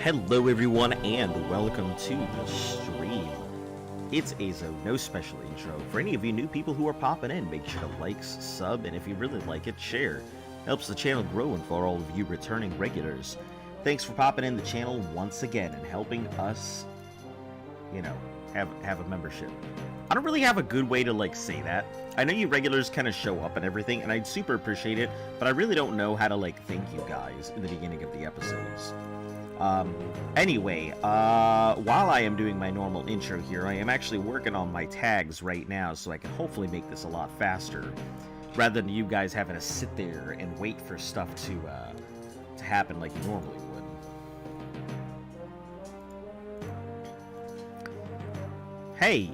Hello everyone and welcome to the stream. It's Azo, no special intro. For any of you new people who are popping in, make sure to like, sub, and if you really like it, share. Helps the channel grow, and for all of you returning regulars, thanks for popping in the channel once again and helping us, you know, have a membership. I don't really have a good way to say that. I know you regulars kind of show up and everything, and I'd super appreciate it, but I really don't know how to thank you guys in the beginning of the episodes. Anyway, while I am doing my normal intro here, I am actually working on my tags right now, so I can hopefully make this a lot faster, rather than you guys having to sit there and wait for stuff to happen like you normally would. Hey!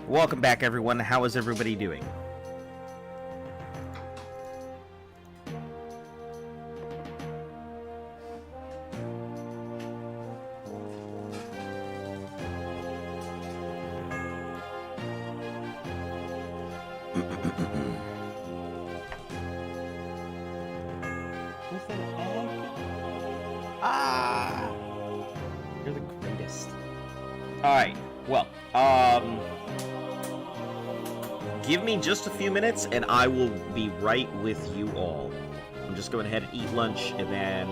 Welcome back, everyone. How is everybody doing? You're the greatest. Alright, well, give me just a few minutes and I will be right with you all. I'm just going ahead and eat lunch and then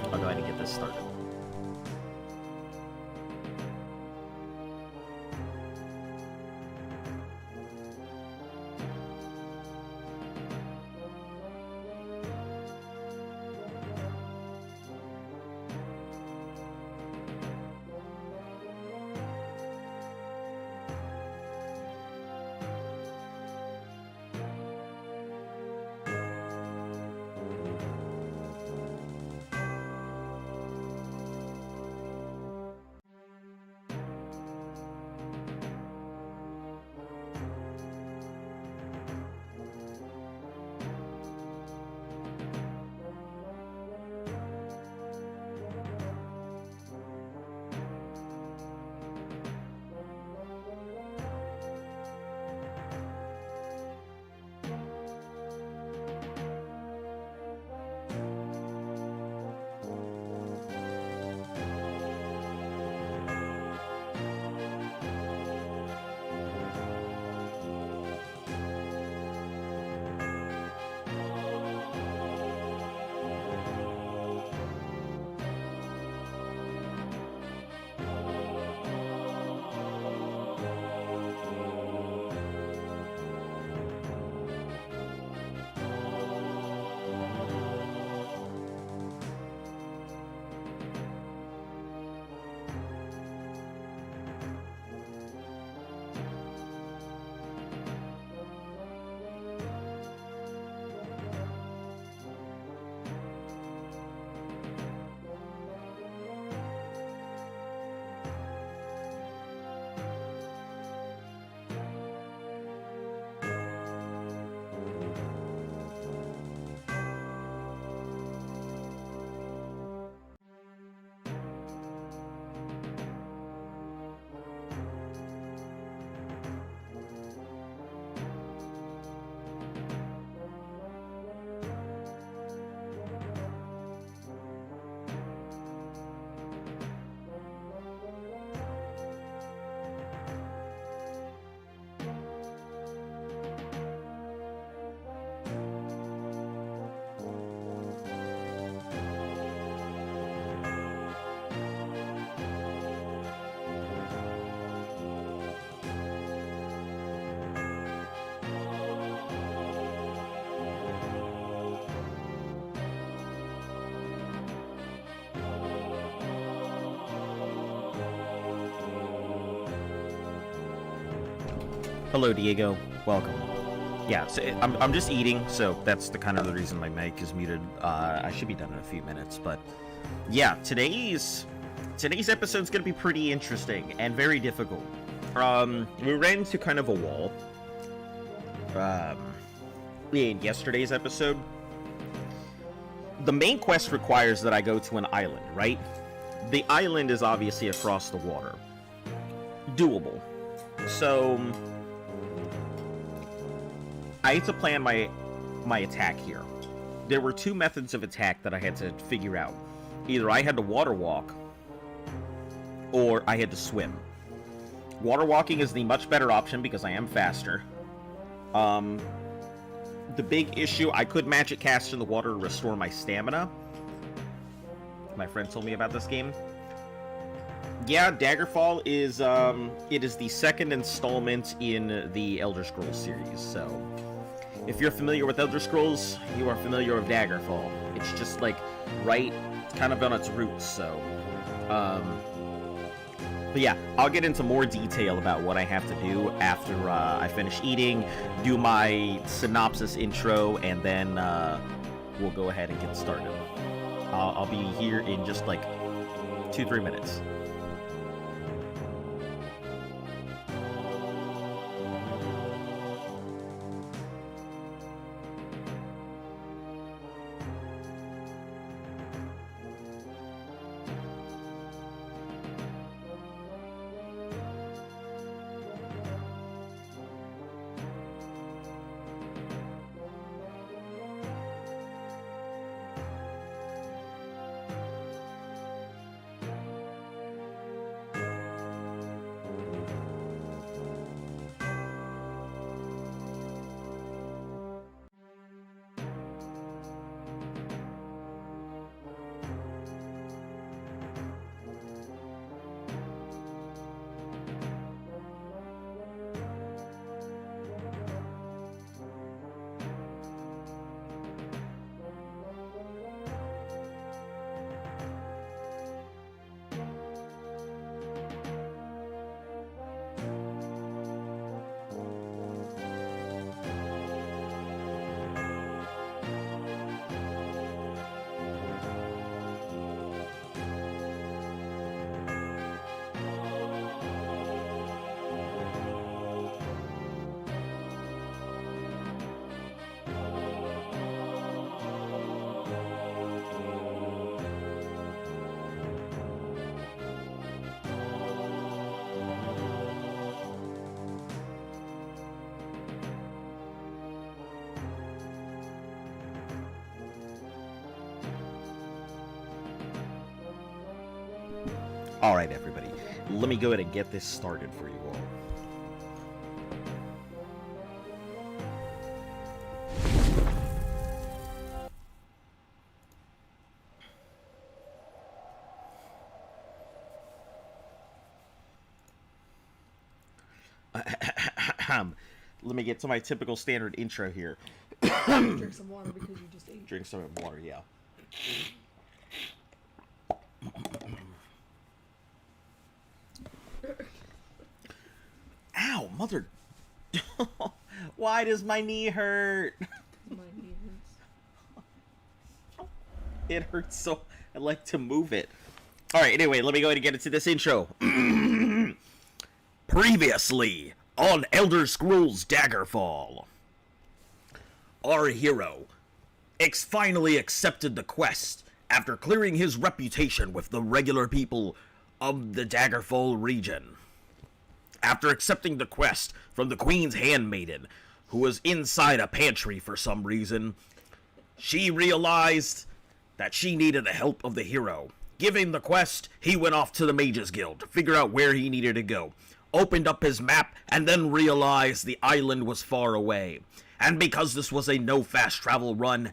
I'll go ahead and get this started. Hello, Diego. Welcome. Yeah, so I'm just eating, so that's the kind of the reason my mic is muted. I should be done in a few minutes, but yeah, today's episode's gonna be pretty interesting and very difficult. We ran into kind of a wall in yesterday's episode. The main quest requires that I go to an island, right? The island is obviously across the water. Doable. So I had to plan my attack here. There were two methods of attack that I had to figure out. either I had to water walk or I had to swim. Water walking is the much better option because I am faster. The big issue, I could magic cast in the water to restore my stamina. My friend told me about this game. Yeah, Daggerfall is, it is the second installment in the Elder Scrolls series, so if you're familiar with Elder Scrolls, you are familiar with Daggerfall. It's just, like, right, kind of on its roots, so, but yeah, I'll get into more detail about what I have to do after I finish eating, do my synopsis intro, and then we'll go ahead and get started. I'll be here in just like 2-3 minutes. Alright, everybody, let me go ahead and get this started for you all. Let me get to my typical standard intro here. Drink some water because you just ate. Drink some water, yeah. Ow, mother. Why does my knee hurt? My knee hurts. It hurts so I like to move it. Alright, anyway, let me go ahead and get into this intro. Previously on Elder Scrolls Daggerfall. Our hero finally accepted the quest after clearing his reputation with the regular people of the Daggerfall region. After accepting the quest from the Queen's handmaiden, who was inside a pantry for some reason, she realized that she needed the help of the hero. Giving the quest, he went off to the Mages Guild to figure out where he needed to go. Opened up his map, and then realized the island was far away. And because this was a no fast travel run,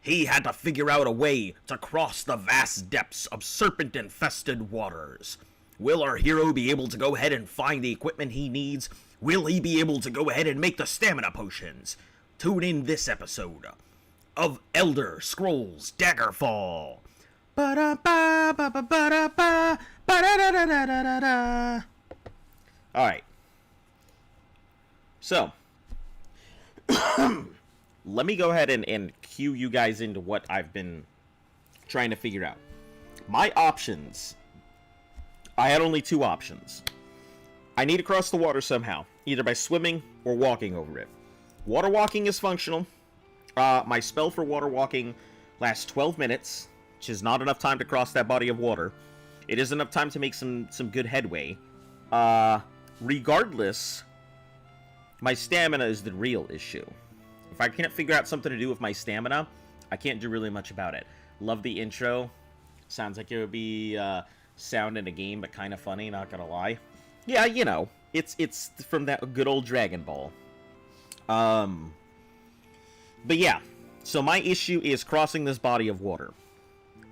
he had to figure out a way to cross the vast depths of serpent-infested waters. Will our hero be able to go ahead and find the equipment he needs? Will he be able to go ahead and make the stamina potions? Tune in this episode of Elder Scrolls Daggerfall. Alright. So, let me go ahead and cue you guys into what I've been trying to figure out. My options. I had only 2 options. I need to cross the water somehow, either by swimming or walking over it. Water walking is functional. My spell for water walking lasts 12 minutes, which is not enough time to cross that body of water. It is enough time to make some good headway. Regardless, my stamina is the real issue. If I can't figure out something to do with my stamina, I can't do really much about it. Love the intro. Sounds like it would be sound in a game, but kind of funny, not gonna lie. Yeah, you know, it's from that good old Dragon Ball. But yeah, so my issue is crossing this body of water.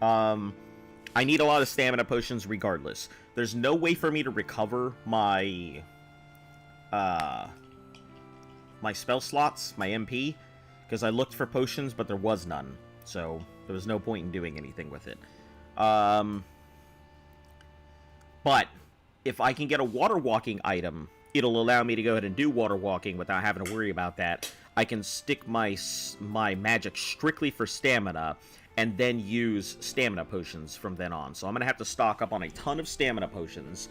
I need a lot of stamina potions regardless. There's no way for me to recover my my spell slots, my MP, because I looked for potions, but there was none. So there was no point in doing anything with it. But if I can get a water walking item, it'll allow me to go ahead and do water walking without having to worry about that. I can stick my magic strictly for stamina, and then use stamina potions from then on. So I'm going to have to stock up on a ton of stamina potions,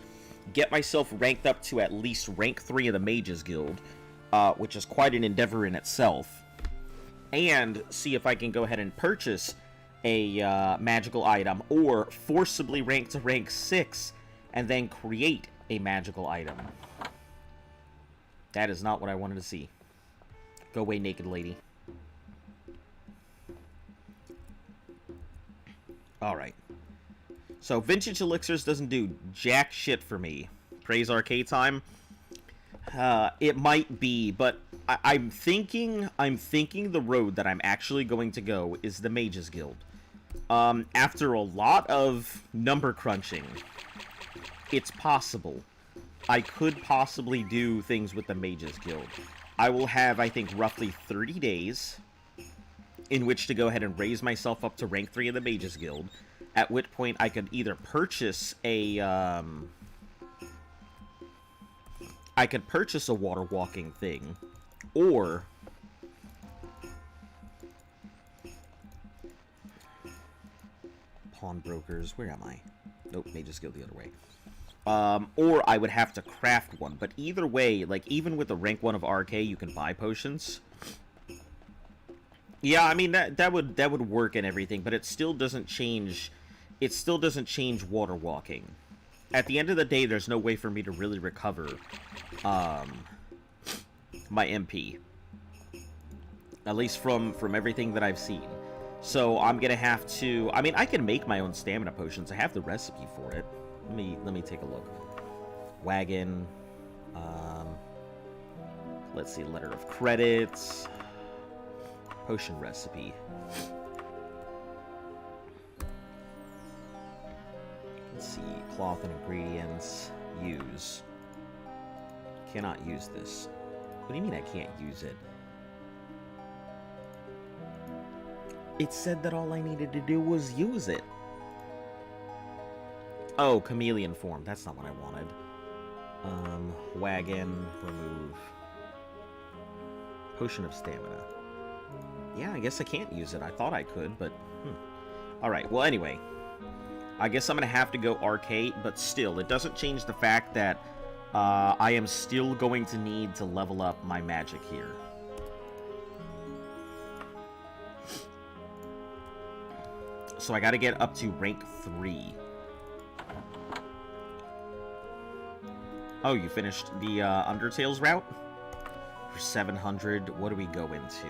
get myself ranked up to at least rank 3 of the Mages Guild, which is quite an endeavor in itself, and see if I can go ahead and purchase a magical item, or forcibly rank to rank 6, and then create a magical item. That is not what I wanted to see. Go away, naked lady. Alright. So, Vintage Elixirs doesn't do jack shit for me. Praise Arcade Time? It might be, but I'm thinking the road that I'm actually going to go is the Mages Guild. After a lot of number crunching, it's possible. I could possibly do things with the Mages Guild. I will have, I think, roughly 30 days in which to go ahead and raise myself up to rank 3 of the Mages Guild, at which point I could either purchase a, water walking thing, or pawnbrokers, where am I? Nope, Mages Guild the other way. Or I would have to craft one, but either way, like, even with the rank 1 of RK, you can buy potions. Yeah, I mean, that would work and everything, but it still doesn't change water walking. At the end of the day, there's no way for me to really recover my MP. At least from everything that I've seen. So I'm gonna have to, I mean, I can make my own stamina potions. I have the recipe for it. Let me take a look. Wagon. Let's see, letter of credits. Potion recipe. Let's see, cloth and ingredients. Use. Cannot use this. What do you mean I can't use it? It said that all I needed to do was use it. Oh, chameleon form. That's not what I wanted. Wagon, remove. Potion of stamina. Yeah, I guess I can't use it. I thought I could, but... Alright, well, anyway. I guess I'm gonna have to go arcade, but still, it doesn't change the fact that I am still going to need to level up my magic here. So I gotta get up to rank 3. Oh, you finished the Undertales route? For 700, what do we go into?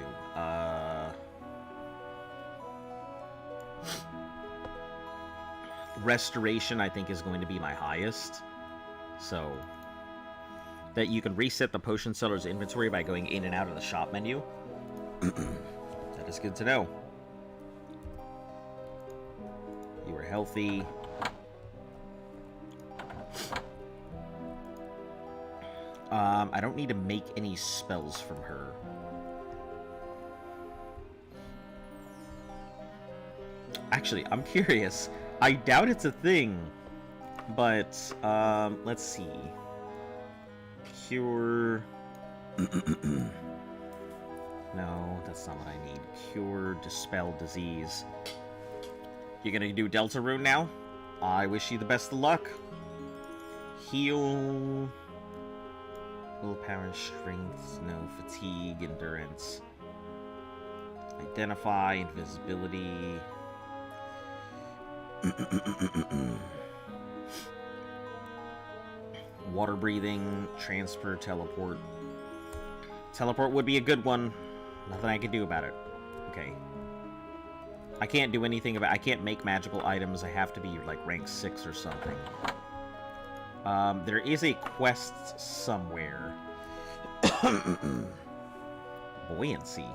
Restoration, I think, is going to be my highest. So, that you can reset the potion seller's inventory by going in and out of the shop menu. That is good to know. You are healthy. I don't need to make any spells from her. Actually, I'm curious. I doubt it's a thing, but, let's see. Cure... No, that's not what I need. Cure, dispel disease. You gonna do Deltarune now? I wish you the best of luck. Heal... Willpower and strength, no. Fatigue, endurance. Identify, invisibility. Water breathing, transfer, teleport. Teleport would be a good one. Nothing I can do about it. Okay. I can't do anything about... I can't make magical items. I have to be, like, rank 6 or something. There is a quest somewhere. Buoyancy.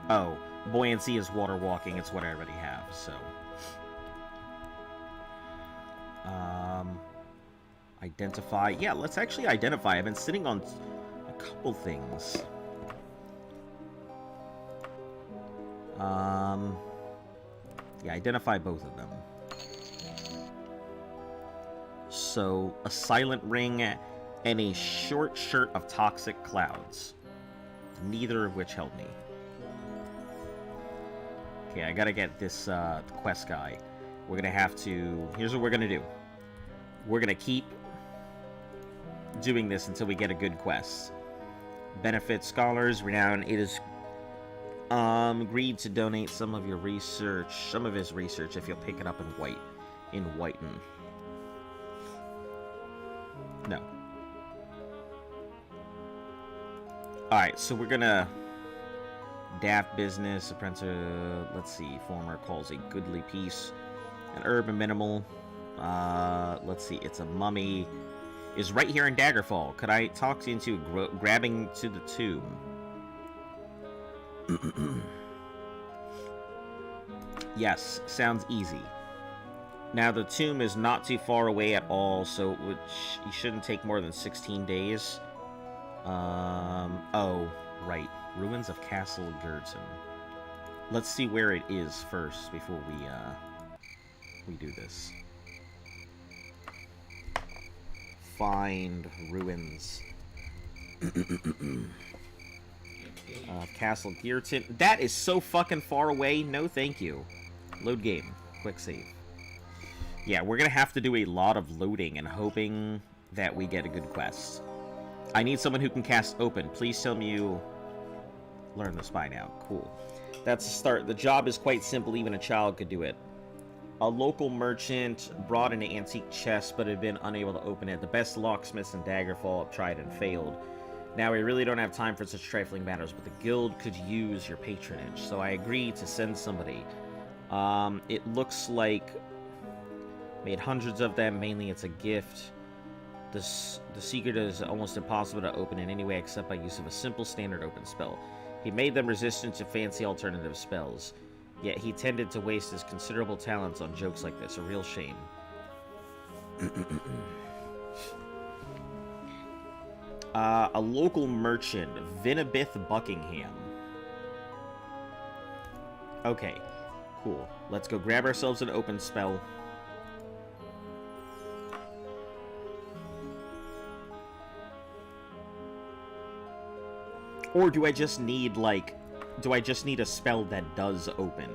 Oh, buoyancy is water walking. It's what I already have, so... Identify. Yeah, let's actually identify. I've been sitting on a couple things. Yeah, identify both of them. So, a silent ring and a short shirt of toxic clouds. Neither of which help me. Okay, I gotta get this quest guy. We're gonna have to... Here's what we're gonna do. We're gonna keep doing this until we get a good quest. Benefit scholars, renown. It is agreed to donate some of his research if you'll pick it up in Whiten. No. Alright, so we're gonna... Daft business, apprentice, let's see, former calls a goodly piece. An urban minimal. Let's see, it's a mummy. Is right here in Daggerfall. Could I talk you into grabbing to the tomb? Yes, sounds easy. Now, the tomb is not too far away at all, so it shouldn't take more than 16 days. Oh, right. Ruins of Castle Gurton. Let's see where it is first before we do this. Find ruins. Castle Gurton. That is so fucking far away. No, thank you. Load game. Quick save. Yeah, we're gonna have to do a lot of loading and hoping that we get a good quest. I need someone who can cast open. Please tell me you learn this by now. Cool. That's a start. The job is quite simple. Even a child could do it. A local merchant brought in an antique chest, but had been unable to open it. The best locksmiths in Daggerfall have tried and failed. Now, we really don't have time for such trifling matters, but the guild could use your patronage, so I agreed to send somebody. It looks like... Made hundreds of them. Mainly it's a gift. The secret is almost impossible to open in any way except by use of a simple standard open spell. He made them resistant to fancy alternative spells. Yet he tended to waste his considerable talents on jokes like this. A real shame. A local merchant, Vinabith Buckingham. Okay, cool. Let's go grab ourselves an open spell. Or do I just need, like... Do I just need a spell that does open?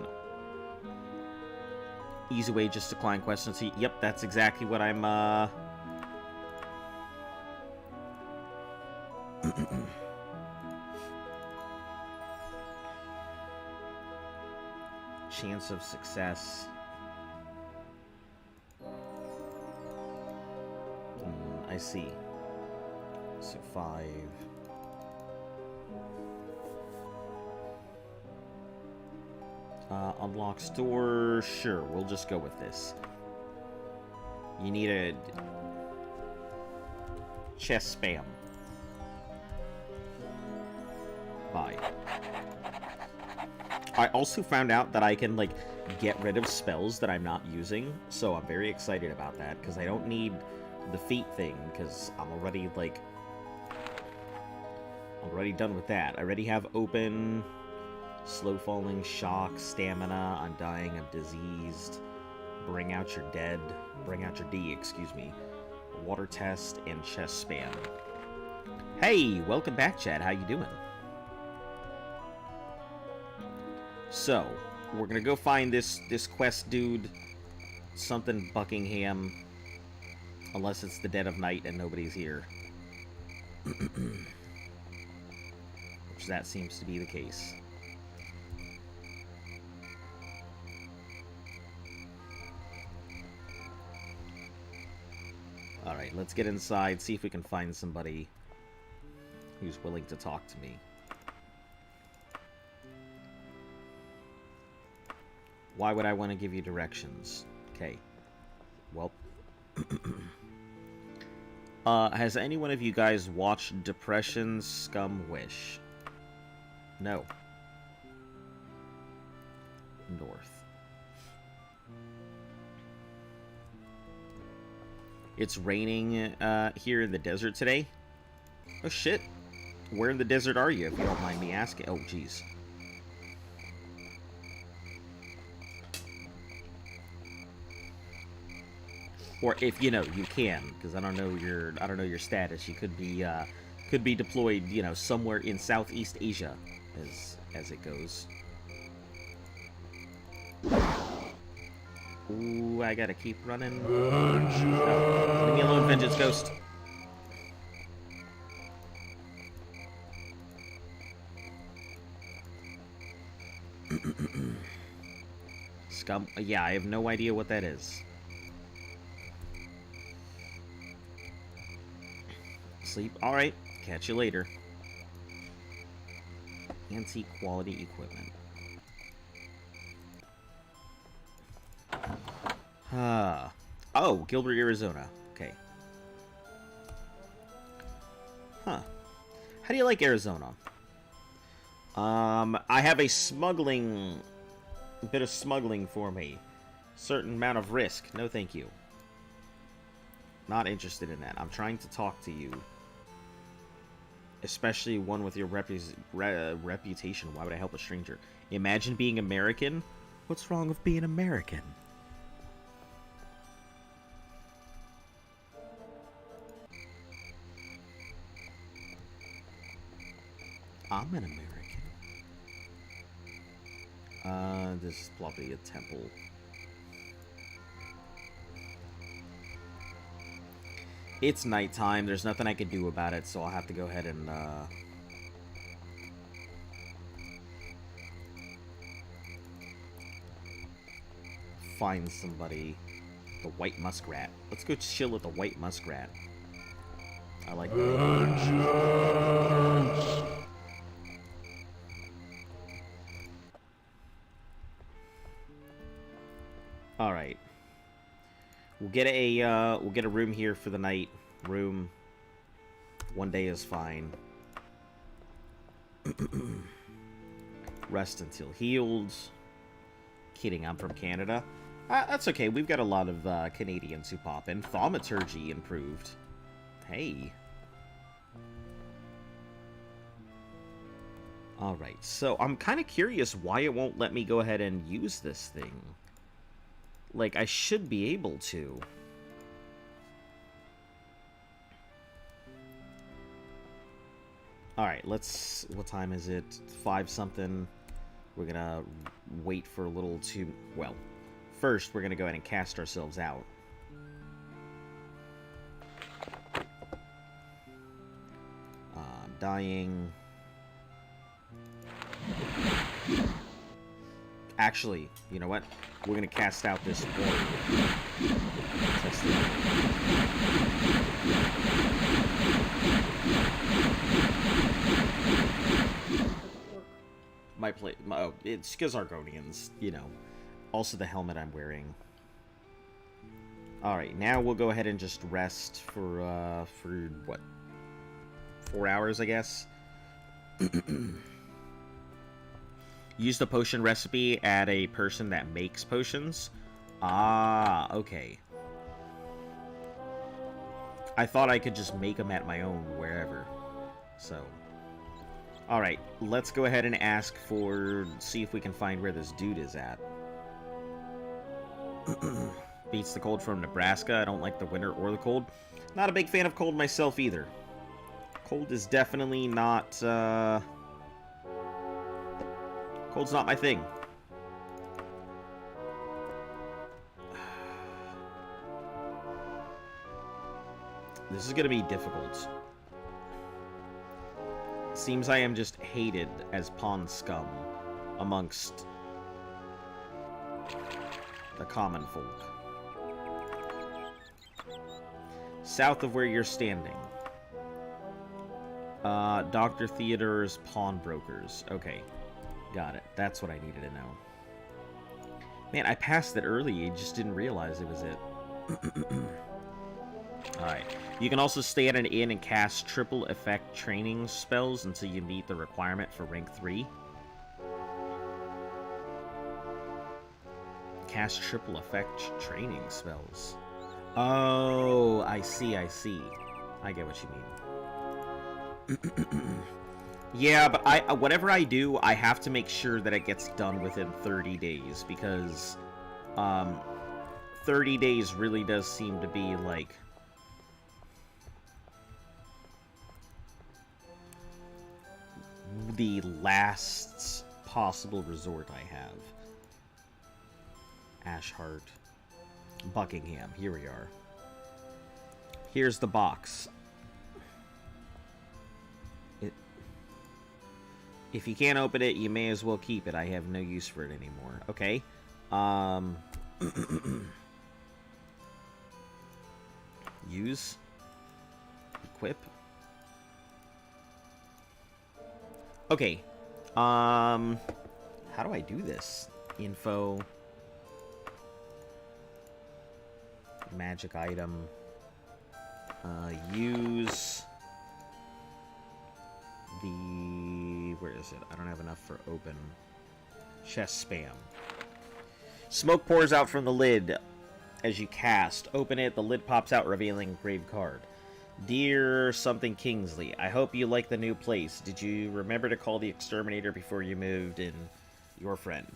Easy way, just decline questions. Yep, that's exactly what I'm, Chance of success. I see. So 5... unlocks door. Sure, we'll just go with this. You need a chest spam. Bye. I also found out that I can, like, get rid of spells that I'm not using, so I'm very excited about that, because I don't need the feat thing, because I'm already, like... I'm already done with that. I already have open... Slow falling, shock, stamina, I'm dying, I'm diseased, bring out your dead, bring out your D, excuse me, water test, and chest spam. Hey, welcome back, Chad, how you doing? So, we're gonna go find this quest dude, something Buckingham, unless it's the dead of night and nobody's here. Which that seems to be the case. Alright, let's get inside, see if we can find somebody who's willing to talk to me. Why would I want to give you directions? Okay. Well. Has any one of you guys watched Depression Scum Wish? No. North. It's raining here in the desert today. Oh shit. Where in the desert are you, if you don't mind me asking? Oh, jeez. Or if you know, you can, because I don't know your status. You could be deployed, you know, somewhere in Southeast Asia, as it goes. Ooh, I gotta keep running. No, leave me alone, Vengeance Ghost. Scum. Yeah, I have no idea what that is. Sleep. Alright. Catch you later. Antique quality equipment. Oh, Gilbert, Arizona. Okay. Huh. How do you like Arizona? I have a bit of smuggling for me. Certain amount of risk. No, thank you. Not interested in that. I'm trying to talk to you. Especially one with your reputation. Why would I help a stranger? Imagine being American. What's wrong with being American? I'm an American. This is probably a temple. It's nighttime. There's nothing I can do about it, so I'll have to go ahead and, find somebody. The White Muskrat. Let's go chill at the White Muskrat. I like that. Alright. We'll get a room here for the night. Room. One day is fine. Rest until healed. Kidding, I'm from Canada. That's okay, we've got a lot of Canadians who pop in. Thaumaturgy improved. Hey. Alright, so I'm kind of curious why it won't let me go ahead and use this thing. Like, I should be able to. Alright, let's... What time is it? 5-something. We're gonna wait for a little to... Well, first, we're gonna go ahead and cast ourselves out. Dying... Actually, you know what? We're gonna cast out this wall. Oh, it's because Argonians, you know. Also the helmet I'm wearing. Alright, now we'll go ahead and just rest for what? 4 hours, I guess? Use the potion recipe at a person that makes potions. Ah, okay. I thought I could just make them at my own wherever. So. Alright, let's go ahead and ask for... See if we can find where this dude is at. Beats the cold from Nebraska. I don't like the winter or the cold. Not a big fan of cold myself either. Cold is definitely not... Cold's not my thing. This is gonna be difficult. Seems I am just hated as pond scum amongst the common folk. South of where you're standing. Dr. Theodore's pawnbrokers. Okay. Got it. That's what I needed to know. Man, I passed it early. I just didn't realize it was it. Alright. You can also stay at an inn and cast triple effect training spells until you meet the requirement for rank 3. Cast triple effect training spells. Oh, I see, I see. I get what you mean. Yeah, but whatever I do, I have to make sure that it gets done within 30 days, because 30 days really does seem to be, like, the last possible resort I have. Ashheart. Buckingham. Here we are. Here's the box. If you can't open it, you may as well keep it. I have no use for it anymore. Okay. Use. Equip. Okay. How do I do this? Info. Magic item. Use. Where is it? I don't have enough for open. Chest spam. Smoke pours out from the lid as you cast. Open it, the lid pops out, revealing engraved card. Dear something Kingsley, I hope you like the new place. Did you remember to call the exterminator before you moved in? Your friend.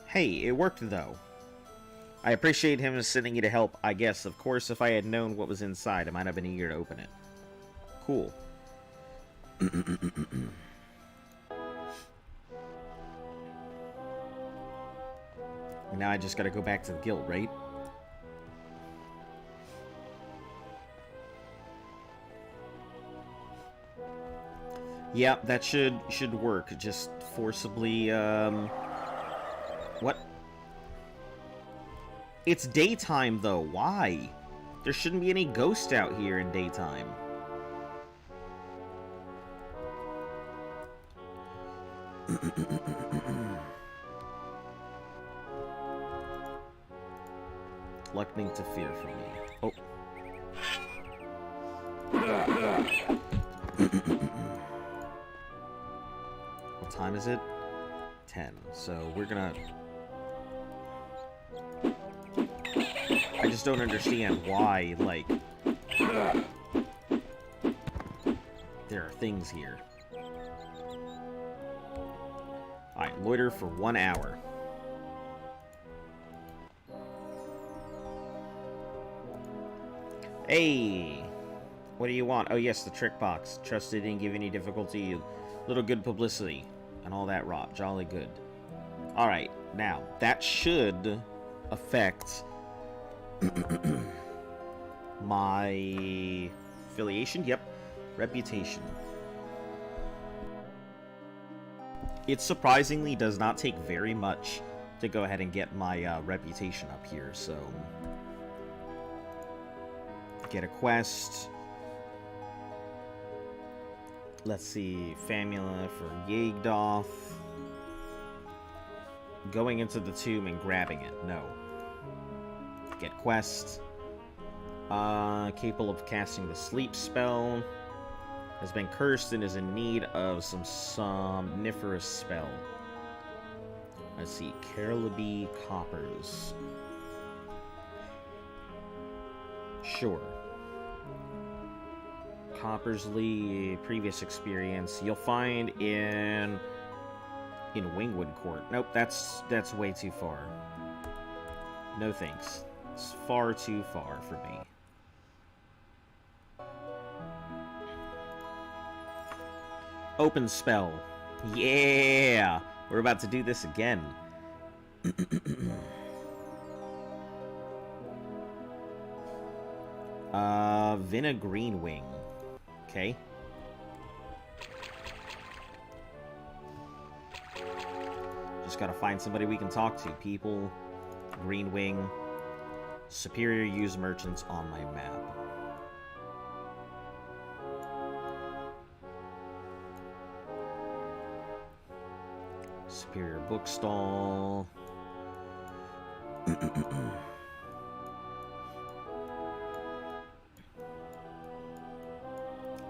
Hey, it worked though. I appreciate him sending you to help, I guess. Of course, if I had known what was inside, I might have been eager to open it. Cool. And now I just gotta go back to the guild, right? Yeah, that should work. Just forcibly, What? It's daytime, though. Why? There shouldn't be any ghosts out here in daytime. Luck to fear from me. Oh. What time is it? 10. So we're gonna... I just don't understand why, like, there are things here. Alright, loiter for 1 hour. Hey! What do you want? Oh yes, the trick box. Trust it didn't give any difficulty. Little good publicity. And all that rot. Jolly good. Alright, now, that should affect... my affiliation? Yep. Reputation. It surprisingly does not take very much to go ahead and get my reputation up here, so... Get a quest. Let's see. Famula for Yagdoth. Going into the tomb and grabbing it. No. Get quest. Capable of casting the sleep spell. Has been cursed and is in need of some somniferous spell. Let's see. Carlaby Coppers. Sure. Coppersley, previous experience. You'll find in Wingwood Court. Nope, that's way too far. No thanks. It's far too far for me. Open spell. Yeah! We're about to do this again. Vinna Greenwing. Okay. Just gotta find somebody we can talk to. People, Greenwing, superior use merchants on my map. Superior bookstall.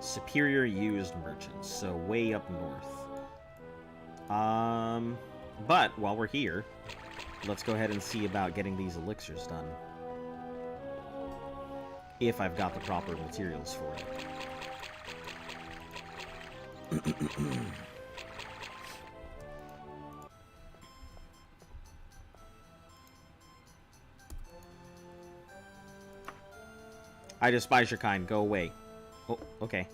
Superior used merchants, so way up north. But while we're here, let's go ahead and see about getting these elixirs done. If I've got the proper materials for it. I despise your kind. Go away. Oh, okay.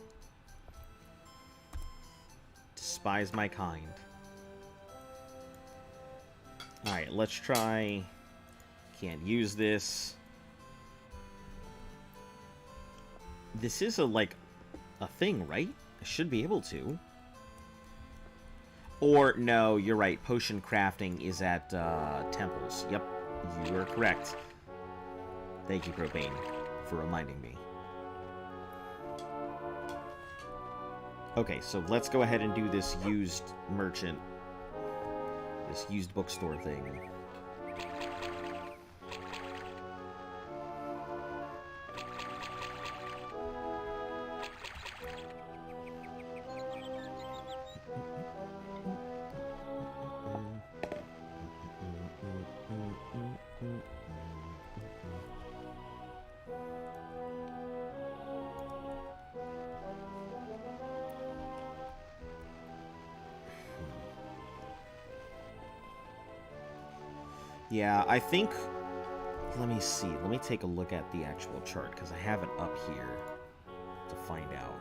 Despise my kind. Alright, let's try... Can't use this. This is a thing, right? I should be able to. Or, no, you're right. Potion crafting is at, temples. Yep, you are correct. Thank you, Propane, for reminding me. Okay, so let's go ahead and do this used merchant, this used bookstore thing. Yeah, I think... Let me see. Let me take a look at the actual chart, because I have it up here to find out.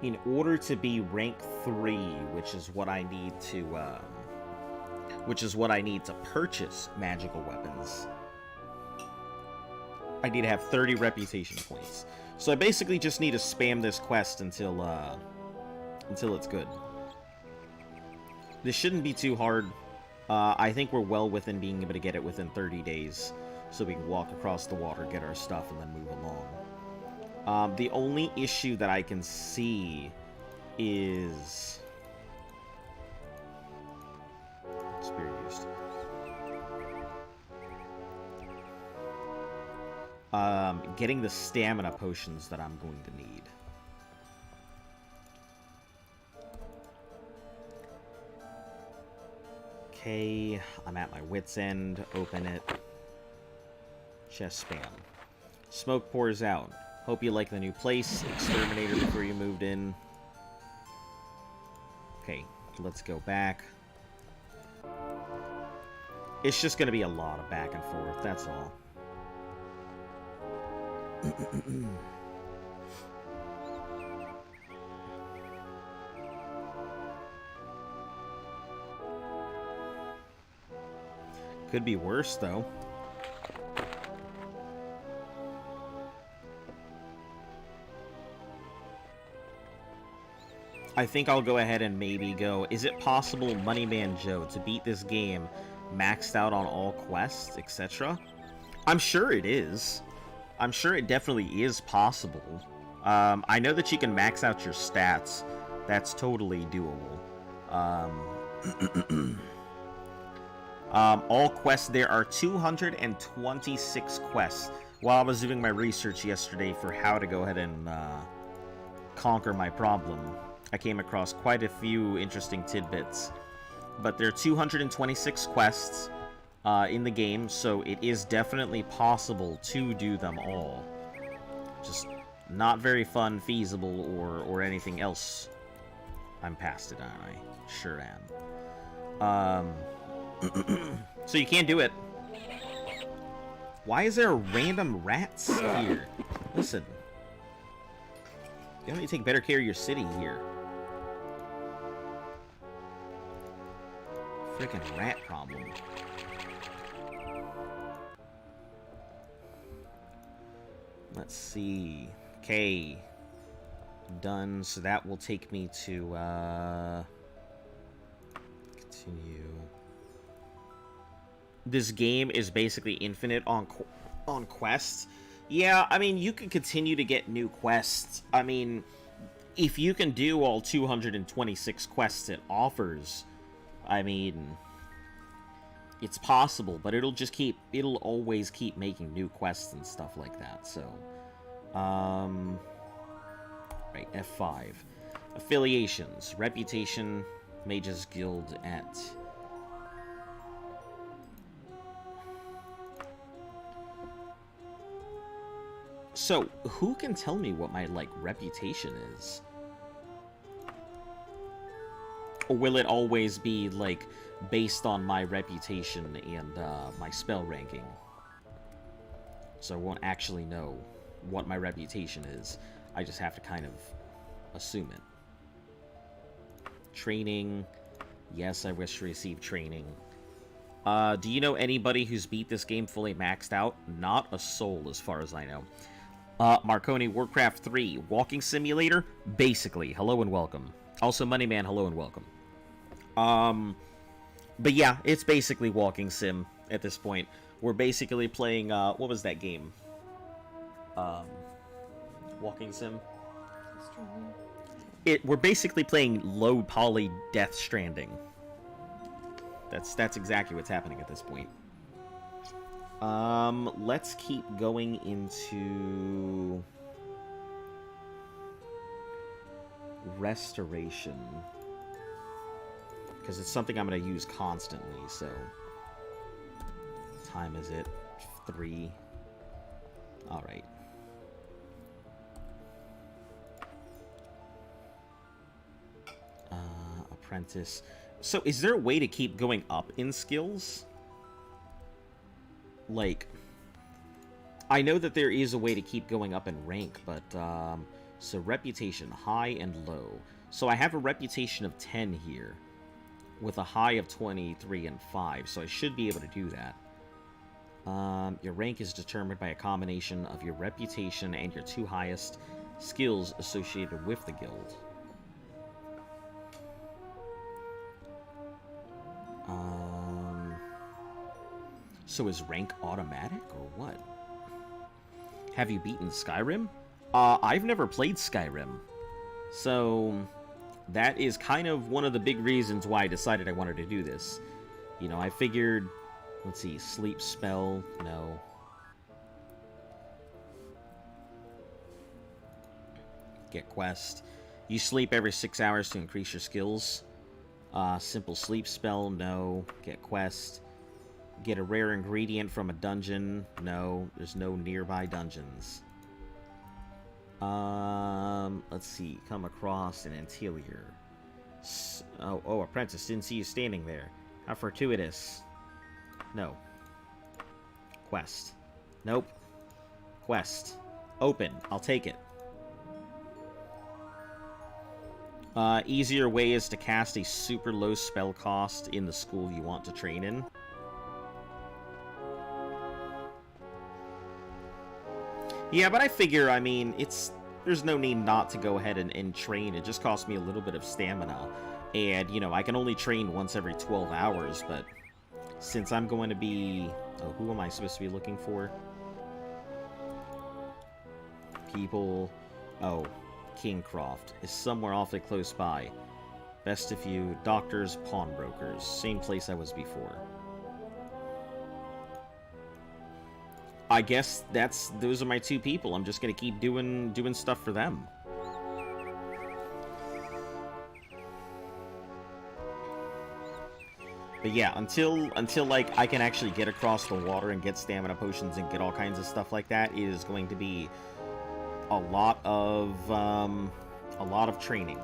In order to be rank 3, which is what I need to purchase magical weapons, I need to have 30 reputation points. So I basically just need to spam this quest until it's good. This shouldn't be too hard. I think we're well within being able to get it within 30 days. So we can walk across the water, get our stuff, and then move along. The only issue that I can see is... Spear used. Getting the stamina potions that I'm going to need. Okay, I'm at my wit's end. Open it. Chest spam. Smoke pours out. Hope you like the new place. Exterminator before you moved in. Okay, let's go back. It's just going to be a lot of back and forth, that's all. Could be worse, though. I think I'll go ahead and maybe go... Is it possible, Moneyman Joe, to beat this game maxed out on all quests, etc.? I'm sure it is. I'm sure it definitely is possible. I know that you can max out your stats. That's totally doable. All quests, there are 226 quests. While I was doing my research yesterday for how to go ahead and conquer my problem, I came across quite a few interesting tidbits. But there are 226 quests in the game, so it is definitely possible to do them all. Just not very fun, feasible, or anything else. I'm past it, aren't I? Sure am. So you can't do it. Why is there random rats here? Listen. You need to take better care of your city here. Freaking rat problem. Let's see. Okay. Done. So that will take me to, continue. This game is basically infinite on quests. Yeah, I mean, you can continue to get new quests. I mean, if you can do all 226 quests it offers, I mean, it's possible, but it'll always keep making new quests and stuff like that, so. Right, F5. Affiliations. Reputation, Mages Guild at... So, who can tell me what my, like, reputation is? Or will it always be, like, based on my reputation and, my spell ranking? So I won't actually know what my reputation is. I just have to kind of assume it. Training. Yes, I wish to receive training. Do you know anybody who's beat this game fully maxed out? Not a soul, as far as I know. Marconi, Warcraft 3, Walking Simulator? Basically, hello and welcome. Also, Moneyman, hello and welcome. But yeah, it's basically Walking Sim at this point. We're basically playing, what was that game? Walking Sim? We're basically playing low poly Death Stranding. That's exactly what's happening at this point. Let's keep going into restoration, because it's something I'm going to use constantly, so. What time is it? 3. Alright. Apprentice. So, is there a way to keep going up in skills? Like, I know that there is a way to keep going up in rank, but, so reputation, high and low. So I have a reputation of 10 here, with a high of 23 and 5, so I should be able to do that. Your rank is determined by a combination of your reputation and your 2 highest skills associated with the guild. So is rank automatic, or what? Have you beaten Skyrim? I've never played Skyrim. So, that is kind of one of the big reasons why I decided I wanted to do this. You know, I figured, let's see, sleep spell, no. Get quest. You sleep every 6 hours to increase your skills. Simple sleep spell, no. Get quest. Get a rare ingredient from a dungeon. No, there's no nearby dungeons. Let's see. Come across an interior. Oh, apprentice, didn't see you standing there. How fortuitous. No. Quest. Nope. Quest. Open. I'll take it. Easier way is to cast a super low spell cost in the school you want to train in. Yeah, but I figure, I mean, there's no need not to go ahead and train. It just costs me a little bit of stamina. And, you know, I can only train once every 12 hours, but since I'm going to be... Oh, who am I supposed to be looking for? People... Oh, Kingcroft is somewhere awfully close by. Best if you... Doctors, pawnbrokers. Same place I was before. I guess those are my 2 people. I'm just gonna keep doing stuff for them. But yeah, until like I can actually get across the water and get stamina potions and get all kinds of stuff like that, it is going to be a lot of training.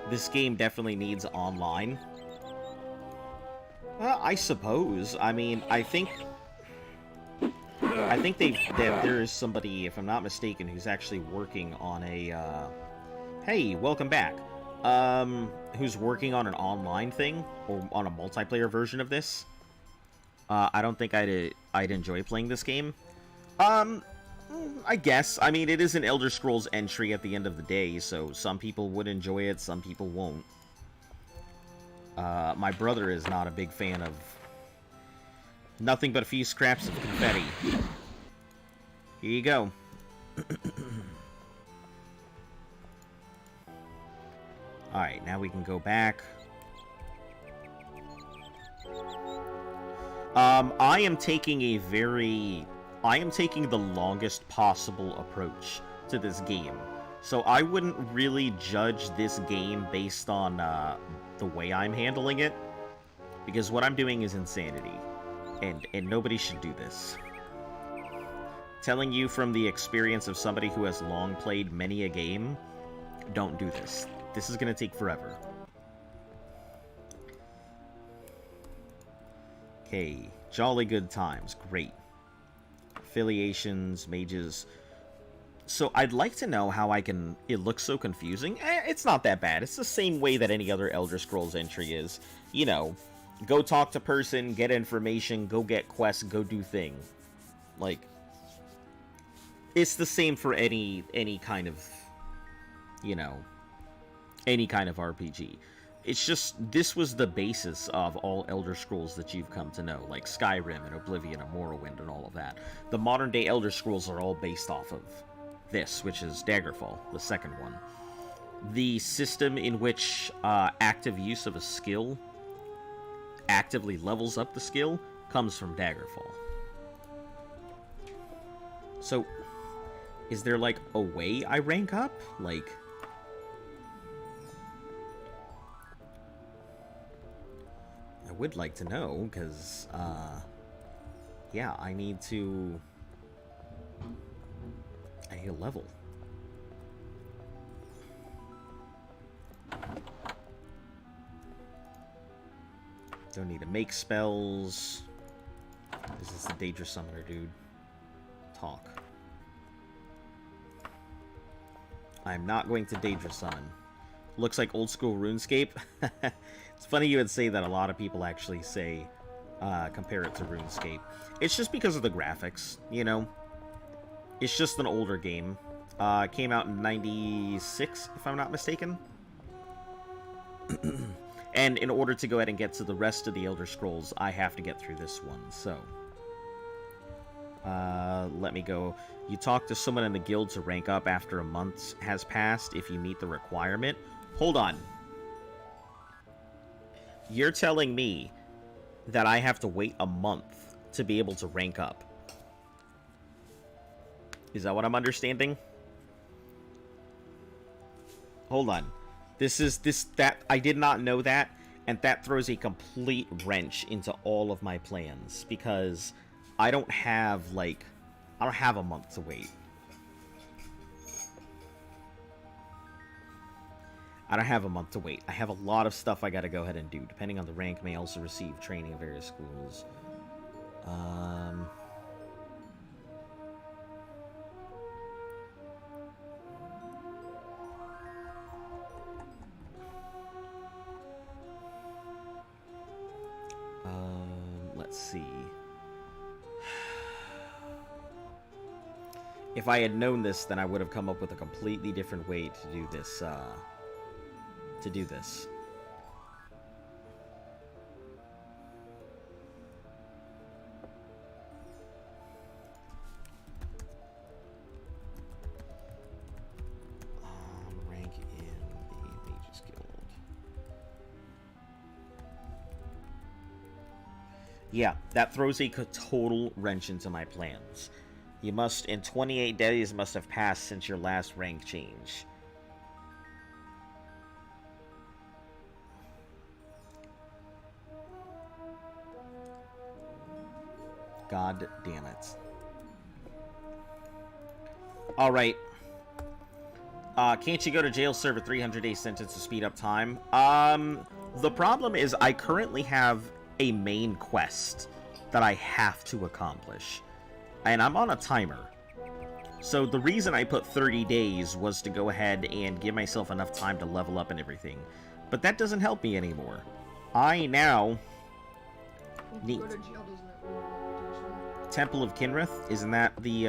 This game definitely needs online. I suppose. I mean, I think there is somebody, if I'm not mistaken, who's actually working on a, hey, welcome back. Who's working on an online thing, or on a multiplayer version of this. I don't think I'd enjoy playing this game. I guess. I mean, it is an Elder Scrolls entry at the end of the day, so some people would enjoy it, some people won't. My brother is not a big fan of nothing but a few scraps of confetti. Here you go. Alright, now we can go back. I am taking the longest possible approach to this game. So I wouldn't really judge this game based on the way I'm handling it. Because what I'm doing is insanity. And nobody should do this. Telling you from the experience of somebody who has long played many a game, don't do this. This is going to take forever. Okay, jolly good times. Great. Affiliations, mages. So I'd like to know how I can... It looks so confusing. It's not that bad. It's the same way that any other Elder Scrolls entry is. You know, go talk to person, get information, go get quests, go do thing. Like, it's the same for any kind of, you know, any kind of RPG. It's just, this was the basis of all Elder Scrolls that you've come to know, like Skyrim and Oblivion and Morrowind and all of that. The modern day Elder Scrolls are all based off of this, which is Daggerfall, the second one. The system in which active use of a skill actively levels up the skill comes from Daggerfall. So, is there like a way I rank up? Like... I would like to know, because, yeah, I need a level. Don't need to make spells. This is the Daedra Summoner, dude. Talk. I'm not going to Daedra Summon. Looks like old school RuneScape. It's funny you would say that. A lot of people actually say, compare it to RuneScape. It's just because of the graphics, you know? It's just an older game. Came out in 96, if I'm not mistaken. And in order to go ahead and get to the rest of the Elder Scrolls, I have to get through this one, so... let me go. You talk to someone in the guild to rank up after a month has passed if you meet the requirement. Hold on. You're telling me that I have to wait a month to be able to rank up. Is that what I'm understanding? Hold on. I did not know that, and that throws a complete wrench into all of my plans, because I don't have a month to wait. I don't have a month to wait. I have a lot of stuff I gotta go ahead and do. Depending on the rank, may also receive training at various schools. Let's see. If I had known this, then I would have come up with a completely different way to do this, Rank in the Mages Guild. Yeah, that throws a total wrench into my plans. You must, in 28 days must have passed since your last rank change. God damn it. Alright. Can't you go to jail, serve a 300-day sentence to speed up time? The problem is I currently have a main quest that I have to accomplish. And I'm on a timer. So the reason I put 30 days was to go ahead and give myself enough time to level up and everything. But that doesn't help me anymore. I now need... Temple of Kinrith? Isn't that the,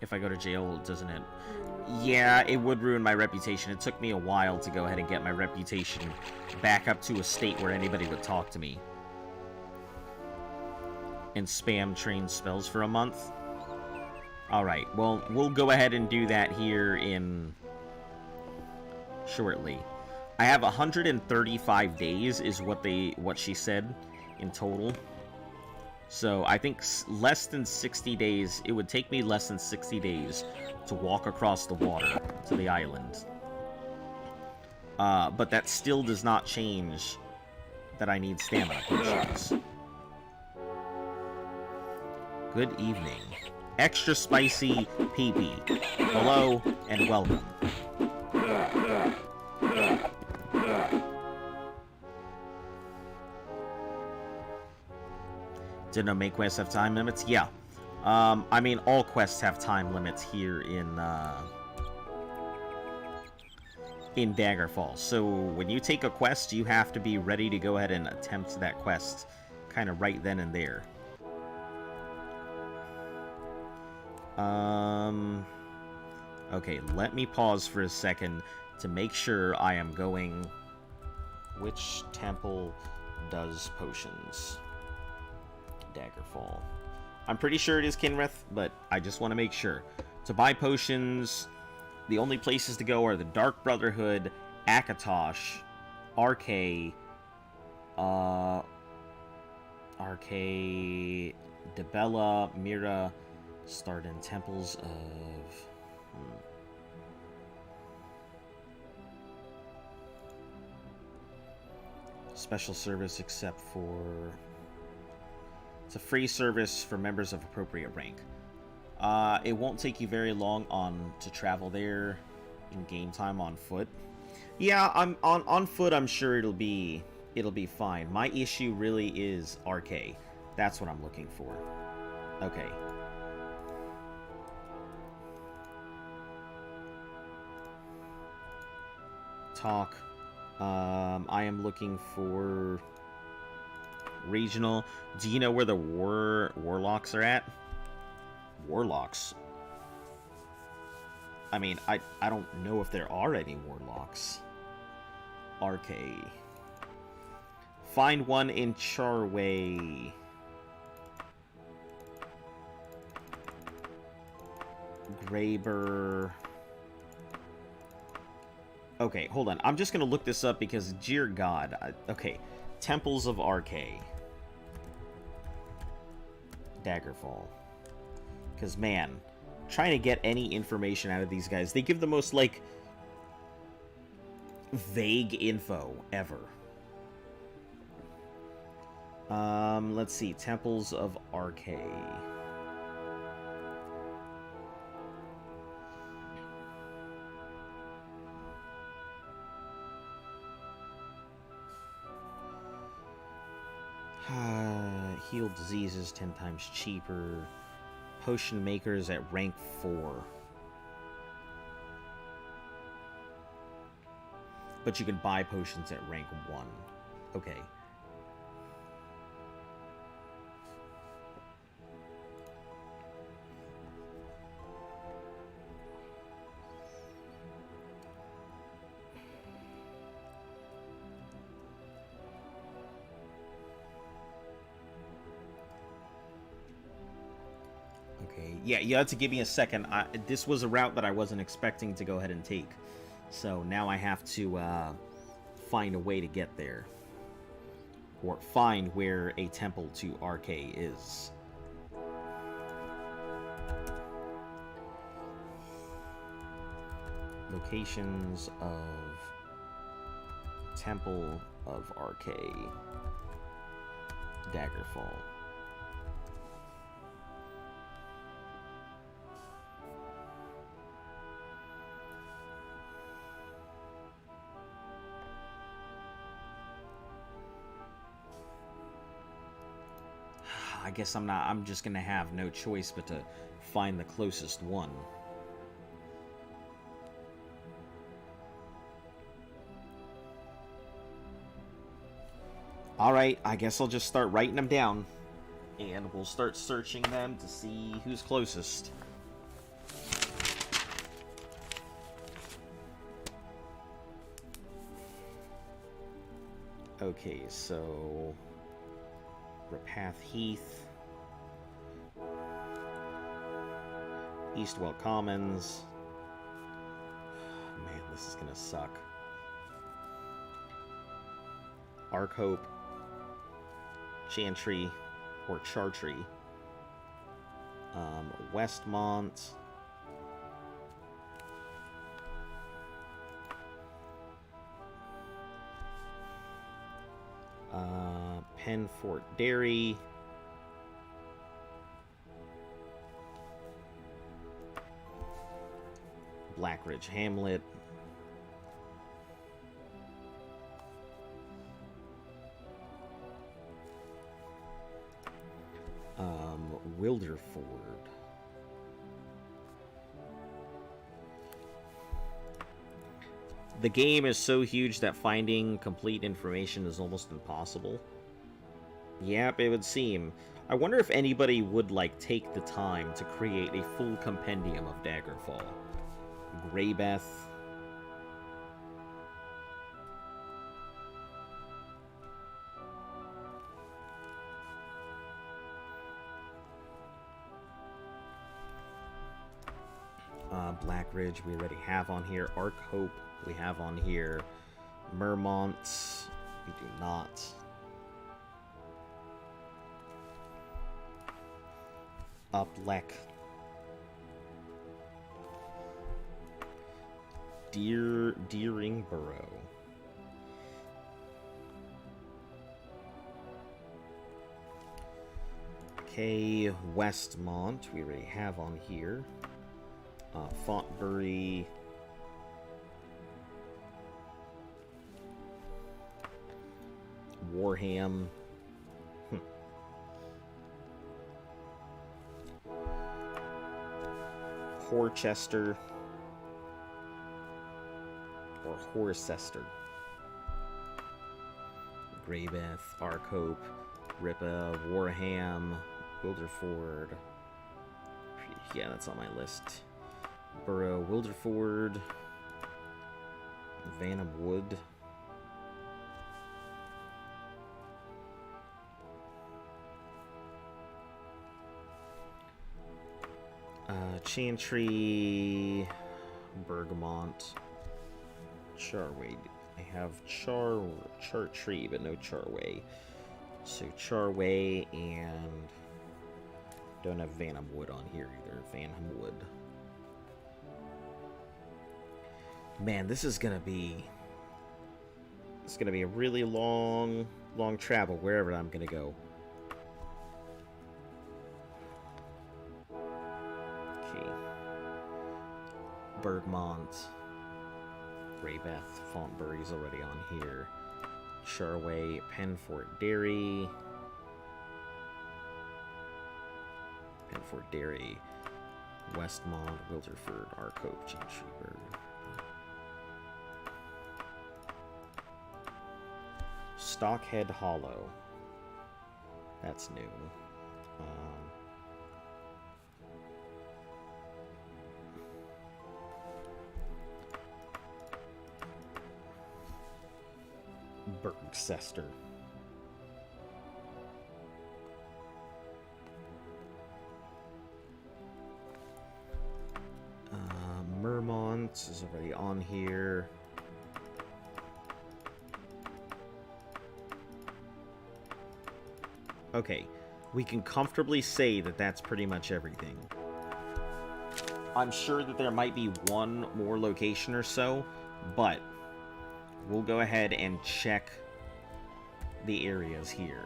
If I go to jail, doesn't it? Yeah, it would ruin my reputation. It took me a while to go ahead and get my reputation back up to a state where anybody would talk to me. and spam train spells for a month. Alright, well, we'll go ahead and do that here in shortly. I have 135 days is what she said in total. So I think less than 60 days, it would take me less than 60 days to walk across the water to the island. But that still does not change that I need stamina potions. Good evening. Extra spicy pee-pee. Hello and welcome. Didn't know main quests have time limits? Yeah. I mean, all quests have time limits here in Daggerfall. So when you take a quest, you have to be ready to go ahead and attempt that quest kind of right then and there. Okay, let me pause for a second to make sure I am going... Which temple does potions? Daggerfall. I'm pretty sure it is Kinrith, but I just want to make sure. To buy potions, the only places to go are the Dark Brotherhood, Akatosh, Arcade, Debella, Mira, Starden, Temples of... Special service except for... It's a free service for members of appropriate rank. It won't take you very long to travel there in game time on foot. Yeah, I'm on foot. I'm sure it'll be fine. My issue really is RK. That's what I'm looking for. Okay. Talk. I am looking for regional. Do you know where the warlocks are at? Warlocks? I mean, I don't know if there are any warlocks. RK. Find one in Charway. Graber. Okay, hold on. I'm just gonna look this up because, dear God. Okay. Temples of RK. Daggerfall. Because, man, trying to get any information out of these guys, they give the most, like, vague info ever. Let's see. Temples of RK. Heal diseases 10 times cheaper. Potion makers at rank 4. But you can buy potions at rank 1. Okay. Yeah, you have to give me a second. This was a route that I wasn't expecting to go ahead and take. So now I have to find a way to get there. Or find where a temple to RK is. Locations of Temple of RK. Daggerfall. I guess I'm just gonna have no choice but to find the closest one. Alright, I guess I'll just start writing them down. And we'll start searching them to see who's closest. Okay, so... Repath Heath. Eastwell Commons. Man, this is gonna suck. Arkhope, Chantry, or Chartry. Westmont. Penfort Dairy. Blackridge Hamlet. Wilderford. The game is so huge that finding complete information is almost impossible. Yep, it would seem. I wonder if anybody would, like, take the time to create a full compendium of Daggerfall. Greybeth. Blackridge we already have on here. Arkhope we have on here. Mermont we do not. Upleck. Deeringborough. Okay, Westmont we already have on here. Fontbury. Warham. Horchester. Or Horcester. Greybeth, Arkhope, Ripa, Warham, Wilderford. Yeah, that's on my list. Borough, Wilderford, Vanham Wood. Chantry, Bergamont, Charway. I have Chartree, but no Charway. So Charway, and don't have Vanham Wood on here either. Vanham Wood. Man, this is gonna be... It's gonna be a really long travel wherever I'm gonna go. Okay. Bergmont. Greybeth. Fontbury's already on here. Charway. Penfort Dairy. Penfort Dairy. Westmont. Wilderford. Arkhope. Chantryburg. Stockhead Hollow. That's new. Bergcester. Mermont is already on here. Okay, we can comfortably say that that's pretty much everything. I'm sure that there might be one more location or so, but we'll go ahead and check the areas here.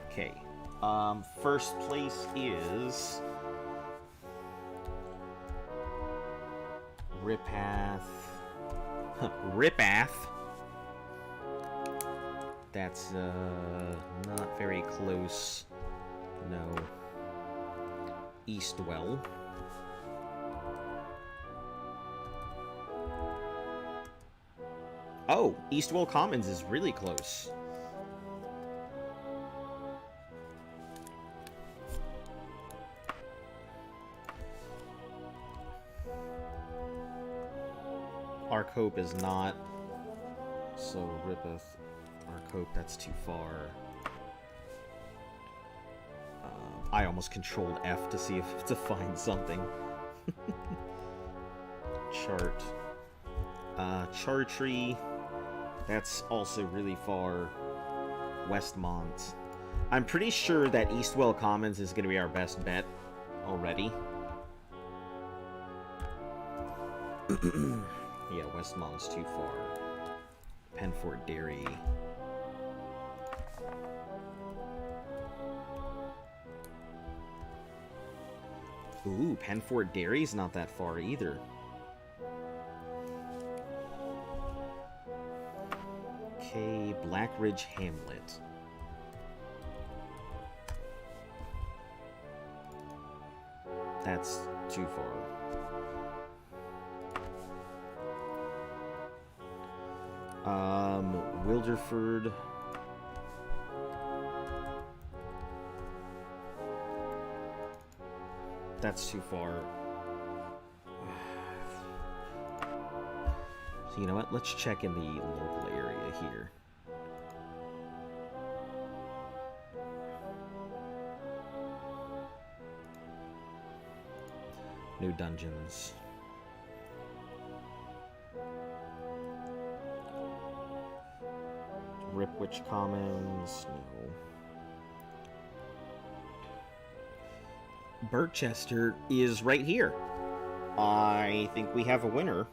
Okay, first place is Ripath. That's not very close. No. Eastwell. Oh, Eastwell Commons is really close. Arkhope is not. So Rippeth, Arcope, that's too far. I almost controlled F to see if to find something. Chart. Chartree. That's also really far. Westmont. I'm pretty sure that Eastwell Commons is going to be our best bet already. Yeah, Westmont's too far. Penfort Dairy. Ooh, Penfort Dairy's not that far either. Okay, Blackridge Hamlet. That's too far. Wilderford. That's too far. So you know what? Let's check in the local area here. No dungeons. Ripwich Commons, no. Burchester is right here. I think we have a winner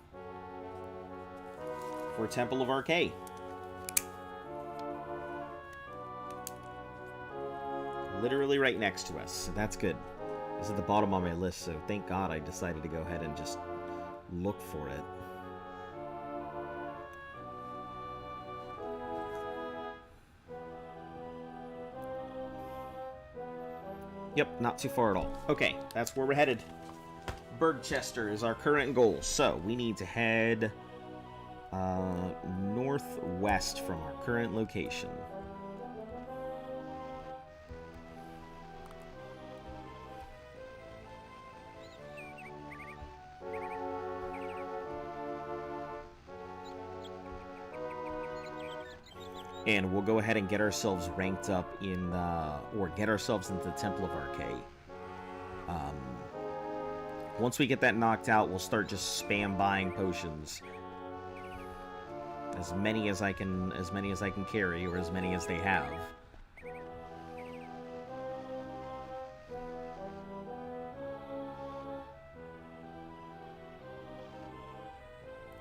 for Temple of Arcade. Literally right next to us, so that's good. It's at the bottom of my list, so thank God I decided to go ahead and just look for it. Yep, not too far at all. Okay, that's where we're headed. Burgchester is our current goal, so we need to head northwest from our current location. And we'll go ahead and get ourselves ranked up in, or get ourselves into the Temple of Arcade. Once we get that knocked out, we'll start just spam buying potions. As many as I can carry, or as many as they have.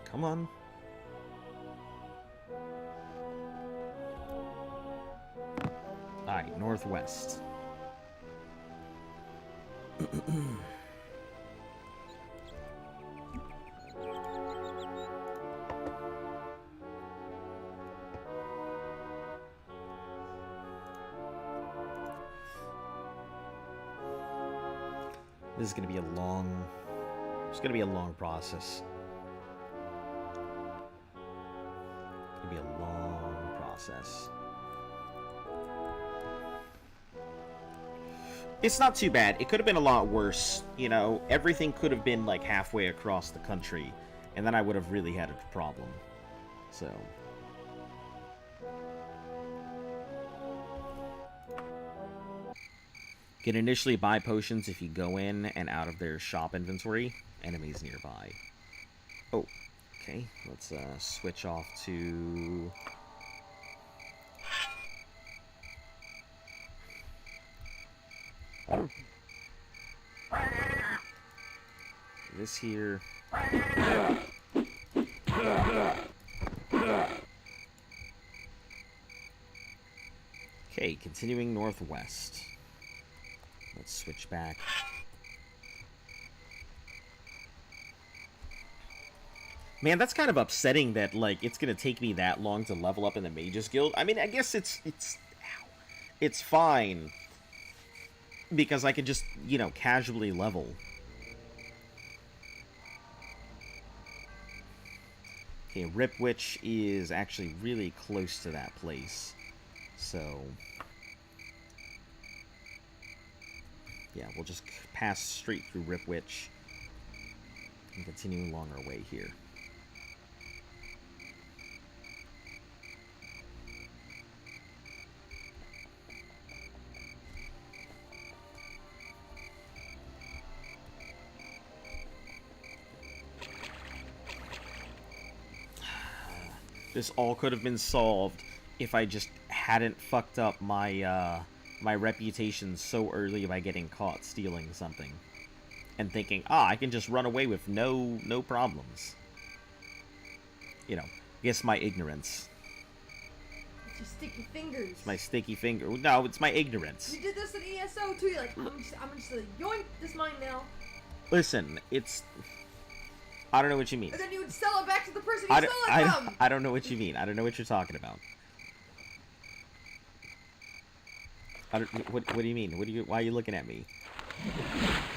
Come on. Alright, northwest. This is going to be a long... It's going to be a long process. It's going to be a long process. It's not too bad. It could have been a lot worse. You know, everything could have been like halfway across the country, and then I would have really had a problem. So... You can initially buy potions if you go in and out of their shop inventory. Enemies nearby. Oh, okay. Let's switch off to... this here. Okay, continuing northwest. Let's switch back. Man, that's kind of upsetting that, like, it's gonna take me that long to level up in the Mages Guild. I mean, I guess it's fine. Because I can just, you know, casually level. Okay, Ripwich is actually really close to that place. So... yeah, we'll just pass straight through Ripwich and continue along our way here. This all could have been solved if I just hadn't fucked up my, my reputation so early by getting caught stealing something. And thinking, I can just run away with no problems. You know, I guess my ignorance. It's your sticky fingers. It's my sticky finger. No, it's my ignorance. You did this in ESO too. You're like, I'm just gonna yoink this mine now. Listen, it's... I don't know what you mean. And then you would sell it back to the person you stole it from. I don't know what you mean. I don't know what you're talking about. What do you mean? Why are you looking at me?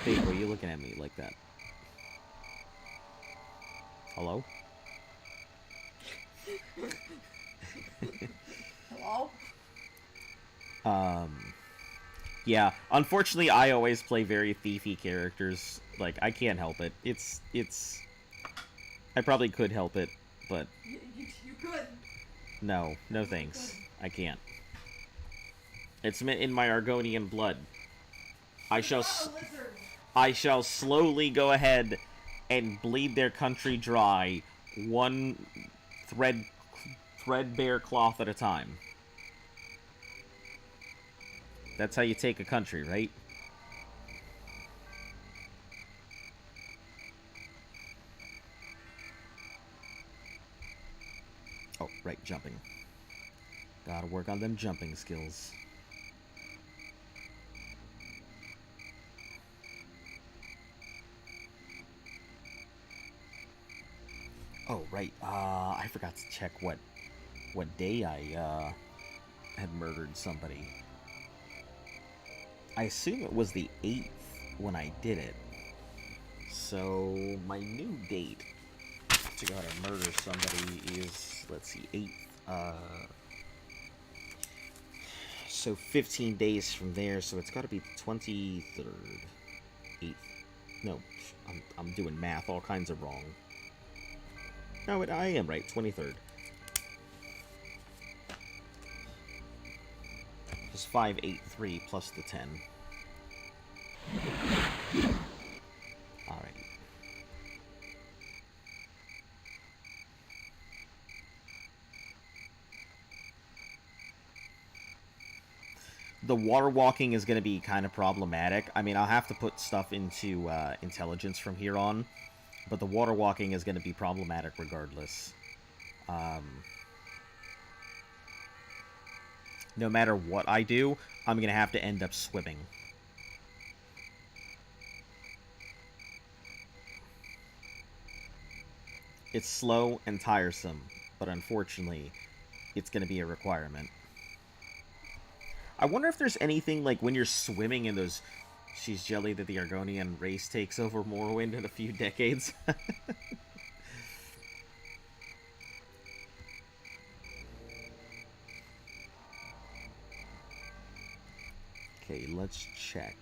Hey, why are you looking at me like that? Hello? Hello? Yeah, unfortunately I always play very thiefy characters. Like, I can't help it. It's... I probably could help it, but... You could. No thanks. I can't. It's in my Argonian blood. I shall slowly go ahead and bleed their country dry, one threadbare cloth at a time. That's how you take a country, right? Oh, right, jumping. Gotta work on them jumping skills. Oh, right, I forgot to check what day I, had murdered somebody. I assume it was the 8th when I did it. So, my new date to go out and murder somebody is, let's see, 8th, so 15 days from there, so it's gotta be the 23rd. 8th. No, I'm doing math all kinds of wrong. No, I am right, 23rd. Just 583 plus the 10. Alright. The water walking is going to be kind of problematic. I mean, I'll have to put stuff into intelligence from here on, but the water walking is going to be problematic regardless. No matter what I do, I'm going to have to end up swimming. It's slow and tiresome, but unfortunately, it's going to be a requirement. I wonder if there's anything, like, when you're swimming in those... She's jelly that the Argonian race takes over Morrowind in a few decades. Okay, let's check.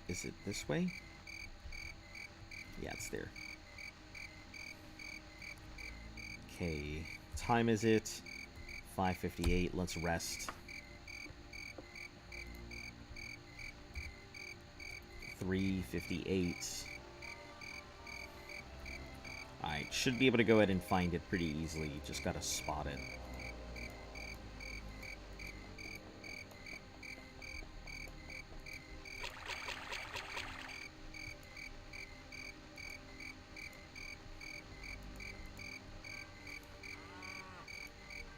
Is it this way? Yeah, it's there. Okay, time is it? 5:58. Let's rest. 3:58. I should be able to go ahead and find it pretty easily. Just gotta spot it.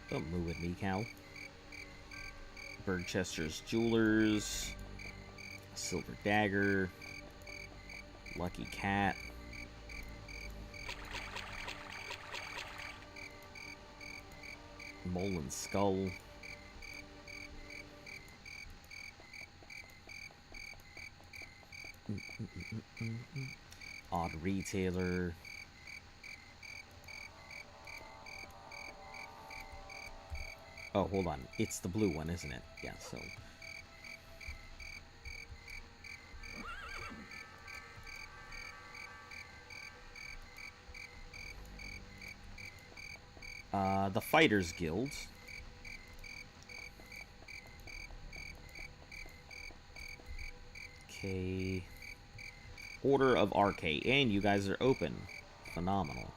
Don't move with me, cow. Bergchester's Jewelers. Silver Dagger. Lucky Cat. Mole and Skull. Odd Retailer. Oh, hold on. It's the blue one, isn't it? Yeah, so... the Fighters Guild. Okay. Order of Arcade. And you guys are open. Phenomenal.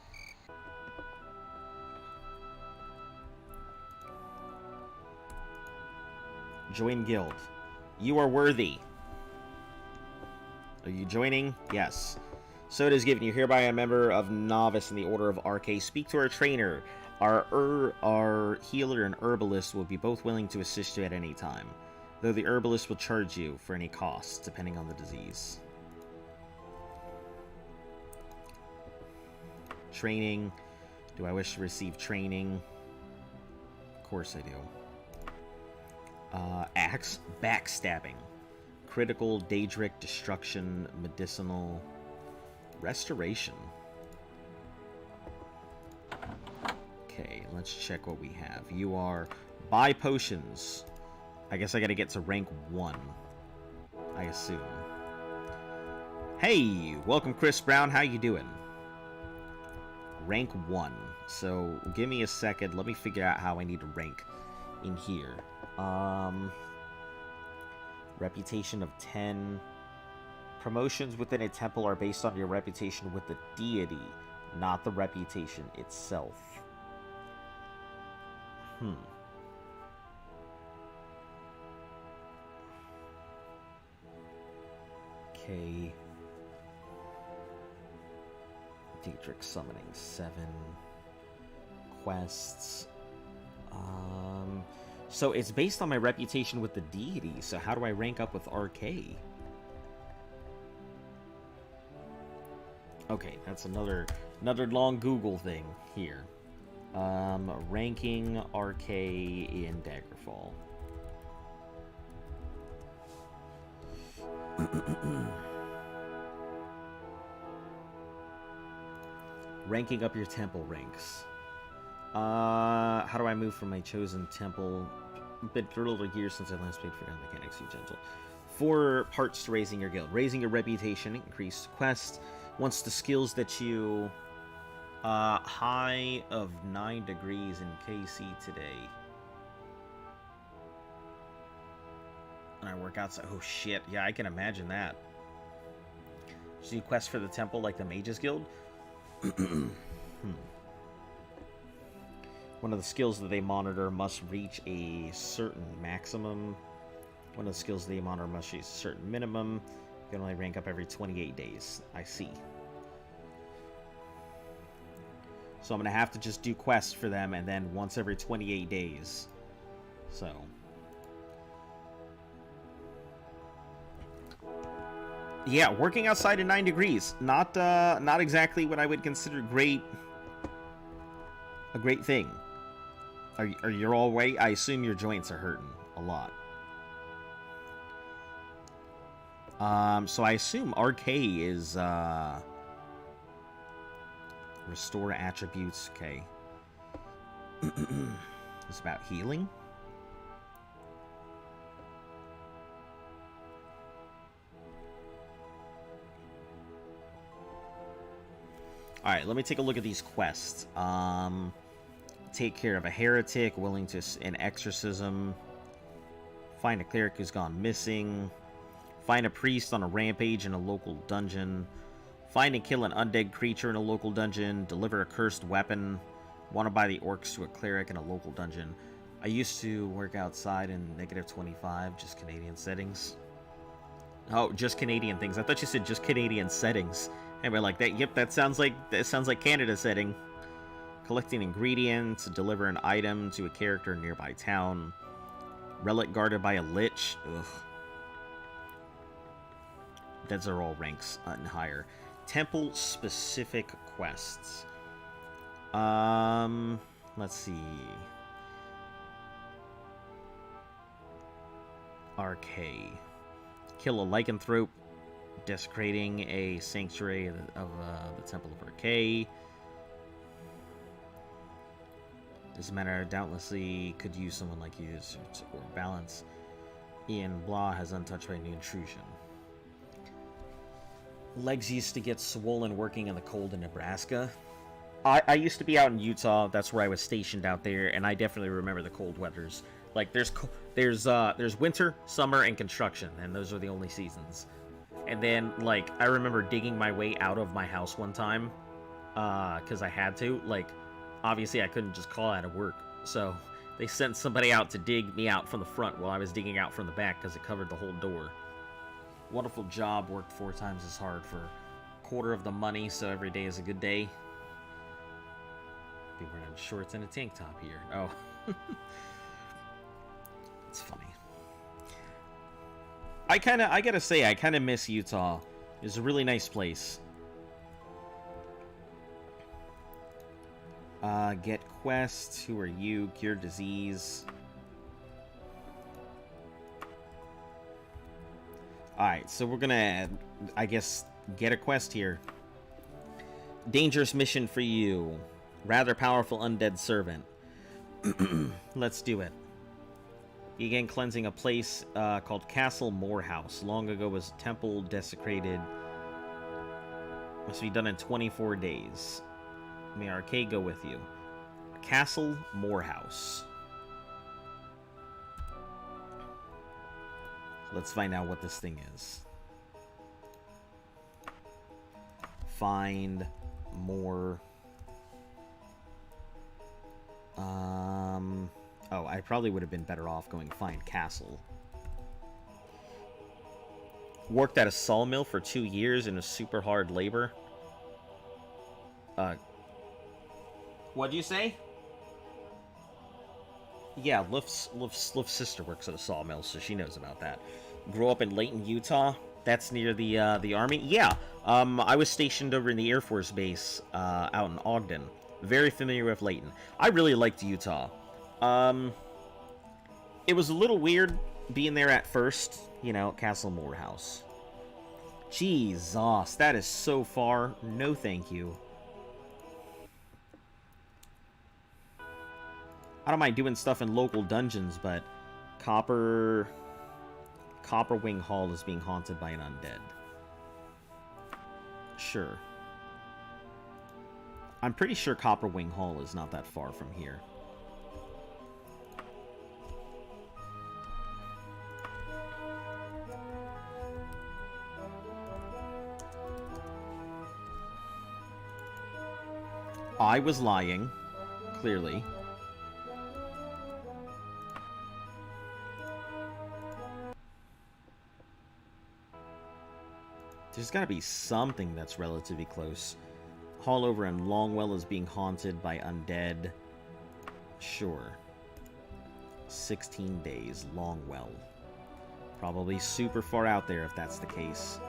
Join guild. You are worthy. Are you joining? Yes. So it is given. You hereby a member of Novice in the Order of RK. Speak to our trainer. Our healer and herbalist will be both willing to assist you at any time, though the herbalist will charge you for any costs, depending on the disease. Training. Do I wish to receive training? Of course I do. Axe. Backstabbing. Critical, Daedric, Destruction, Medicinal, Restoration. Okay, let's check what we have. You are... Buy potions. I guess I gotta get to rank 1. I assume. Hey! Welcome, Chris Brown. How you doing? Rank 1. So, give me a second. Let me figure out how I need to rank in here. Reputation of 10. Promotions within a temple are based on your reputation with the deity, not the reputation itself. Okay. Daedric summoning 7. Quests. So it's based on my reputation with the deity, so how do I rank up with RK? Okay, that's another long Google thing here. Ranking RK in Daggerfall. Ranking up your temple ranks. How do I move from my chosen temple? Been through a little years since I last played Forgotten Mechanics, you gentle. 4 parts to raising your guild. Raising your reputation, increase quest. Once the skills that you... high of 9 degrees in KC today. And I work outside. Oh shit, yeah, I can imagine that. So you quest for the temple like the Mages Guild? One of the skills that they monitor must reach a certain maximum. One of the skills they monitor must reach a certain minimum. You can only rank up every 28 days. I see. So I'm going to have to just do quests for them, and then once every 28 days. So. Yeah, working outside in 9 degrees. Not exactly what I would consider a great thing. Are you all right? I assume your joints are hurting a lot. So I assume RK is, restore attributes. Okay. It's about healing. Alright, let me take a look at these quests. Take care of a heretic, willing to an exorcism. Find a cleric who's gone missing. Find a priest on a rampage in a local dungeon. Find and kill an undead creature in a local dungeon. Deliver a cursed weapon. Want to buy the orcs to a cleric in a local dungeon. I used to work outside in -25, just Canadian settings. Oh, just Canadian things. I thought you said just Canadian settings. And we're like, that. Yep, that sounds like Canada setting. Collecting ingredients, deliver an item to a character in a nearby town. Relic guarded by a lich. Ugh. Those are all ranks and higher. Temple specific quests. Let's see. RK. Kill a lycanthrope, desecrating a sanctuary of the Temple of RK. This matter doubtlessly could use someone like you or balance. Ian Blah has untouched by new intrusion. Legs used to get swollen working in the cold in Nebraska. I used to be out in Utah. That's where I was stationed out there, and I definitely remember the cold weathers. Like there's winter, summer, and construction, and those are the only seasons. And then like I remember digging my way out of my house one time, because I had to. Like, obviously I couldn't just call out of work, so they sent somebody out to dig me out from the front while I was digging out from the back because it covered the whole door. Wonderful job, worked 4 times as hard for a quarter of the money, so every day is a good day. Be wearing shorts and a tank top here. Oh. It's funny. I gotta say, I kinda miss Utah. It's a really nice place. Get quest. Who are you? Cure disease. Alright, so we're gonna, I guess, get a quest here. Dangerous mission for you. Rather powerful undead servant. Let's do it. Begin cleansing a place called Castle Morehouse. Long ago was a temple desecrated. Must be done in 24 days. May Arcade go with you. Castle Morehouse. Let's find out what this thing is. Find more. Oh, I probably would have been better off going find castle. Worked at a sawmill for 2 years in a super hard labor. What'd you say? Yeah, Luft's sister works at a sawmill, so she knows about that. Grew up in Layton, Utah. That's near the army. Yeah, I was stationed over in the Air Force Base out in Ogden. Very familiar with Layton. I really liked Utah. It was a little weird being there at first, you know, Castle Morehouse. Jesus, that is so far. No thank you. I don't mind doing stuff in local dungeons, but Copperwing Hall is being haunted by an undead. Sure. I'm pretty sure Copperwing Hall is not that far from here. I was lying, clearly. There's gotta be something that's relatively close. Hall over in Longwell is being haunted by undead. Sure. 16 days, Longwell. Probably super far out there if that's the case.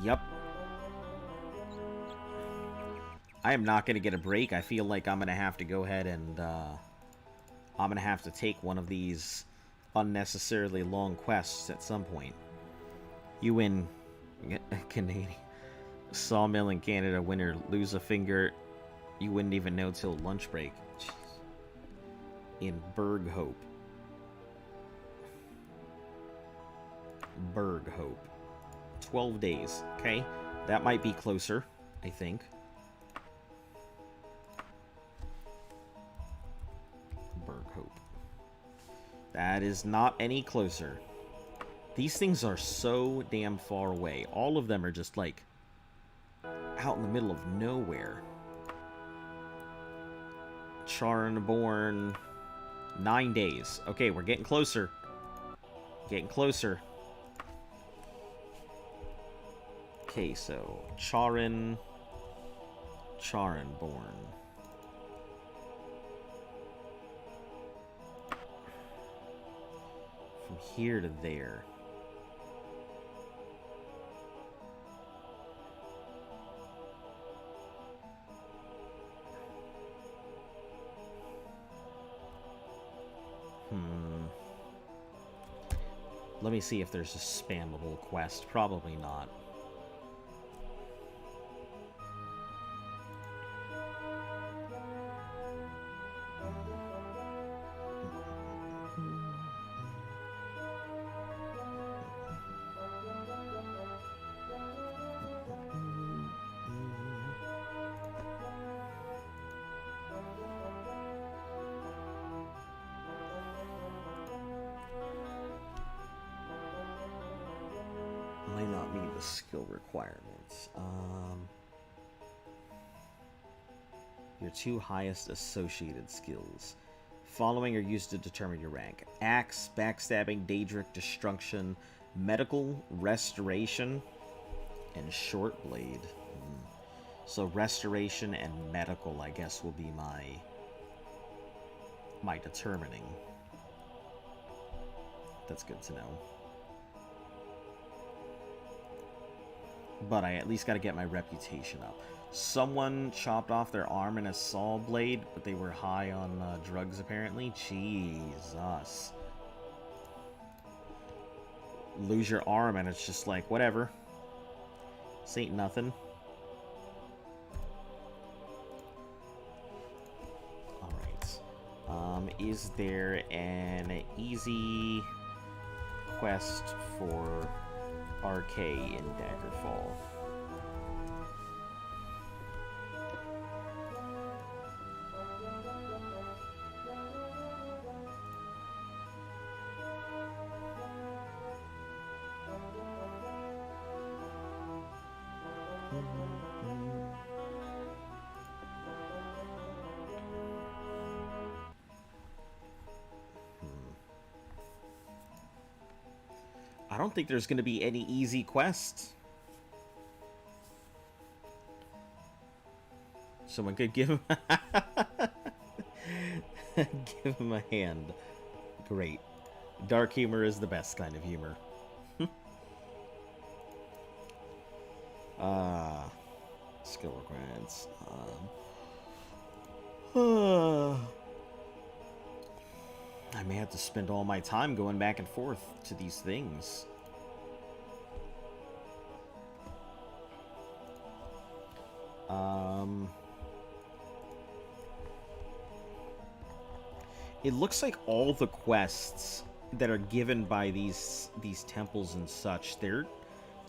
Yep. I am not going to get a break. I feel like I'm going to have to go ahead and, I'm going to have to take one of these unnecessarily long quests at some point. You win Canadian sawmill in Canada winner, lose a finger, you wouldn't even know till lunch break. Jeez. In Berghope. Berghope. 12 days. Okay, that might be closer, I think. Berghope. That is not any closer. These things are so damn far away. All of them are just, like, out in the middle of nowhere. Charnborn. 9 days. Okay, we're getting closer. Getting closer. Okay, so Charinborn. From here to there. Let me see if there's a spammable quest. Probably not. might not meet the skill requirements. Your 2 highest associated skills. Following are used to determine your rank. Axe, backstabbing, Daedric, destruction, medical, restoration, and short blade. So restoration and medical, I guess, will be my determining. That's good to know. But I at least got to get my reputation up. Someone chopped off their arm in a saw blade, but they were high on drugs, apparently. Jesus. Lose your arm, and it's just like, whatever. This ain't nothing. Alright. Is there an easy quest for RK in Daggerfall? I don't think there's going to be any easy quests. Someone could give him give him a hand. Great. Dark humor is the best kind of humor. Skill requirements. I may have to spend all my time going back and forth to these things. It looks like all the quests that are given by these temples and such, they're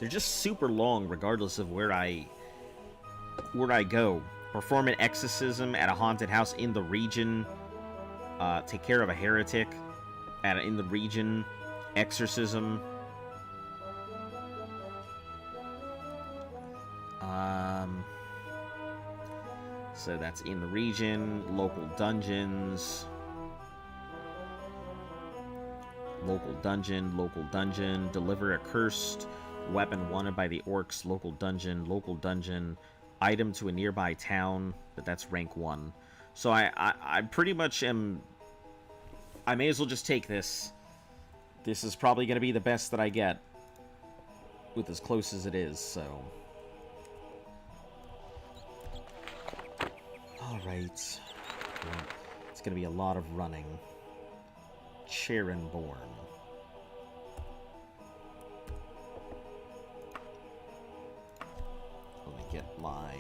just super long regardless of where I go. Perform an exorcism at a haunted house in the region. Take care of a heretic in the region. Exorcism. So that's in the region. Local dungeons. Local dungeon. Deliver a cursed weapon wanted by the orcs. Local dungeon. Item to a nearby town, but that's rank 1. So I pretty much am... I may as well just take this. This is probably going to be the best that I get. With as close as it is, so... Alright. It's going to be a lot of running. Charonborn. Let me get my...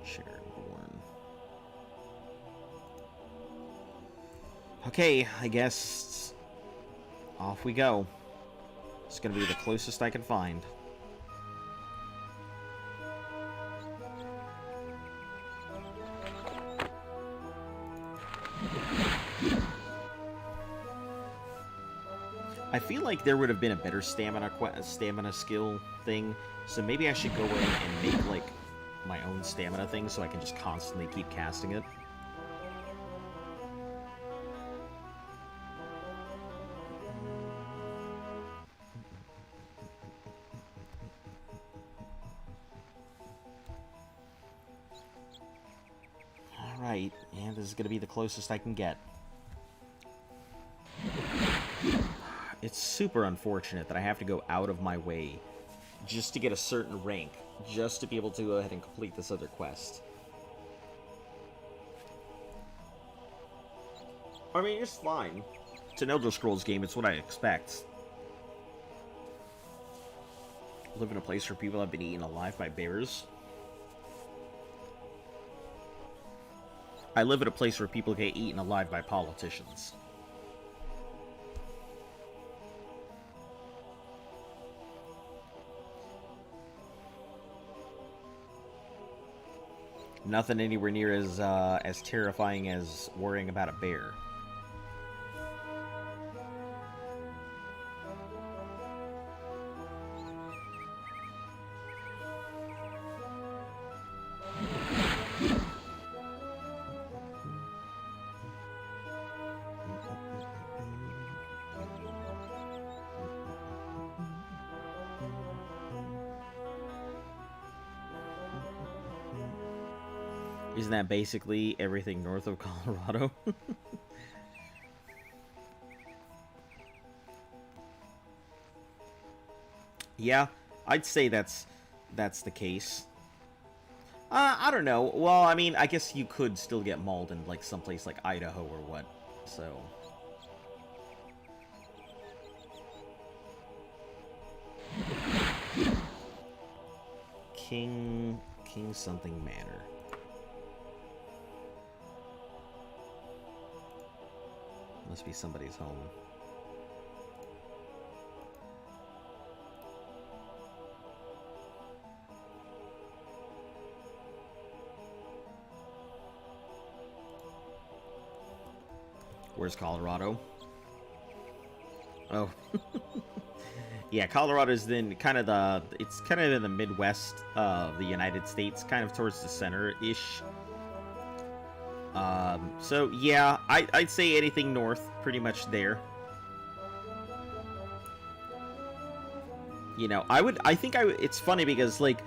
Charonborn. Okay, I guess off we go. It's gonna be the closest I can find. I feel like there would have been a better stamina skill thing, so maybe I should go in and make like my own stamina thing so I can just constantly keep casting it. Alright, and this is going to be the closest I can get. It's super unfortunate that I have to go out of my way just to get a certain rank, just to be able to go ahead and complete this other quest. I mean, it's fine. It's an Elder Scrolls game, it's what I expect. I live in a place where people have been eaten alive by bears. I live in a place where people get eaten alive by politicians. Nothing anywhere near as terrifying as worrying about a bear. Isn't that basically everything north of Colorado? Yeah, I'd say that's the case. I don't know. Well, I mean, I guess you could still get mauled in like someplace like Idaho or what. So King something Manor. Must be somebody's home. Where's Colorado? Oh. Yeah, Colorado's then kind of it's kind of in the Midwest of the United States, kind of towards the center-ish. So yeah, I'd say anything north, pretty much there. You know, it's funny because, like,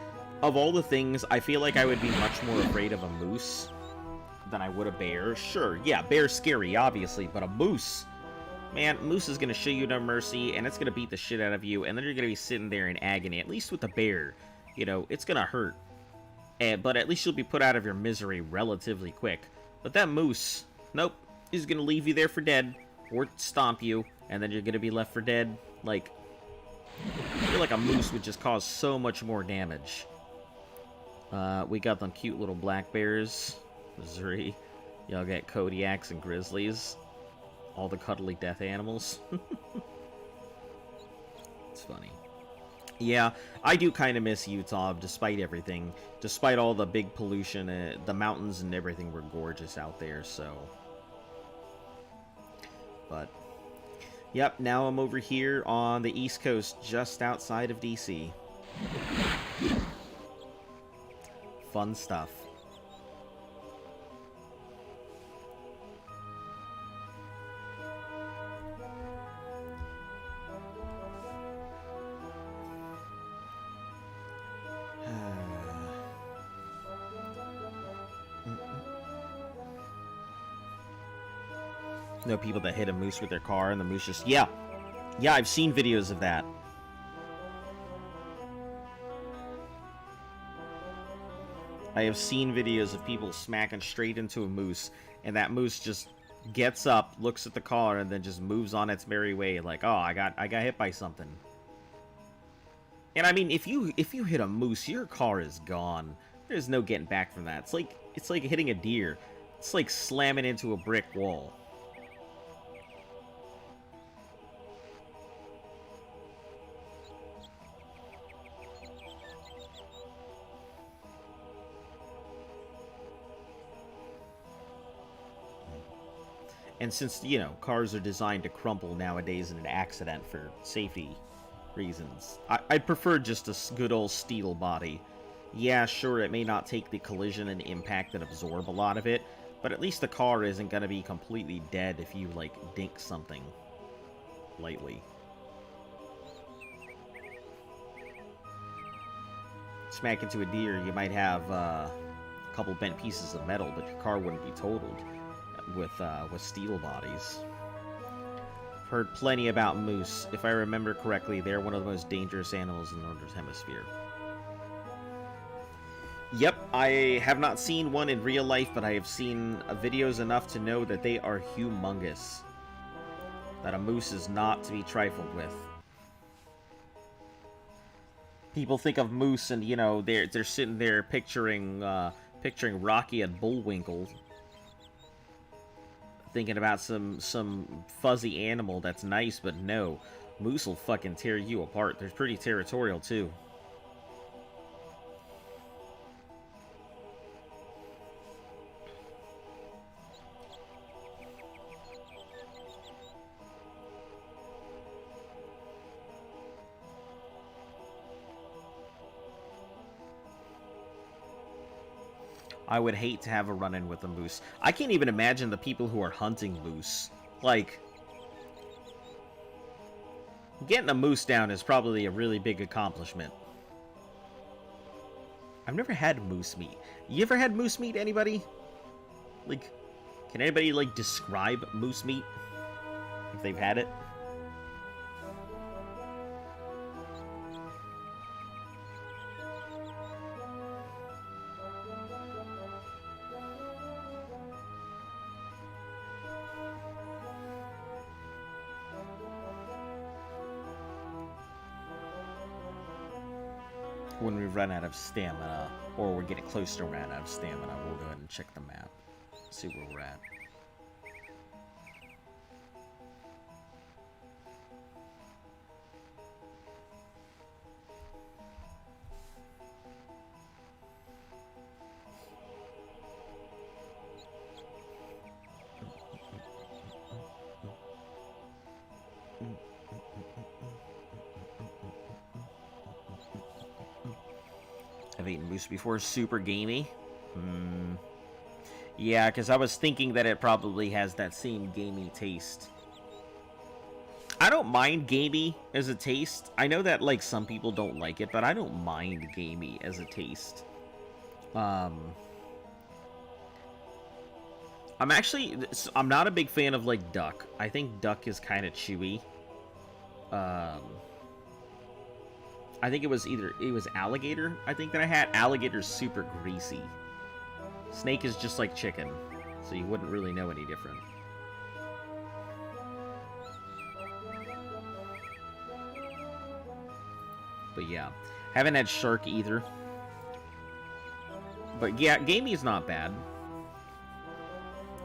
of all the things, I feel like I would be much more afraid of a moose than I would a bear. Sure, yeah, bear's scary, obviously, but a moose, man, moose is gonna show you no mercy, and it's gonna beat the shit out of you, and then you're gonna be sitting there in agony. At least with the bear, you know, it's gonna hurt, but at least you'll be put out of your misery relatively quick. But that moose, nope, he's gonna leave you there for dead, or stomp you, and then you're gonna be left for dead. Like, I feel like a moose would just cause so much more damage. We got them cute little black bears, Missouri. Y'all got Kodiaks and grizzlies. All the cuddly death animals. It's funny. Yeah, I do kind of miss Utah, despite everything. Despite all the big pollution, the mountains and everything were gorgeous out there, so... But... Yep, now I'm over here on the East Coast, just outside of DC. Fun stuff. Know people that hit a moose with their car and the moose just... Yeah, I've seen videos of that. I have seen videos of people smacking straight into a moose, and that moose just gets up, looks at the car, and then just moves on its merry way, like, oh, I got hit by something. And I mean, if you hit a moose, your car is gone. There's no getting back from that. It's like hitting a deer. It's like slamming into a brick wall. And since, you know, cars are designed to crumple nowadays in an accident for safety reasons, I'd prefer just a good old steel body. Yeah, sure, it may not take the collision and impact and absorb a lot of it, but at least the car isn't going to be completely dead if you, like, dink something lightly. Smack into a deer, you might have a couple bent pieces of metal, but your car wouldn't be totaled. With steel bodies. Heard plenty about moose. If I remember correctly, they're one of the most dangerous animals in the Northern Hemisphere. Yep, I have not seen one in real life, but I have seen videos enough to know that they are humongous. That a moose is not to be trifled with. People think of moose and, you know, they're sitting there picturing Rocky and Bullwinkle, thinking about some fuzzy animal that's nice, but no. Moose will fucking tear you apart. They're pretty territorial, too. I would hate to have a run-in with a moose. I can't even imagine the people who are hunting moose. Like, getting a moose down is probably a really big accomplishment. I've never had moose meat. You ever had moose meat, anybody? Like, can anybody, like, describe moose meat? If they've had it? When we run out of stamina, or we're getting close to run out of stamina, we'll go ahead and check the map. See where we're at. I've eaten moose before. Super gamey. Yeah, because I was thinking that it probably has that same gamey taste. I don't mind gamey as a taste. I know that, like, some people don't like it, but I don't mind gamey as a taste. I'm not a big fan of, like, duck. I think duck is kind of chewy. I think it was alligator, I think, that I had. Alligator's super greasy. Snake is just like chicken, so you wouldn't really know any different. But yeah, haven't had shark either. But yeah, gamey is not bad.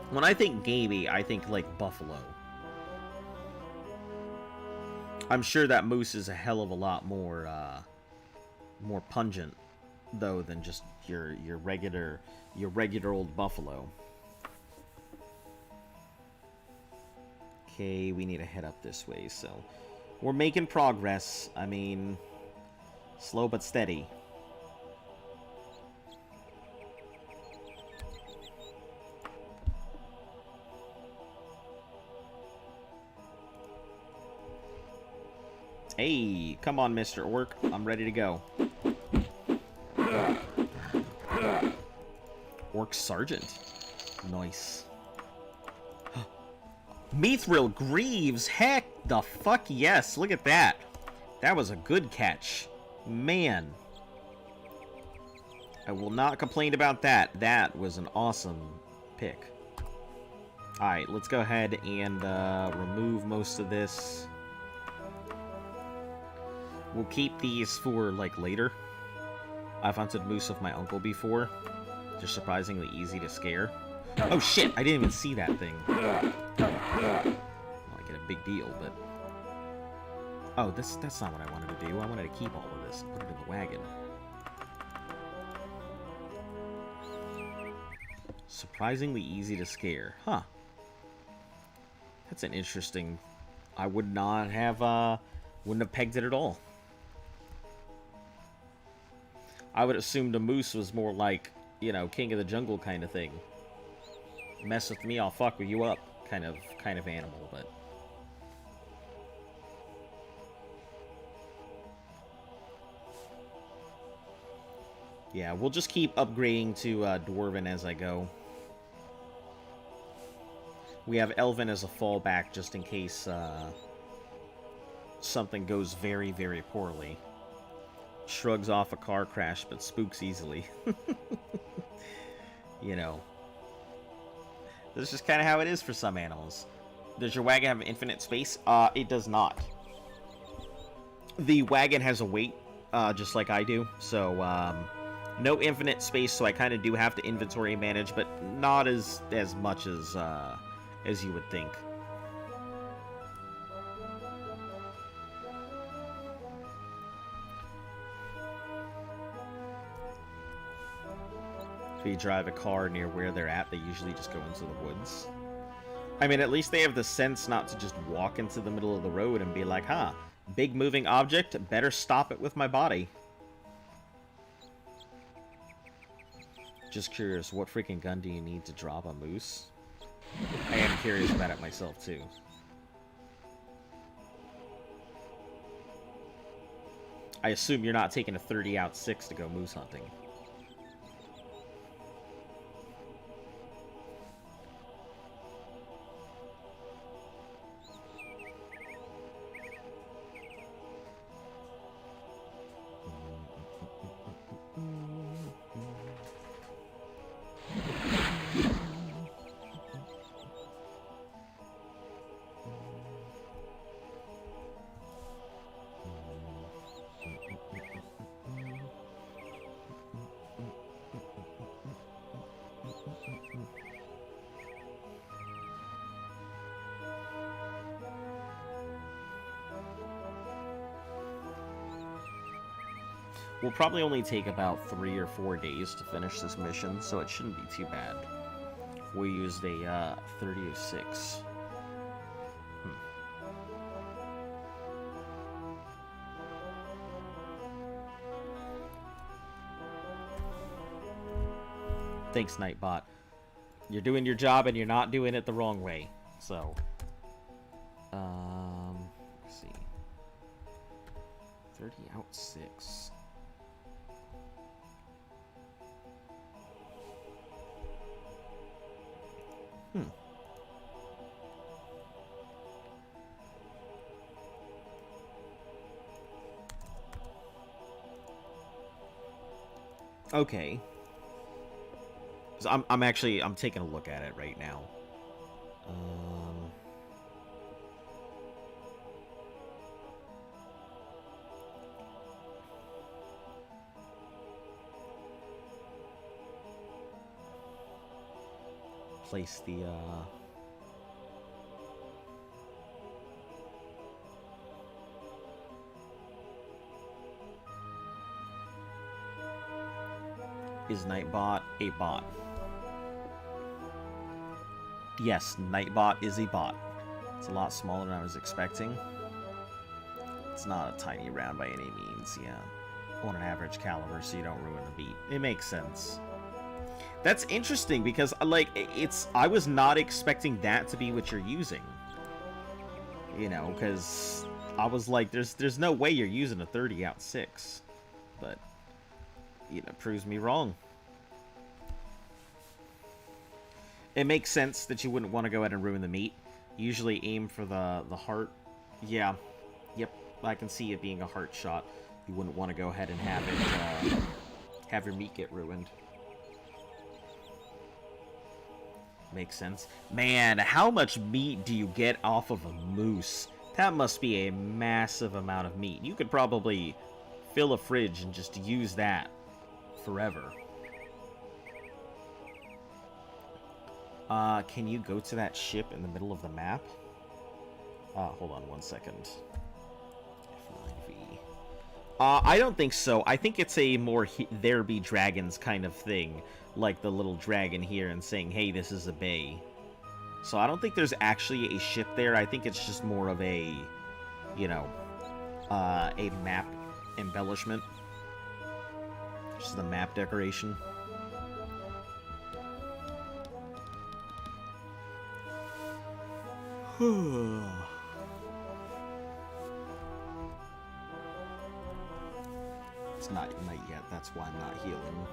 When I think gamey, I think like buffalo. I'm sure that moose is a hell of a lot more, more pungent, though, than just your regular old buffalo. Okay, we need to head up this way, so we're making progress. I mean, slow but steady. Hey, come on, Mr. Orc. I'm ready to go. Orc Sergeant. Nice. Mithril Greaves. Heck the fuck yes. Look at that. That was a good catch. Man. I will not complain about that. That was an awesome pick. Alright, let's go ahead and remove most of this. We'll keep these for, like, later. I've hunted moose with my uncle before. They're surprisingly easy to scare. Oh, shit! I didn't even see that thing. Well, I get a big deal, but... Oh, that's not what I wanted to do. I wanted to keep all of this and put it in the wagon. Surprisingly easy to scare. Huh. That's an interesting... I would not have, wouldn't have pegged it at all. I would assume the moose was more like, you know, king of the jungle kind of thing. Mess with me, I'll fuck you up kind of animal, but... Yeah, we'll just keep upgrading to Dwarven as I go. We have Elven as a fallback just in case something goes very, very poorly. Shrugs off a car crash, but spooks easily. You know. This is just kind of how it is for some animals. Does your wagon have infinite space? It does not. The wagon has a weight, just like I do. So, no infinite space, so I kind of do have to inventory manage, but not as much as you would think. If you drive a car near where they're at, they usually just go into the woods. I mean, at least they have the sense not to just walk into the middle of the road and be like, huh, big moving object, better stop it with my body. Just curious, what freaking gun do you need to drop a moose? I am curious about it myself, too. I assume you're not taking a 30-06 to go moose hunting. We'll probably only take about 3 or 4 days to finish this mission, so it shouldn't be too bad. We used a 30-06. Thanks, Nightbot. You're doing your job and you're not doing it the wrong way. So, let's see. 30-06. Okay. So I'm taking a look at it right now. Place the Is Nightbot a bot? Yes, Nightbot is a bot. It's a lot smaller than I was expecting. It's not a tiny round by any means, yeah. On an average caliber, so you don't ruin the beat. It makes sense. That's interesting because, like, I was not expecting that to be what you're using. You know, because I was like, there's no way you're using a 30-06. But, you know, proves me wrong. It makes sense that you wouldn't want to go ahead and ruin the meat. Usually aim for the heart. Yeah. Yep. I can see it being a heart shot. You wouldn't want to go ahead and have it, have your meat get ruined. Makes sense. Man, how much meat do you get off of a moose? That must be a massive amount of meat. You could probably fill a fridge and just use that forever. Can you go to that ship in the middle of the map? Hold on one second. F9V. I don't think so. I think it's a more there be dragons kind of thing. Like the little dragon here and saying, hey, this is a bay. So I don't think there's actually a ship there. I think it's just more of a, you know, a map embellishment. Just the map decoration. It's not night yet, that's why I'm not healing.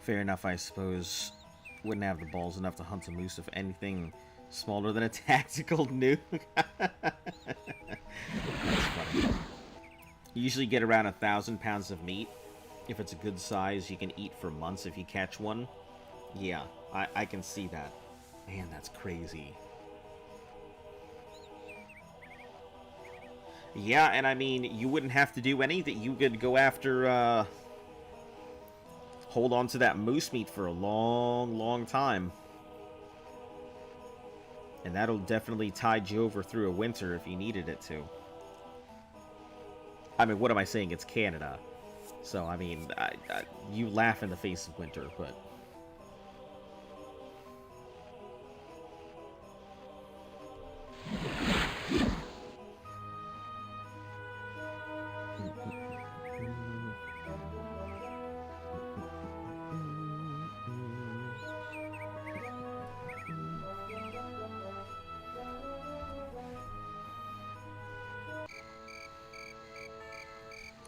Fair enough, I suppose. Wouldn't have the balls enough to hunt a moose if anything smaller than a tactical nuke. That's funny. You usually get around 1,000 pounds of meat. If it's a good size, you can eat for months if you catch one. Yeah, I can see that. Man, that's crazy. Yeah, and I mean, you wouldn't have to do anything. You could go after, hold on to that moose meat for a long, long time. And that'll definitely tide you over through a winter if you needed it to. I mean, what am I saying? It's Canada. So, I mean, you laugh in the face of winter, but...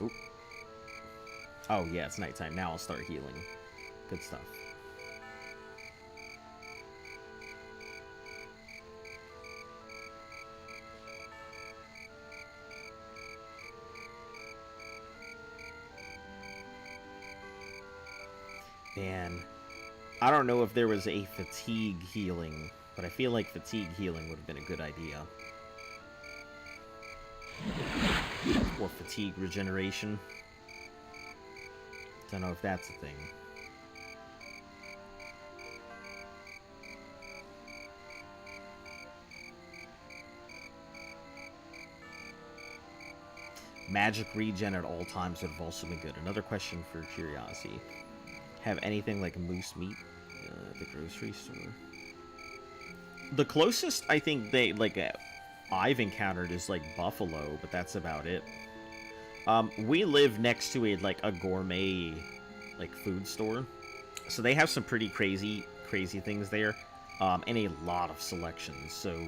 Oop. Oh, yeah, it's nighttime. Now I'll start healing. Good stuff. Man, I don't know if there was a fatigue healing, but I feel like fatigue healing would have been a good idea. Or fatigue regeneration. Don't know if that's a thing. Magic regen at all times would have also been good. Another question for curiosity. Have anything like moose meat at the grocery store? The closest I think I've encountered is like buffalo, but that's about it. We live next to a gourmet food store, so they have some pretty crazy things there, and a lot of selections. So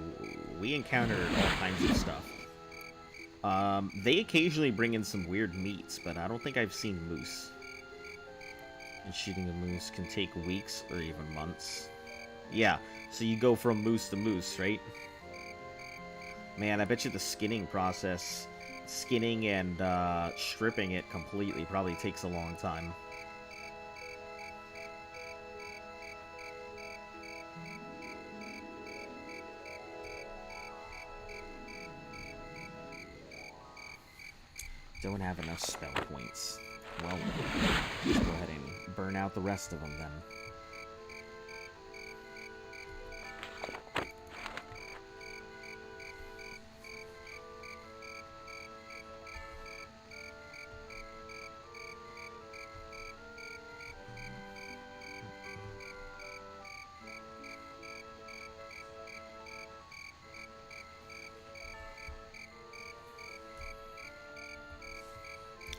we encountered all kinds of stuff. They occasionally bring in some weird meats, but I don't think I've seen moose. And shooting a moose can take weeks or even months. Yeah, so you go from moose to moose, right? Man, I bet you the skinning process, skinning and stripping it completely probably takes a long time. Don't have enough spell points. Well, let's go ahead and burn out the rest of them then.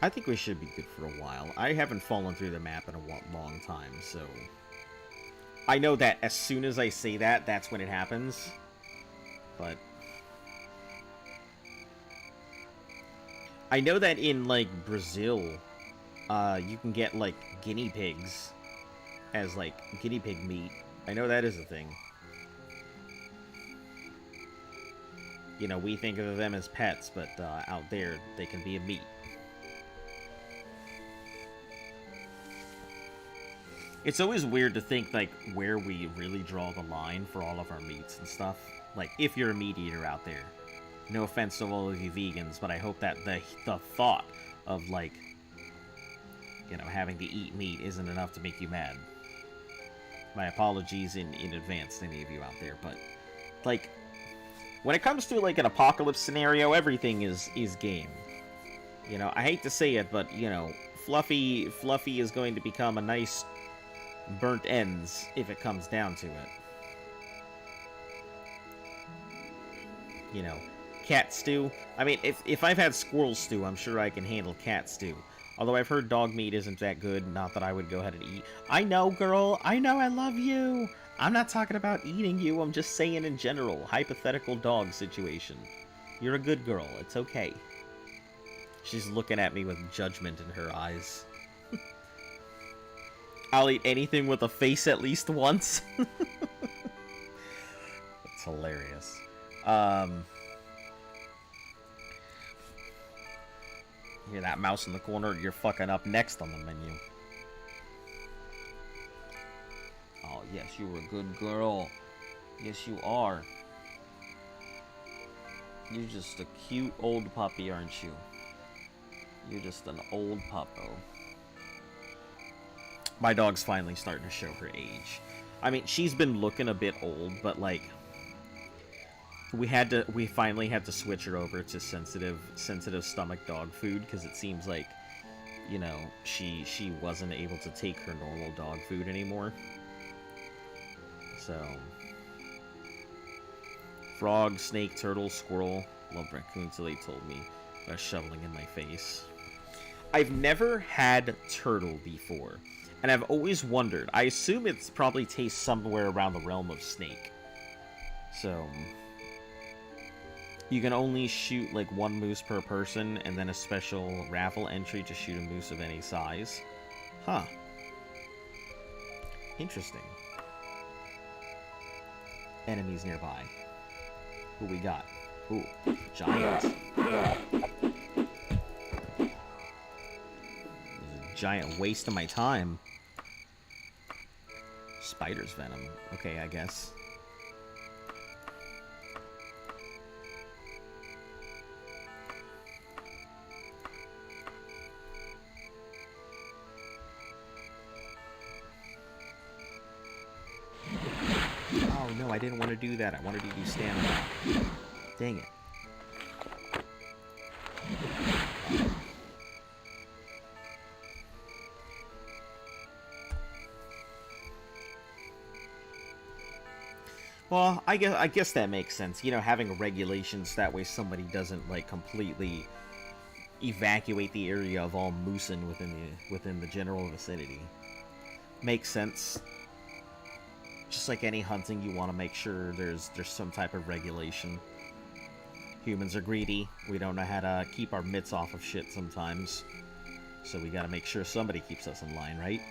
I think we should be good for a while. I haven't fallen through the map in a long time, so... I know that as soon as I say that, that's when it happens. But... I know that in, Brazil, you can get, guinea pigs as, guinea pig meat. I know that is a thing. You know, we think of them as pets, but out there, they can be a meat. It's always weird to think, where we really draw the line for all of our meats and stuff. If you're a meat eater out there. No offense to all of you vegans, but I hope that the thought of, having to eat meat isn't enough to make you mad. My apologies in advance to any of you out there, but, when it comes to, an apocalypse scenario, everything is game. You know, I hate to say it, but, Fluffy is going to become a nice... burnt ends if it comes down to it. You know, cat stew. I mean, if I've had squirrel stew, I'm sure I can handle cat stew. Although I've heard dog meat isn't that good, not that I would go ahead and eat. I know, girl. I know I love you. I'm not talking about eating you. I'm just saying in general, hypothetical dog situation. You're a good girl. It's okay. She's looking at me with judgment in her eyes. I'll eat anything with a face at least once. That's hilarious. Hear that mouse in the corner? You're fucking up next on the menu. Oh, yes, you're a good girl. Yes, you are. You're just a cute old puppy, aren't you? You're just an old puppo. My dog's finally starting to show her age. I mean, she's been looking a bit old, but we finally had to switch her over to sensitive stomach dog food because it seems like, she wasn't able to take her normal dog food anymore. So, frog, snake, turtle, squirrel, loved raccoon till they told me about shoveling in my face. I've never had turtle before. And I've always wondered. I assume it probably tastes somewhere around the realm of snake. So, You can only shoot like one moose per person, and then a special raffle entry to shoot a moose of any size. Huh. Interesting. Enemies nearby. Who we got? Ooh, giant. This is a giant waste of my time. Spider's venom. Okay, I guess. Oh no, I didn't want to do that. I wanted to do stamina. Dang it. Well, I guess that makes sense. You know, having regulations that way somebody doesn't like completely evacuate the area of all moosin within the general vicinity. Makes sense. Just like any hunting, you want to make sure there's some type of regulation. Humans are greedy. We don't know how to keep our mitts off of shit sometimes. So we gotta make sure somebody keeps us in line, right?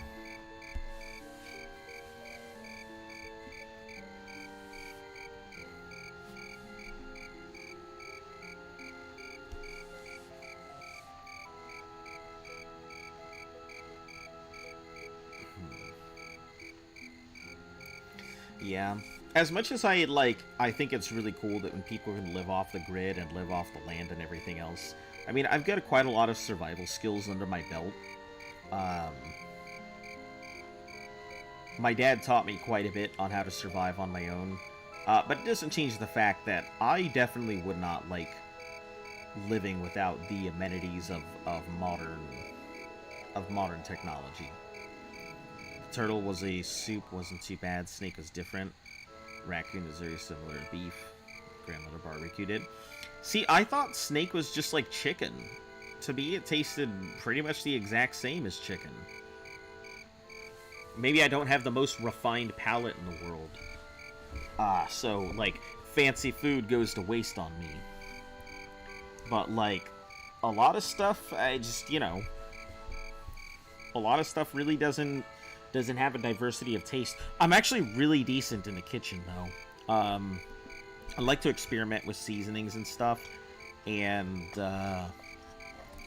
Yeah. As much as I think it's really cool that when people can live off the grid and live off the land and everything else. I mean, I've got quite a lot of survival skills under my belt. My dad taught me quite a bit on how to survive on my own. But it doesn't change the fact that I definitely would not like living without the amenities of modern technology. Turtle was a soup, wasn't too bad. Snake was different. Raccoon is very similar to beef. Grandmother barbecued it. See, I thought snake was just like chicken. To me, it tasted pretty much the exact same as chicken. Maybe I don't have the most refined palate in the world. So, like, fancy food goes to waste on me. But, like, a lot of stuff, I just, you know... A lot of stuff really doesn't have a diversity of taste. I'm actually really decent in the kitchen, though. I like to experiment with seasonings and stuff, and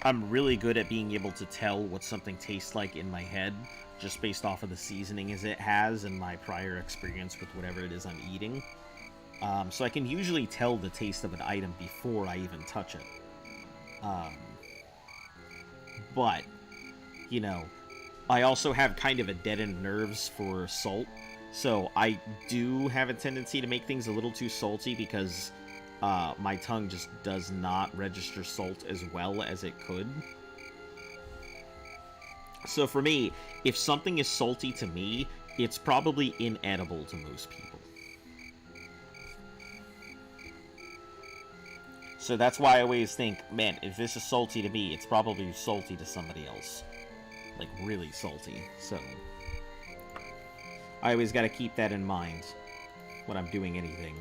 I'm really good at being able to tell what something tastes like in my head, just based off of the seasoning as it has and my prior experience with whatever it is I'm eating. So I can usually tell the taste of an item before I even touch it. But, you know, I also have kind of a deadened nerves for salt, so I do have a tendency to make things a little too salty because my tongue just does not register salt as well as it could. So for me, if something is salty to me, it's probably inedible to most people. So that's why I always think, man, if this is salty to me, it's probably salty to somebody else. Like, really salty, so... I always gotta keep that in mind when I'm doing anything.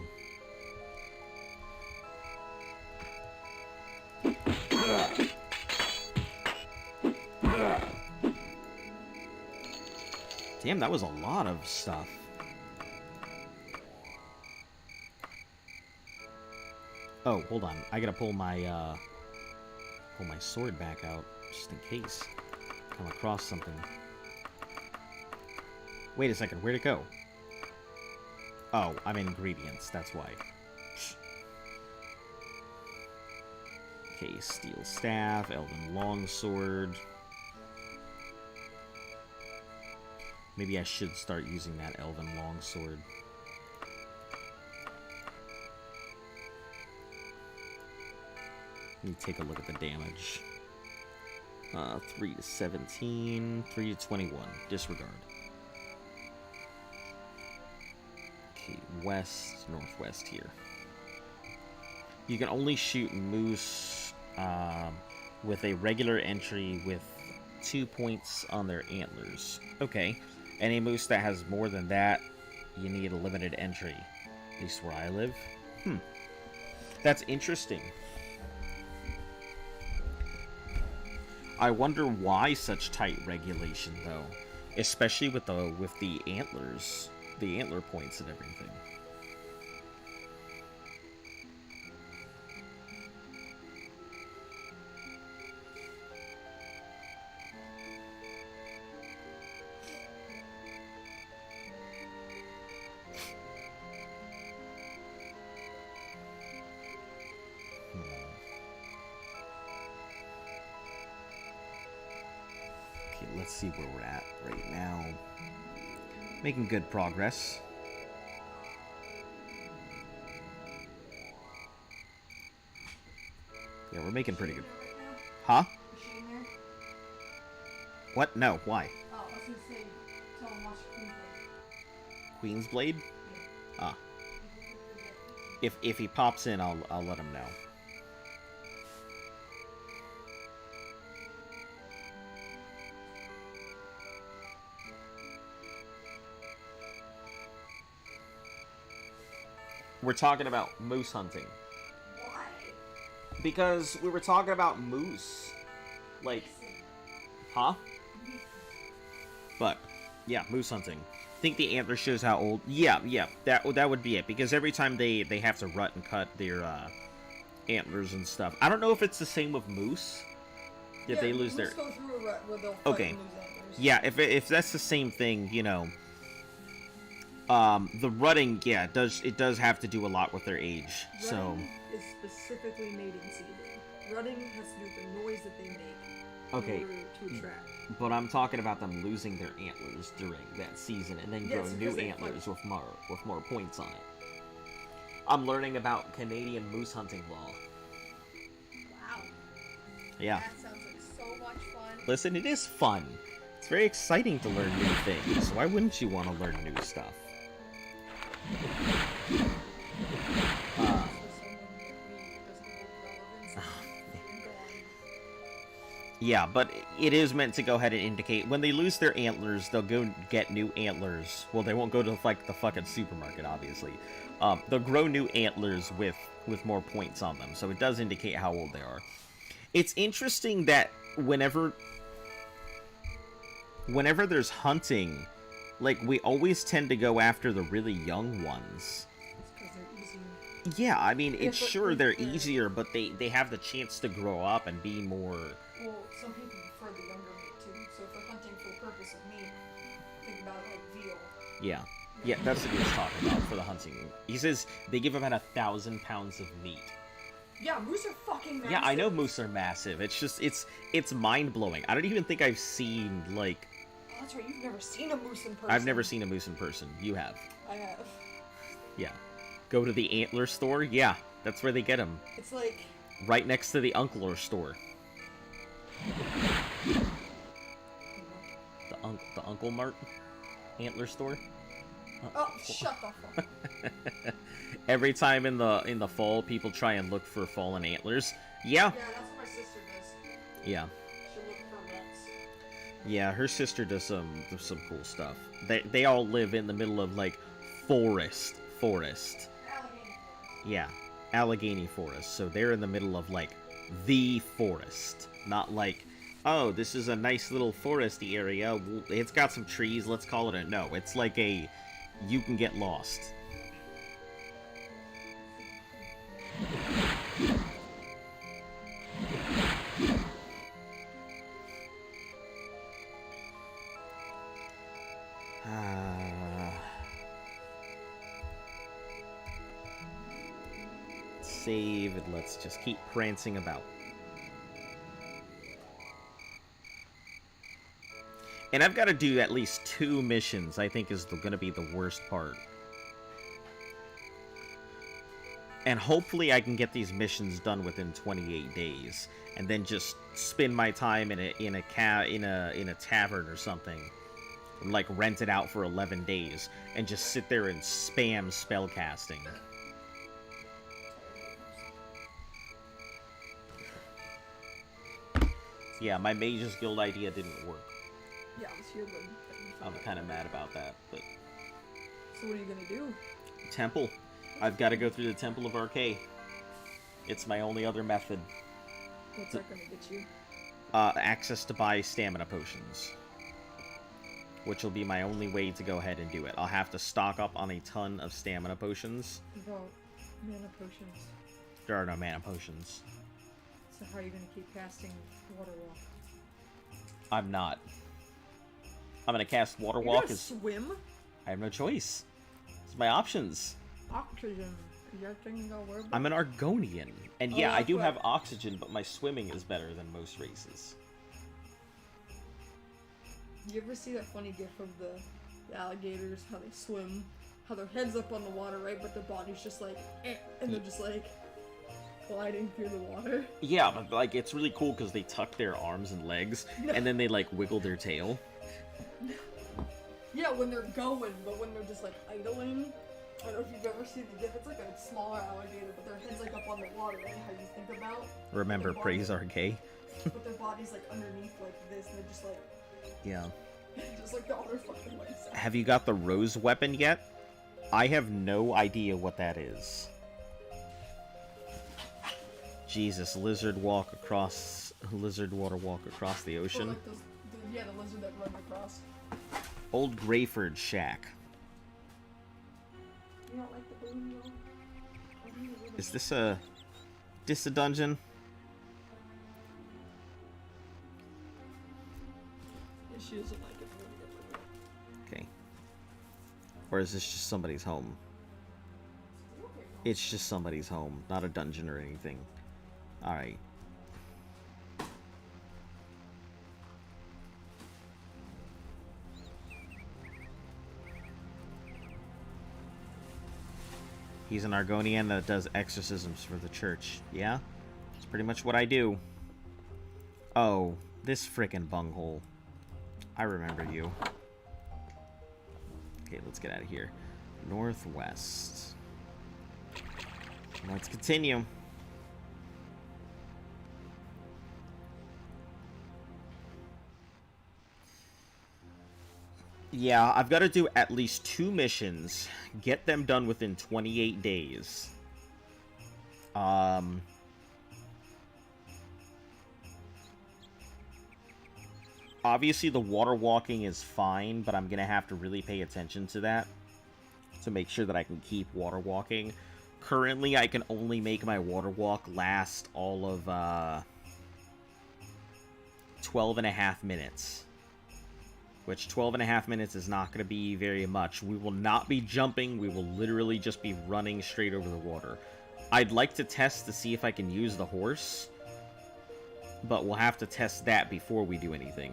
Damn, that was a lot of stuff. Oh, hold on. I gotta pull my sword back out, just in case. Come across something. Wait a second, where'd it go? Oh, I'm in ingredients, that's why. Okay, steel staff, elven longsword. Maybe I should start using that elven longsword. Let me take a look at the damage. 3 to 17, 3 to 21. Disregard. Okay, west, northwest here. You can only shoot moose with a regular entry with 2 points on their antlers. Okay. Any moose that has more than that, you need a limited entry. At least where I live. That's interesting. I wonder why such tight regulation, though, especially with the antlers, the antler points and everything. Let's see where we're at right now. Making good progress. Yeah, we're making pretty good. Huh? What? No, why? Oh, I was gonna say, tell him watch Queen's Blade? Ah. If he pops in, I'll let him know. We're talking about moose hunting. Why? Because we were talking about moose. Like, huh? But, yeah, moose hunting. I think the antler shows how old... Yeah, that would be it. Because every time they have to rut and cut their antlers and stuff. I don't know if it's the same with moose. If they lose their... Go through a rut where they'll okay. and lose antlers. Yeah, if that's the same thing, you know... the rutting, yeah, it does have to do a lot with their age. Rutting so is specifically mating season. Rutting has to do with the noise that they make. Okay. In order to attract. But I'm talking about them losing their antlers during that season and then growing new antlers with more points on it. I'm learning about Canadian moose hunting law. Wow. Yeah. That sounds like so much fun. Listen, it is fun. It's very exciting to learn new things. Why wouldn't you want to learn new stuff? Yeah, but it is meant to go ahead and indicate when they lose their antlers, they'll go get new antlers. Well, they won't go to like the fucking supermarket, obviously. They'll grow new antlers with more points on them, so it does indicate how old they are. It's interesting that whenever there's hunting, like, we always tend to go after the really young ones. It's because they're easier. Yeah, I mean, it's but sure they're easier, but they have the chance to grow up and be more... Well, some people prefer the younger meat too. So if we're hunting for the purpose of meat, think about it like veal. Yeah. Yeah, that's what he was talking about for the hunting. He says they give about 1,000 pounds of meat. Yeah, moose are fucking massive. Yeah, I know moose are massive. It's just, it's mind-blowing. I don't even think I've seen, like... Oh, that's right, you've never seen a moose in person. I've never seen a moose in person. You have. I have. Yeah. Go to the antler store? Yeah, that's where they get them. It's like... Right next to the Uncler store. The Uncle Mart Antler store? Oh, shut the fuck up. Every time in the fall, people try and look for fallen antlers. Yeah. Yeah, that's what my sister does. Yeah. She'll look for rats. Yeah, her sister does some cool stuff. They all live in the middle of like forest. Allegheny. Yeah, Allegheny forest. So they're in the middle of like the forest, not like, oh, this is a nice little foresty area. It's got some trees. Let's call it a... No, it's like a... You can get lost. Save, and let's just keep prancing about. And I've got to do at least 2 missions, I think is going to be the worst part. And hopefully I can get these missions done within 28 days, and then just spend my time in a tavern or something, or like rent it out for 11 days, and just sit there and spam spellcasting. Yeah, my Mage's Guild idea didn't work. Yeah, let's hear them. I'm kind of mad about that, but... So what are you gonna do? Temple. I've got to go through the Temple of Arcade. It's my only other method. What's that gonna get you? Access to buy stamina potions. Which will be my only way to go ahead and do it. I'll have to stock up on a ton of stamina potions. About mana potions. There are no mana potions. So how are you gonna keep casting Water Walk? I'm not. I'm gonna cast Water You're Walk gonna as... swim? I have no choice. It's my options. Oxygen. Is that thing you gotta worry about? I'm an Argonian. And Oh, yeah, I that's do right. have oxygen, but my swimming is better than most races. You ever see that funny gif of the alligators, how they swim, how their head's up on the water, right, but their body's just like, and they're just like gliding through the water? Yeah, but like it's really cool because they tuck their arms and legs, and then they like wiggle their tail. Yeah, when they're going, but when they're just like idling, I don't know if you've ever seen the gif, it's like a smaller alligator, but their head's like up on the water, right, how you think about? Remember, Their praise body- are gay. But their body's like underneath like this, and they're just like, Yeah. just like the other fucking legs out. Have you got the rose weapon yet? I have no idea what that is. Jesus, lizard water walk across the Or ocean. like those, the lizard that run across. Old Greyford Shack. You don't like the balloon though? Is this a dungeon? Yeah, she doesn't like it. Okay. Or is this just somebody's home? It's just somebody's home, not a dungeon or anything. Alright. He's an Argonian that does exorcisms for the church. Yeah? That's pretty much what I do. Oh, this frickin' bunghole. I remember you. Okay, let's get out of here. Northwest. Let's continue. Yeah, I've got to do at least 2 missions. Get them done within 28 days. Obviously, the water walking is fine, but I'm going to have to really pay attention to that to make sure that I can keep water walking. Currently, I can only make my water walk last all of 12 and a half minutes. Which 12 and a half minutes is not going to be very much. We will not be jumping. We will literally just be running straight over the water. I'd like to test to see if I can use the horse. But we'll have to test that before we do anything.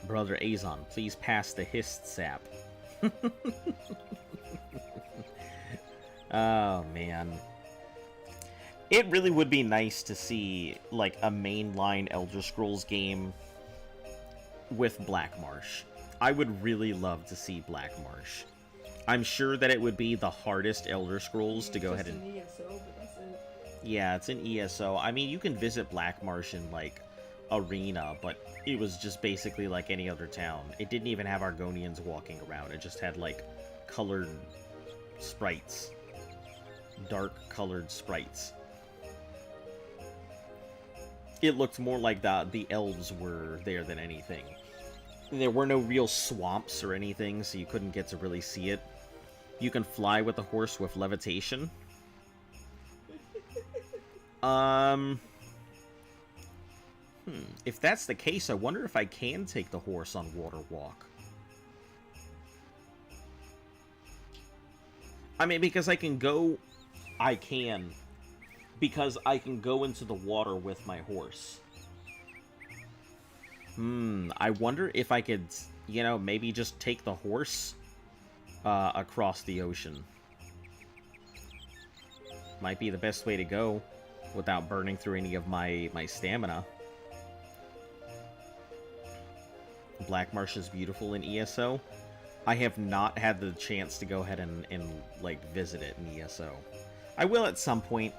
Brother Azon, please pass the hist sap. Oh, man. It really would be nice to see, like, a mainline Elder Scrolls game with Black Marsh. I would really love to see Black Marsh. I'm sure that it would be the hardest Elder Scrolls to go ahead and... ESO, but that's it. Yeah, it's an ESO. I mean, you can visit Black Marsh in, like, Arena, but it was just basically like any other town. It didn't even have Argonians walking around. It just had, like, colored sprites. Dark-colored sprites. It looked more like the elves were there than anything. There were no real swamps or anything, so you couldn't get to really see it. You can fly with a horse with levitation. If that's the case, I wonder if I can take the horse on Water Walk. I mean, because I can go... I can. Because I can go into the water with my horse. I wonder if I could, you know, maybe just take the horse across the ocean. Might be the best way to go without burning through any of my stamina. Black Marsh is beautiful in ESO. I have not had the chance to go ahead and like, visit it in ESO. I will at some point.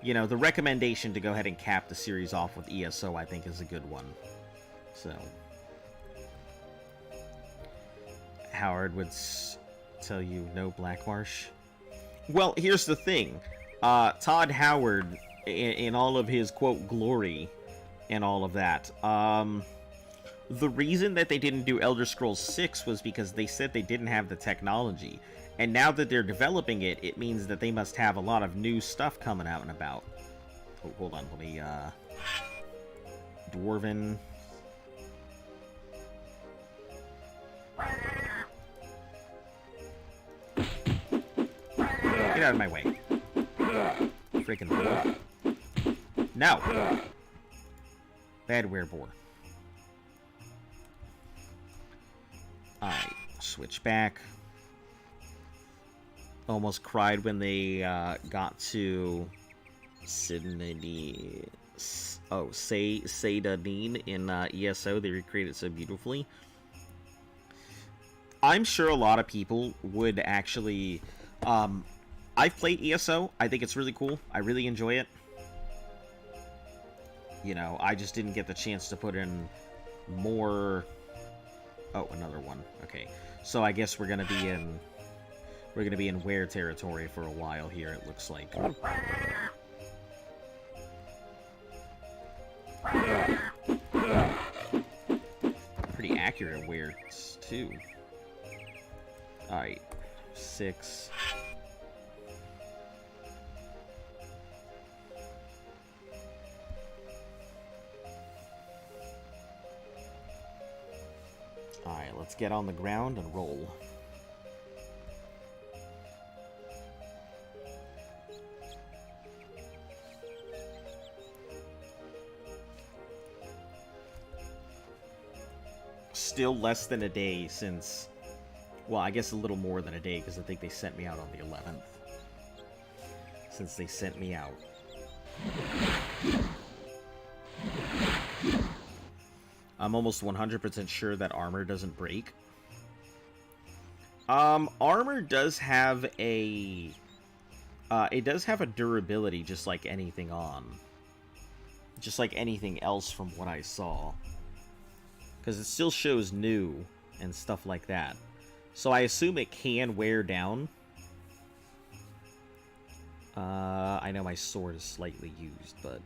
You know, the recommendation to go ahead and cap the series off with ESO, I think, is a good one. So. Howard would... tell you no Blackmarsh? Well, here's the thing. Todd Howard, in all of his, quote, glory and all of that, the reason that they didn't do Elder Scrolls 6 was because they said they didn't have the technology. And now that they're developing it, it means that they must have a lot of new stuff coming out and about. Oh, hold on, let me, Dwarven... Get out of my way. Freaking boar. No! Bad werebore. Alright, switch back. Almost cried when they got to Sydney. Oh, Seydadine in ESO. They recreated it so beautifully. I'm sure a lot of people would actually. I've played ESO. I think it's really cool. I really enjoy it. You know, I just didn't get the chance to put in more. Oh, another one. Okay, so I guess we're gonna be in were territory for a while here. It looks like. Pretty accurate weres too. All right, 6. Alright, let's get on the ground and roll. Still less than a day since... Well, I guess a little more than a day, because I think they sent me out on the 11th. Since they sent me out. I'm almost 100% sure that armor doesn't break. Armor does have a... it does have a durability, just like anything on. Just like anything else from what I saw. Because it still shows new and stuff like that. So I assume it can wear down. I know my sword is slightly used, but...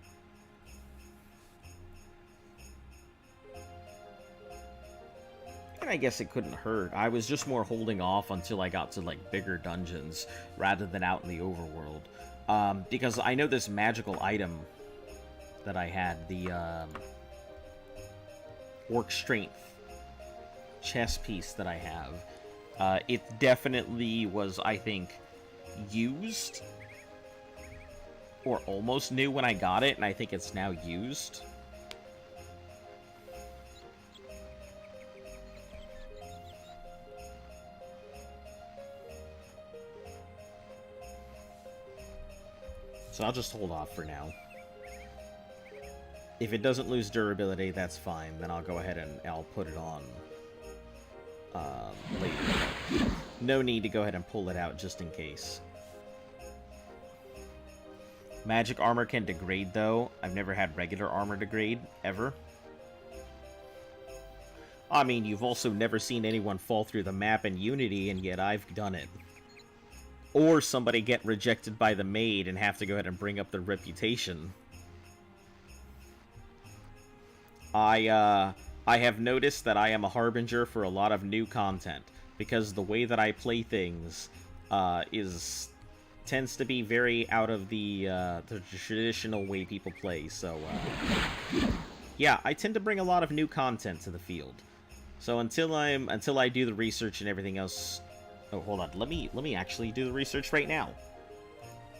And I guess it couldn't hurt. I was just more holding off until I got to, like, bigger dungeons, rather than out in the overworld. Because I know this magical item that I had, the, Orc Strength chest piece that I have, it definitely was, I think, used, or almost new when I got it, and I think it's now used. So I'll just hold off for now. If it doesn't lose durability, that's fine. Then I'll go ahead and I'll put it on later. No need to go ahead and pull it out just in case. Magic armor can degrade, though. I've never had regular armor degrade, ever. I mean, you've also never seen anyone fall through the map in Unity, and yet I've done it. Or somebody get rejected by the maid and have to go ahead and bring up their reputation. I have noticed that I am a harbinger for a lot of new content, because the way that I play things tends to be very out of the traditional way people play. So yeah, I tend to bring a lot of new content to the field. So until I do the research and everything else. Oh, hold on. Let me actually do the research right now.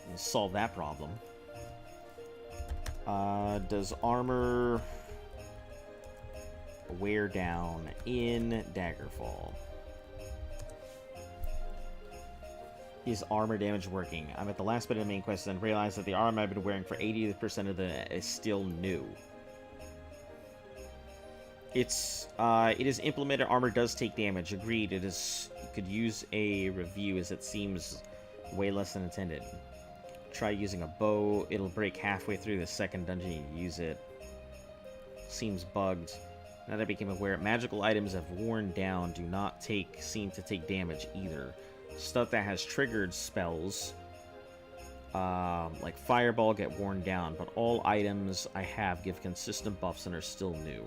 We'll solve that problem. Does armor wear down in Daggerfall? Is armor damage working? I'm at the last bit of the main quest and realized that the armor I've been wearing for 80% of the is still new. It is implemented. Armor does take damage. Agreed. It is. You could use a review, as it seems way less than intended. Try using a bow. It'll break halfway through the second dungeon you use it. Seems bugged. Now that I became aware, magical items have worn down do not seem to take damage either. stuff that has triggered spells, like Fireball, get worn down, but all items I have give consistent buffs and are still new.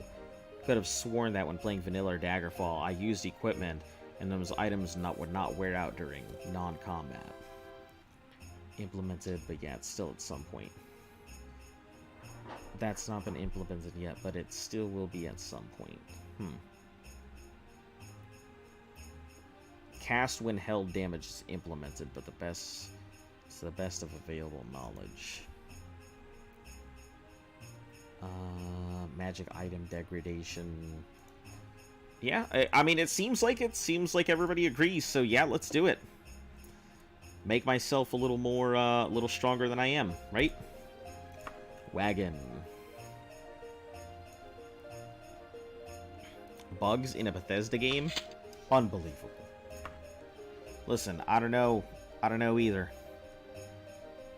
Could have sworn that when playing Vanilla or Daggerfall, I used equipment, and those items would not wear out during non-combat. Implemented, but yeah, it's still at some point. That's not been implemented yet, but it still will be at some point. Cast when held damage is implemented, but it's the best of available knowledge. Magic item degradation. Yeah, I mean, it seems like everybody agrees. So yeah, let's do it. Make myself a little more, little stronger than I am, right? Wagon. Bugs in a Bethesda game? Unbelievable. Listen, I don't know either.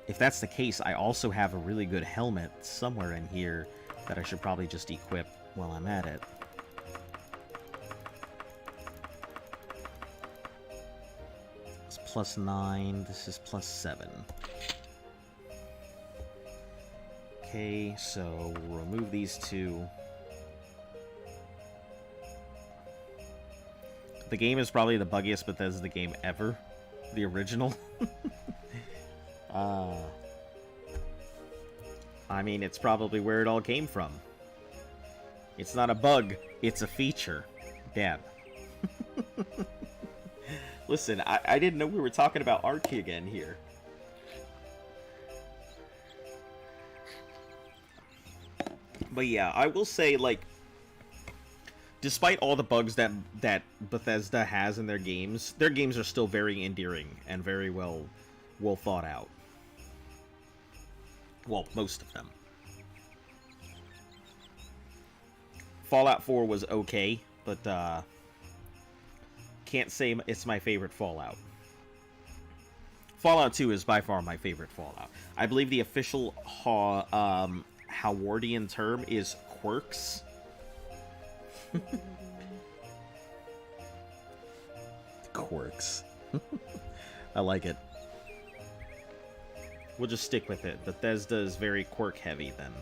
If that's the case, I also have a really good helmet somewhere in here that I should probably just equip while I'm at it. It's +9, this is +7. Okay, so we'll remove these two. The game is probably the buggiest Bethesda game ever. The original. I mean, it's probably where it all came from. It's not a bug, it's a feature. Damn. Listen, I didn't know we were talking about Ark again here. But yeah, I will say, like, despite all the bugs that Bethesda has in their games are still very endearing and very well thought out. Well, most of them. Fallout 4 was okay, but can't say it's my favorite Fallout. Fallout 2 is by far my favorite Fallout. I believe the official Howardian term is quirks. Quirks. I like it. We'll just stick with it. Bethesda is very quirk heavy then.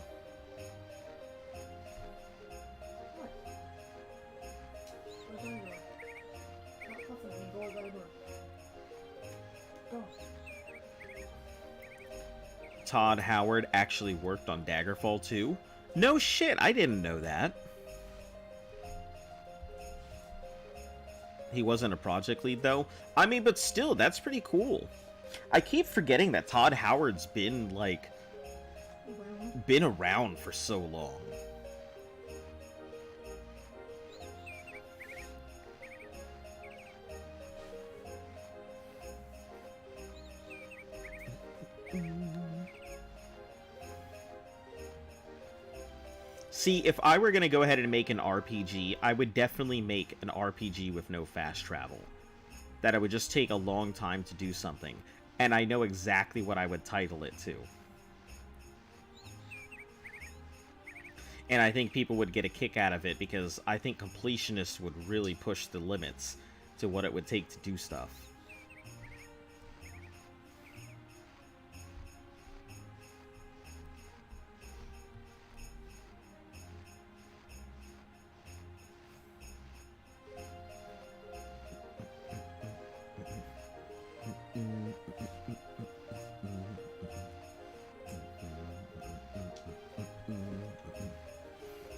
Todd Howard actually worked on Daggerfall 2? No shit, I didn't know that. He wasn't a project lead, though? I mean, but still, that's pretty cool. I keep forgetting that Todd Howard's been, like, been around for so long. See, if I were going to go ahead and make an RPG, I would definitely make an RPG with no fast travel. That it would just take a long time to do something. And I know exactly what I would title it to. And I think people would get a kick out of it, because I think completionists would really push the limits to what it would take to do stuff.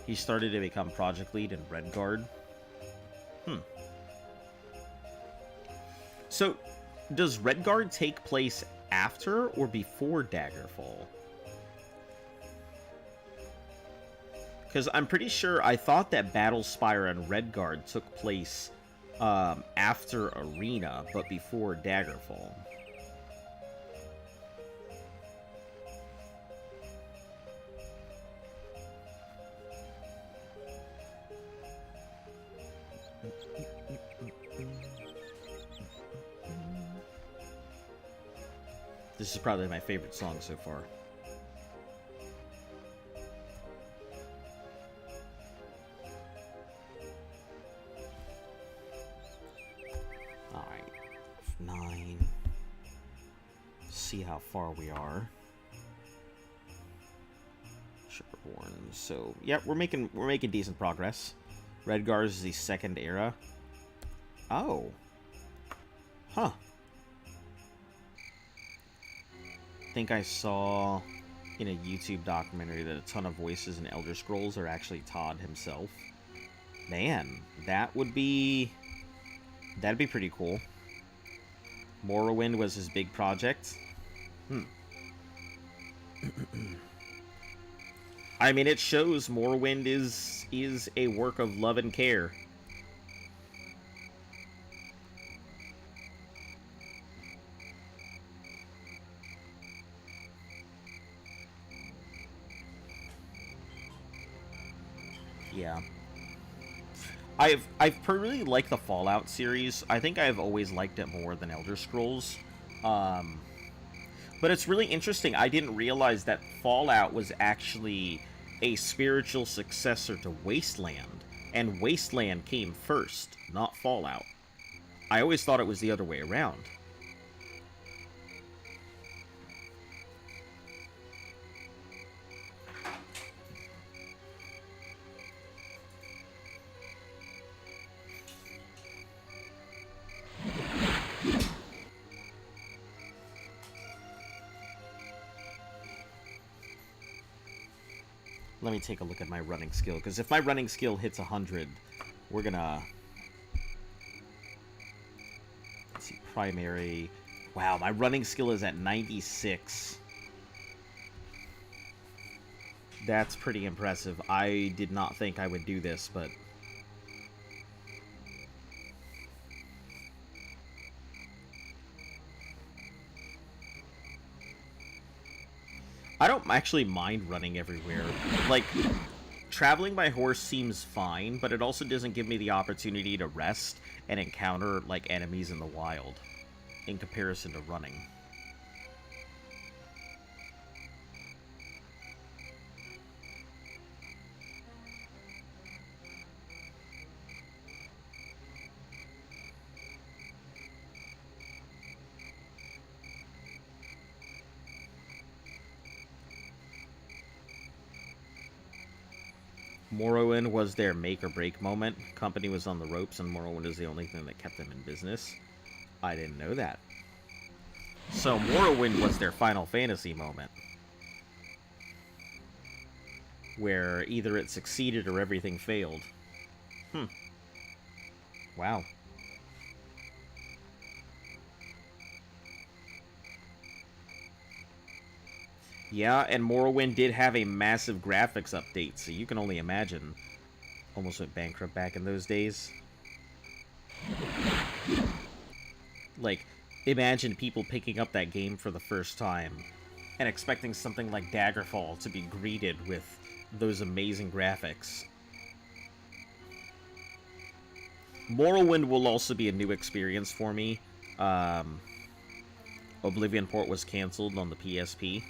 He started to become project lead in Redguard. So, does Redguard take place after or before Daggerfall? Because I'm pretty sure I thought that Battlespire and Redguard took place after Arena, but before Daggerfall. This is probably my favorite song so far. Alright. 9. See how far we are. Sugarborn. So, yeah, we're making decent progress. Redgar is the second era. Oh. Huh. I think I saw in a YouTube documentary that a ton of voices in Elder Scrolls are actually Todd himself. Man, that'd be pretty cool. Morrowind was his big project. I mean, it shows Morrowind is a work of love and care. Yeah. I've really liked the Fallout series. I think I've always liked it more than Elder Scrolls. But it's really interesting. I didn't realize that Fallout was actually a spiritual successor to Wasteland, and Wasteland came first, not Fallout. I always thought it was the other way around. Let me take a look at my running skill, because if my running skill hits 100, we're gonna... Let's see, primary... Wow, my running skill is at 96. That's pretty impressive. I did not think I would do this, but... I don't actually mind running everywhere. Like, traveling by horse seems fine, but it also doesn't give me the opportunity to rest and encounter, like, enemies in the wild, in comparison to running. Morrowind was their make-or-break moment. Company was on the ropes, and Morrowind is the only thing that kept them in business. I didn't know that. So Morrowind was their Final Fantasy moment. Where either it succeeded or everything failed. Wow. Yeah, and Morrowind did have a massive graphics update, so you can only imagine. Almost went bankrupt back in those days. Like, imagine people picking up that game for the first time and expecting something like Daggerfall to be greeted with those amazing graphics. Morrowind will also be a new experience for me. Oblivion port was cancelled on the PSP.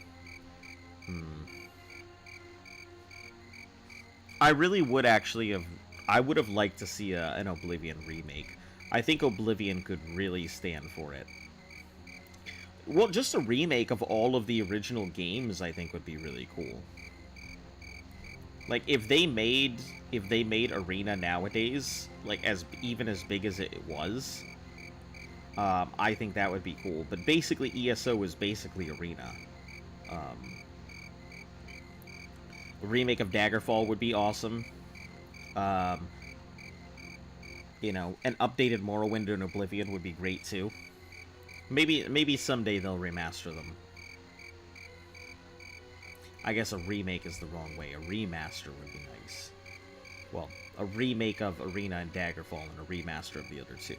I really would actually have... I would have liked to see an Oblivion remake. I think Oblivion could really stand for it. Well, just a remake of all of the original games, I think, would be really cool. Like, if they made Arena nowadays, like, even as big as it was, I think that would be cool. But basically, ESO is basically Arena. A remake of Daggerfall would be awesome. You know, an updated Morrowind and Oblivion would be great too. Maybe someday they'll remaster them. I guess a remake is the wrong way. A remaster would be nice. Well, a remake of Arena and Daggerfall and a remaster of the other two.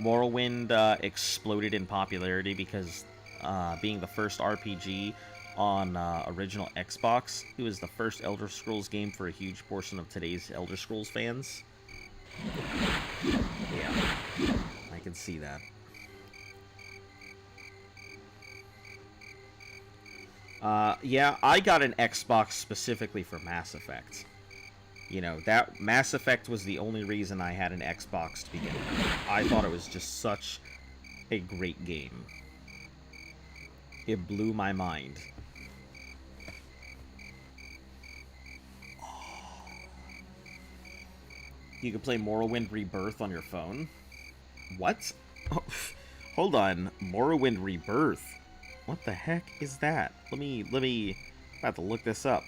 Morrowind exploded in popularity because being the first RPG on original Xbox, it was the first Elder Scrolls game for a huge portion of today's Elder Scrolls fans. Yeah, I can see that. Yeah, I got an Xbox specifically for Mass Effect. You know, that Mass Effect was the only reason I had an Xbox to begin with. I thought it was just such a great game. It blew my mind. You can play Morrowind Rebirth on your phone? What? Oh, hold on. Morrowind Rebirth? What the heck is that? Let me... I'm about to look this up.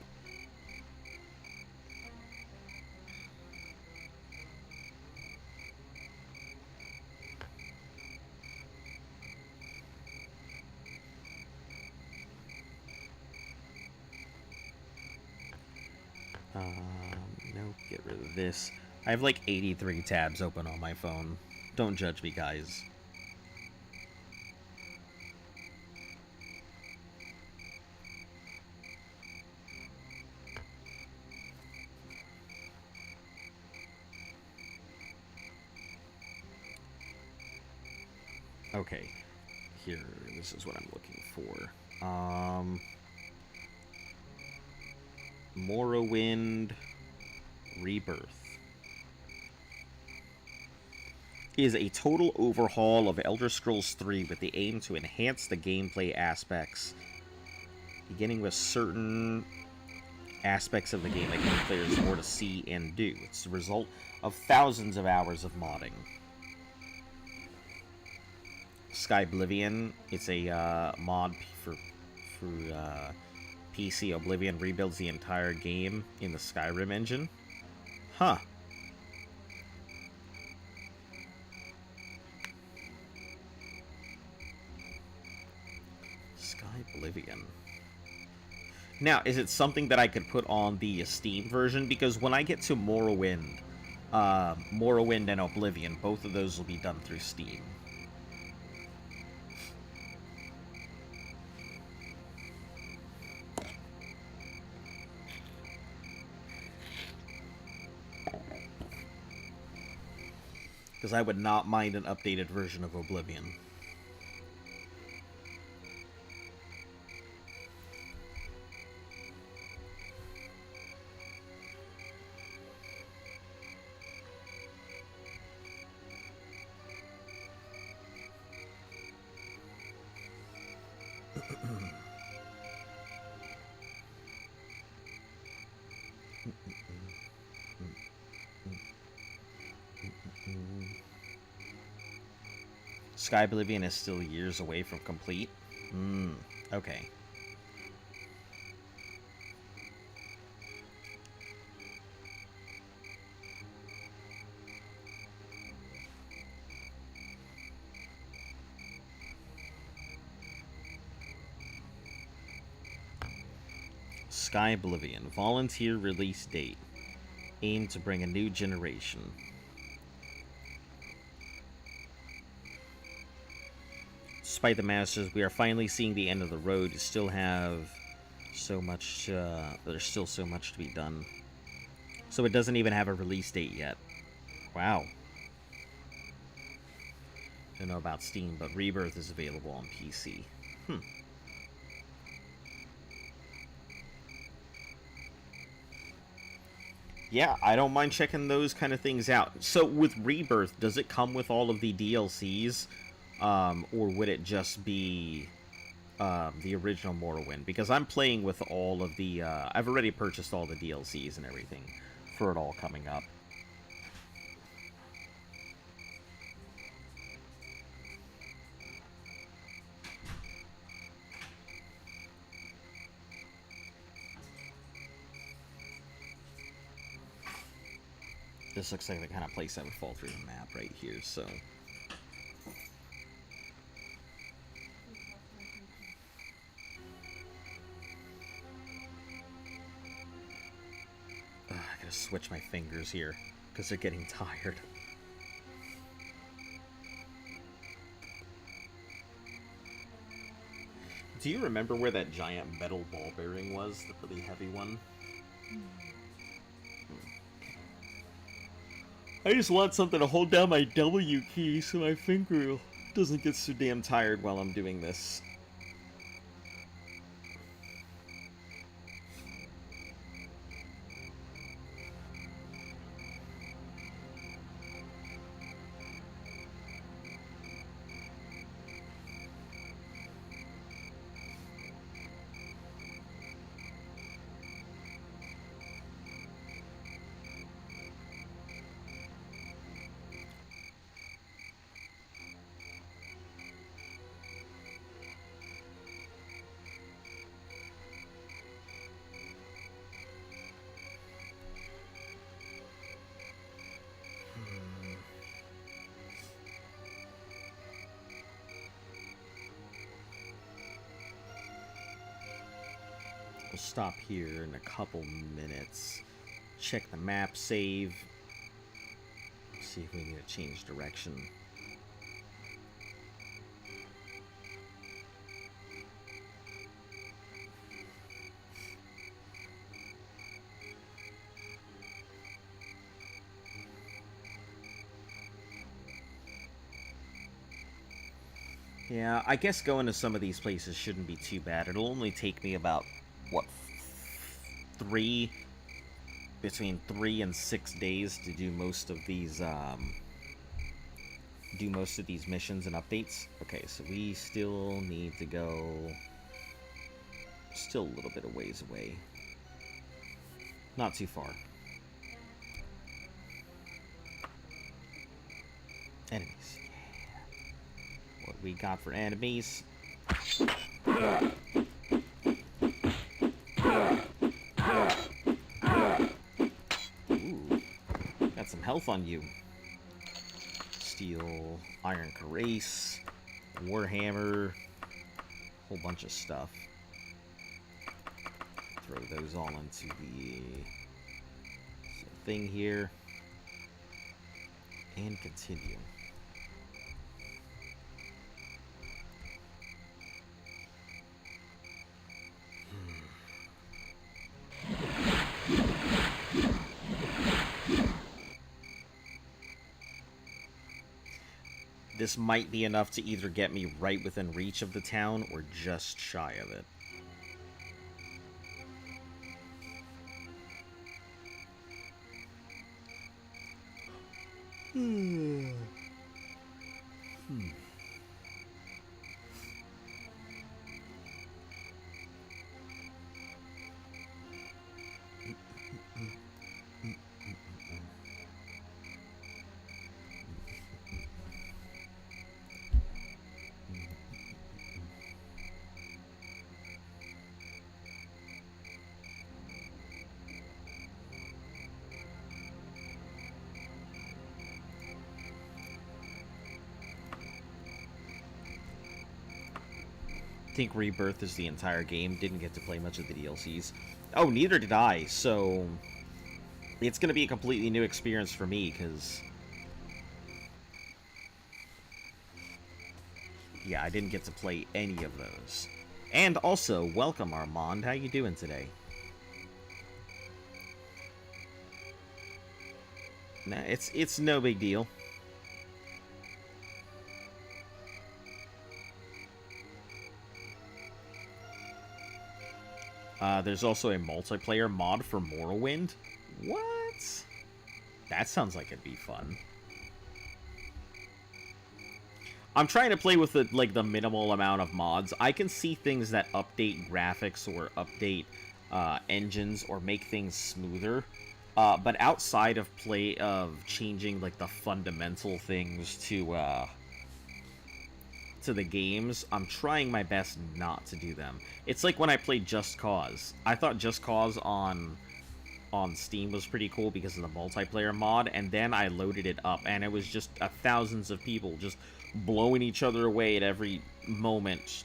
No, get rid of this. I have like 83 tabs open on my phone. Don't judge me, guys. Okay, here, this is what I'm looking for. Morrowind Rebirth is a total overhaul of Elder Scrolls 3 with the aim to enhance the gameplay aspects, beginning with certain aspects of the game that give players more to see and do. It's the result of thousands of hours of modding. Oblivion, it's a mod for PC. Oblivion rebuilds the entire game in the Skyrim engine. Huh. Oblivion. Now, is it something that I could put on the Steam version? Because when I get to Morrowind and Oblivion, both of those will be done through Steam. Because I would not mind an updated version of Oblivion. Oblivion is still years away from complete. Okay. Oblivion. Volunteer release date. Aim to bring a new generation. Despite the masters, we are finally seeing the end of the road. You still have so much, there's still so much to be done. So it doesn't even have a release date yet. Wow. Don't know about Steam, but Rebirth is available on PC. Yeah, I don't mind checking those kind of things out. So with Rebirth, does it come with all of the DLCs? Or would it just be the original Morrowind? Because I'm playing with all of the... I've already purchased all the DLCs and everything for it all coming up. This looks like the kind of place I would fall through the map right here, so... I gotta switch my fingers here, because they're getting tired. Do you remember where that giant metal ball bearing was? The really heavy one? I just want something to hold down my W key so my finger doesn't get so damn tired while I'm doing this. stop here in a couple minutes. Check the map, save. See if we need to change direction. Yeah, I guess going to some of these places shouldn't be too bad. It'll only take me about, what, between 3 and 6 days to do most of these, missions and updates. Okay, so we still need to go, still a little bit of ways away. Not too far. Enemies. What we got for enemies? Ooh, got some health on you. Steel, iron cuirass, warhammer, whole bunch of stuff. Throw those all into the thing here, and continue. This might be enough to either get me right within reach of the town or just shy of it. I think Rebirth is the entire game. Didn't get to play much of the DLCs. Oh, neither did I, so it's going to be a completely new experience for me, because yeah, I didn't get to play any of those. And also, welcome Armand. How you doing today? Nah, it's no big deal. There's also a multiplayer mod for Morrowind. What? That sounds like it'd be fun. I'm trying to play with the minimal amount of mods. I can see things that update graphics or update engines or make things smoother. But outside of changing like the fundamental things to the games, I'm trying my best not to do them. It's like when I played Just Cause. I thought Just Cause on Steam was pretty cool because of the multiplayer mod, and then I loaded it up, and it was just thousands of people just blowing each other away at every moment,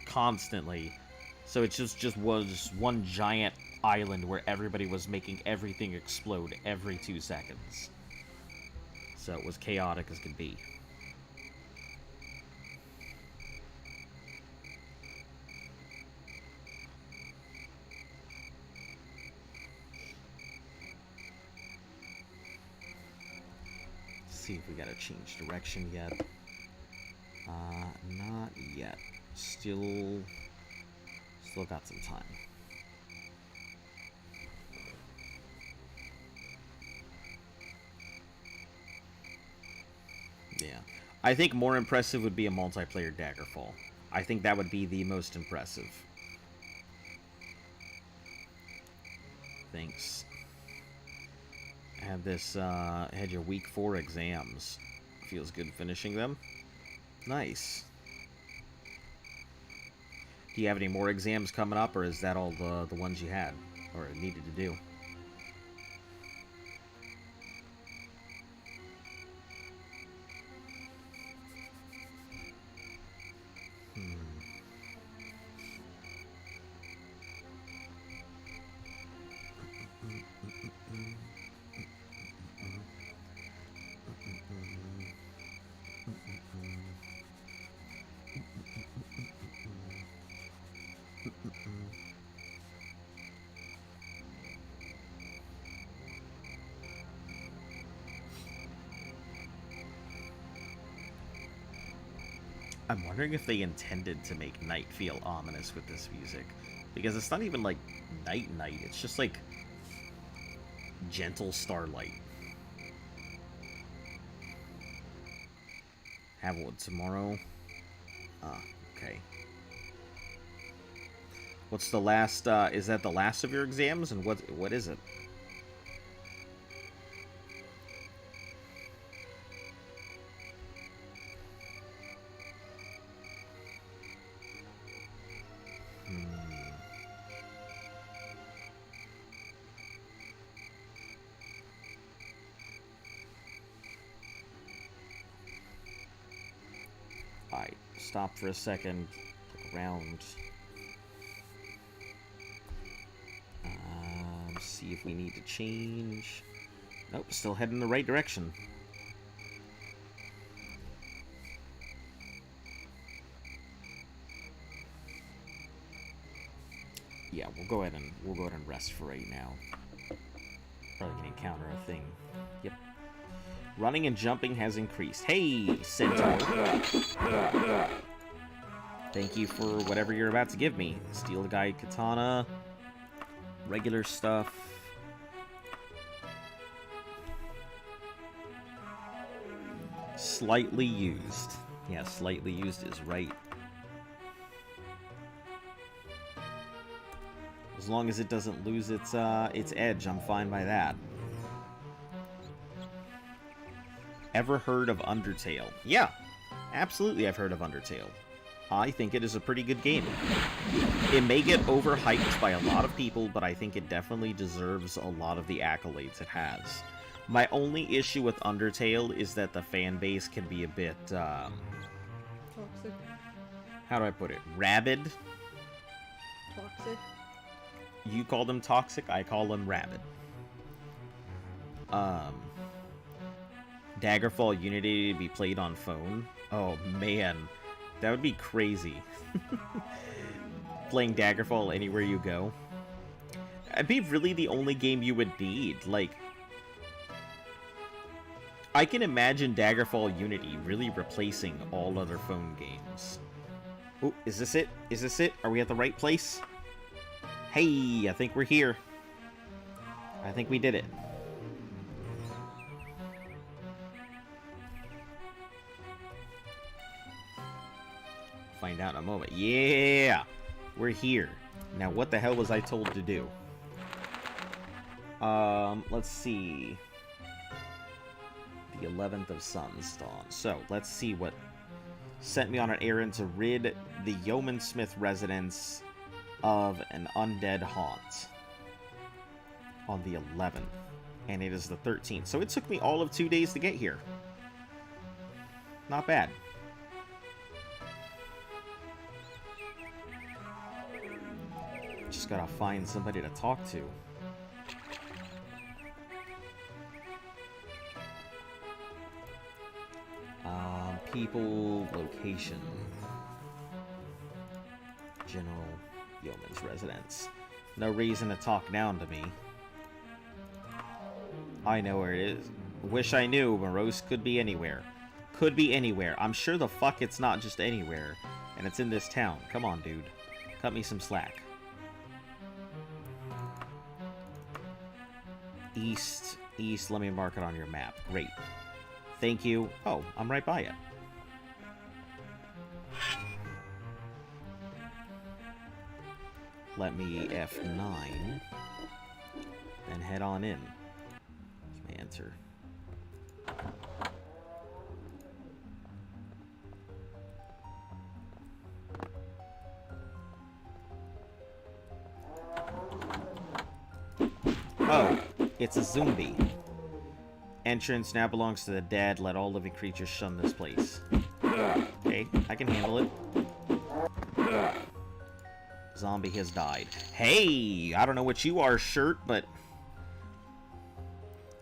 constantly. So it just was one giant island where everybody was making everything explode every 2 seconds. So it was chaotic as could be. See if we gotta change direction yet. Not yet. Still got some time. Yeah. I think more impressive would be a multiplayer Daggerfall. I think that would be the most impressive. Thanks. Had your week 4 exams. Feels good finishing them. Nice. Do you have any more exams coming up, or is that all the ones you had, or needed to do? I'm wondering if they intended to make night feel ominous with this music. Because it's not even like night, it's just like gentle starlight. Have one tomorrow. Okay. What's the last, is that the last of your exams? And what is it? Alright, stop for a second. Look around. See if we need to change. Nope, still heading in the right direction. Yeah, we'll go ahead and rest for right now. Probably gonna encounter a thing. Yep. Running and jumping has increased. Hey, Centaur. Thank you for whatever you're about to give me. Steel Guide Katana. Regular stuff. Slightly used. Yeah, slightly used is right. As long as it doesn't lose its edge, I'm fine by that. Ever heard of Undertale? Yeah, absolutely I've heard of Undertale. I think it is a pretty good game. It may get overhyped by a lot of people, but I think it definitely deserves a lot of the accolades it has. My only issue with Undertale is that the fan base can be a bit, Toxic. how do I put it? Rabid? Toxic. You call them toxic, I call them rabid. Daggerfall Unity to be played on phone? Oh man, that would be crazy. Playing Daggerfall anywhere you go. It'd be really the only game you would need. Like, I can imagine Daggerfall Unity really replacing all other phone games. Oh, is this it? Is this it? Are we at the right place? Hey, I think we're here. I think we did it. Find out in a moment. Yeah! We're here. Now, what the hell was I told to do? Let's see. The 11th of Sun's Dawn. So, let's see what sent me on an errand to rid the Yeomansmith residence of an undead haunt on the 11th. And it is the 13th. So it took me all of 2 days to get here. Not bad. Just gotta find somebody to talk to. People, location. General Yeoman's residence. No reason to talk down to me. I know where it is. Wish I knew. Morose could be anywhere. Could be anywhere. I'm sure the fuck it's not just anywhere. And it's in this town. Come on, dude. Cut me some slack. East. Let me mark it on your map. Great. Thank you. Oh, I'm right by it. Let me F9. Then head on in. Let me enter. Oh, it's a zombie. Entrance now belongs to the dead. Let all living creatures shun this place. Okay, I can handle it. Zombie has died. Hey, I don't know what you are, shirt, but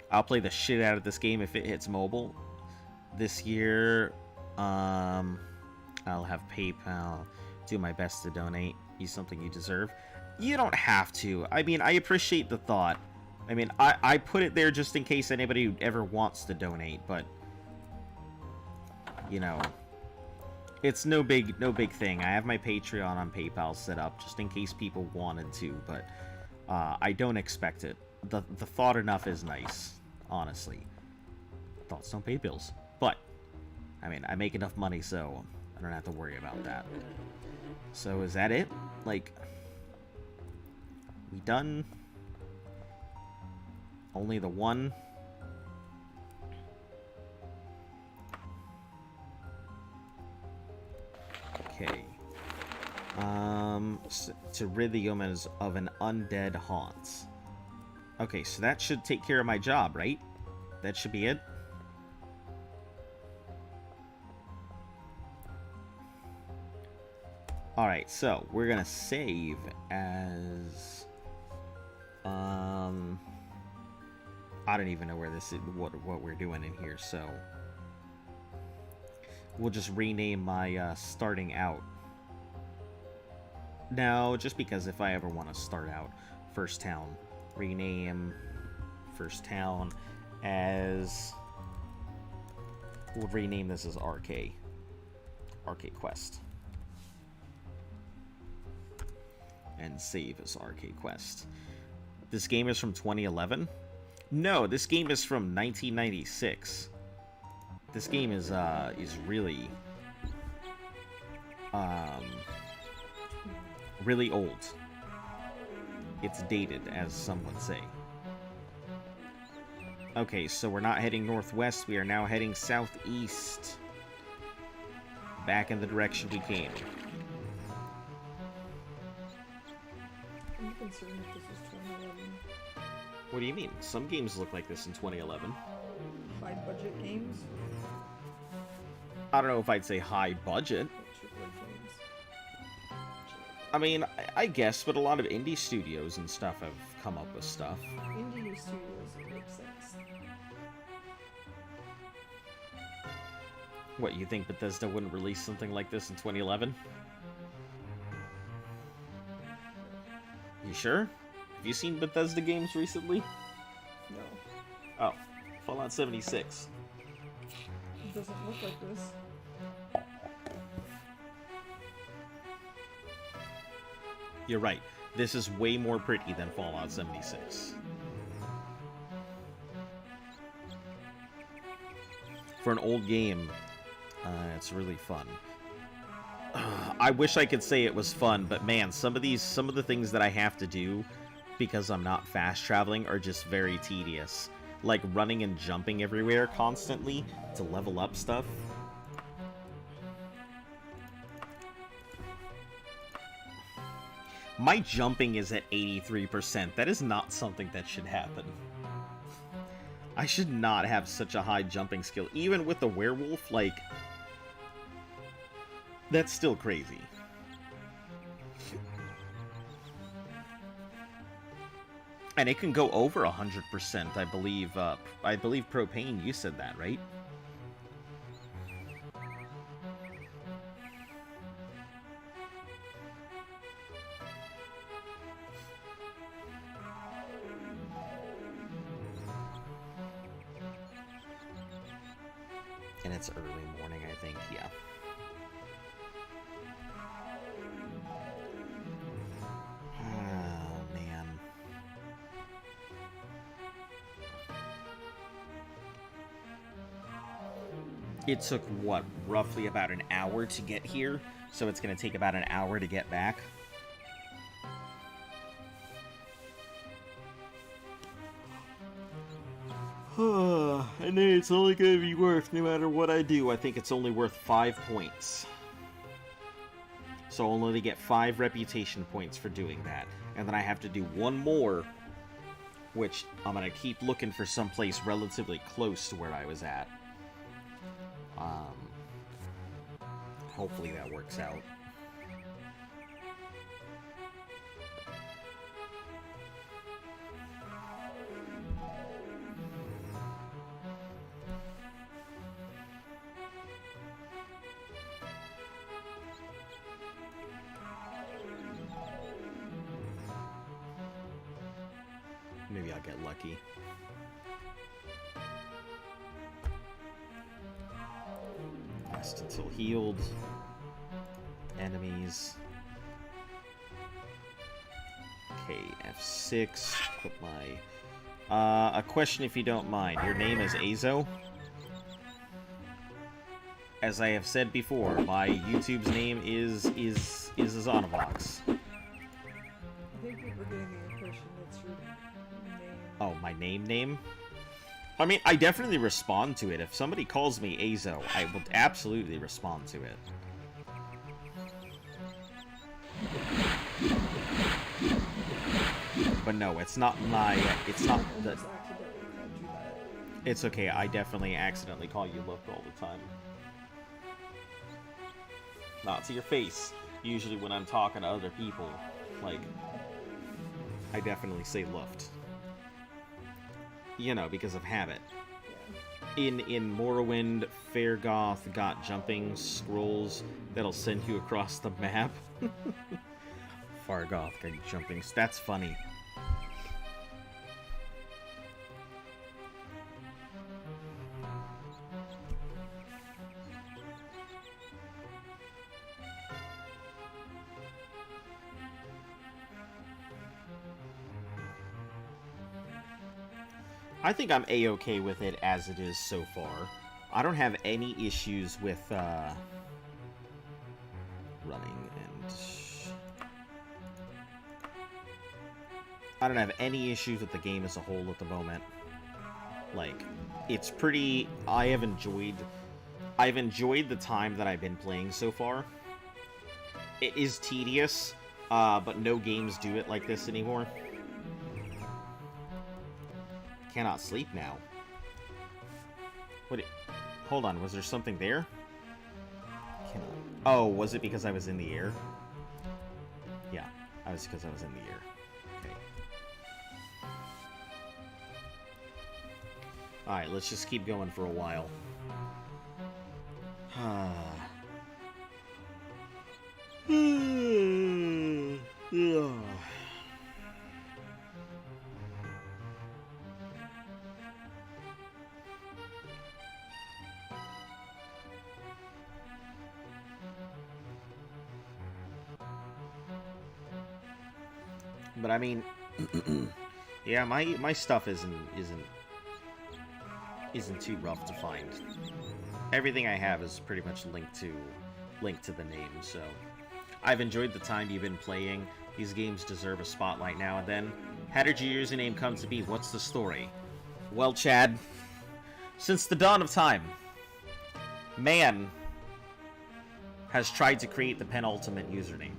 I'll play the shit out of this game if it hits mobile. This year, I'll have PayPal. Do my best to donate. You something you deserve. You don't have to. I mean, I appreciate the thought. I mean, I put it there just in case anybody ever wants to donate, but, you know, It's no big thing. I have my Patreon on PayPal set up just in case people wanted to, but I don't expect it. The thought enough is nice, honestly. Thoughts don't pay bills. But, I mean, I make enough money, so I don't have to worry about that. So, is that it? Like, we done? Only the one? Okay. To rid the humans of an undead haunt. Okay, so that should take care of my job, right? That should be it. Alright, so we're gonna save as I don't even know where this is, what we're doing in here, so we'll just rename my starting out. Now, just because if I ever want to start out, first town, rename first town as, we'll rename this as RK Quest, and save as RK Quest. This game is from 2011. No, this game is from 1996. This game is really really old. It's dated, as some would say. Okay, so we're not heading northwest, we are now heading southeast. Back in the direction we came. I'm concerned if this is 2011. What do you mean? Some games look like this in 2011. High budget games? I don't know if I'd say high budget. Like AAA games. I mean, I guess, but a lot of indie studios and stuff have come up with stuff. Indie studios make sense. What, you think Bethesda wouldn't release something like this in 2011? You sure? Have you seen Bethesda games recently? No. Oh, Fallout 76. It doesn't look like this. You're right. This is way more pretty than Fallout 76. For an old game, it's really fun. I wish I could say it was fun, but man, some of the things that I have to do because I'm not fast traveling are just very tedious. Like running and jumping everywhere constantly to level up stuff. My jumping is at 83%. That is not something that should happen. I should not have such a high jumping skill. Even with the werewolf, like, that's still crazy. And it can go over 100%, I believe. I believe Propane, you said that, right? And it's early morning, I think, yeah. Oh, man. It took, what, roughly about an hour to get here, so it's going to take about an hour to get back. And then it's only going to be worth, no matter what I do, I think it's only worth 5 points. So I'll only get 5 reputation points for doing that. And then I have to do one more, which I'm going to keep looking for someplace relatively close to where I was at. Hopefully that works out. Maybe I'll get lucky. Rest until healed. enemies. Okay, F6. Put my... a question if you don't mind. Your name is Azo? As I have said before, my YouTube's name is Azanovox. I think we're getting the impression that's your name. Oh, my name? I mean, I definitely respond to it. If somebody calls me Azo, I will absolutely respond to it. But no, it's not my... It's not the... It's okay, I definitely accidentally call you Look all the time. Not to your face. Usually when I'm talking to other people, like, I definitely say Luft. You know, because of habit. Yeah. In Morrowind, Fairgoth got jumping scrolls that'll send you across the map. Fargoth got jumping. That's funny. I think I'm A-okay with it as it is so far. I don't have any issues with, running and... I don't have any issues with the game as a whole at the moment. Like, it's pretty... I've enjoyed the time that I've been playing so far. It is tedious, but no games do it like this anymore. Cannot sleep now. Hold on, was there something there? Cannot... Oh, was it because I was in the air? Yeah, that was because I was in the air. Okay. Alright, let's just keep going for a while. But I mean, yeah, my stuff isn't too rough to find. Everything I have is pretty much linked to the name. So I've enjoyed the time you've been playing. These games deserve a spotlight now and then. How did your username come to be? What's the story? Well, Chad, since the dawn of time, man has tried to create the penultimate username.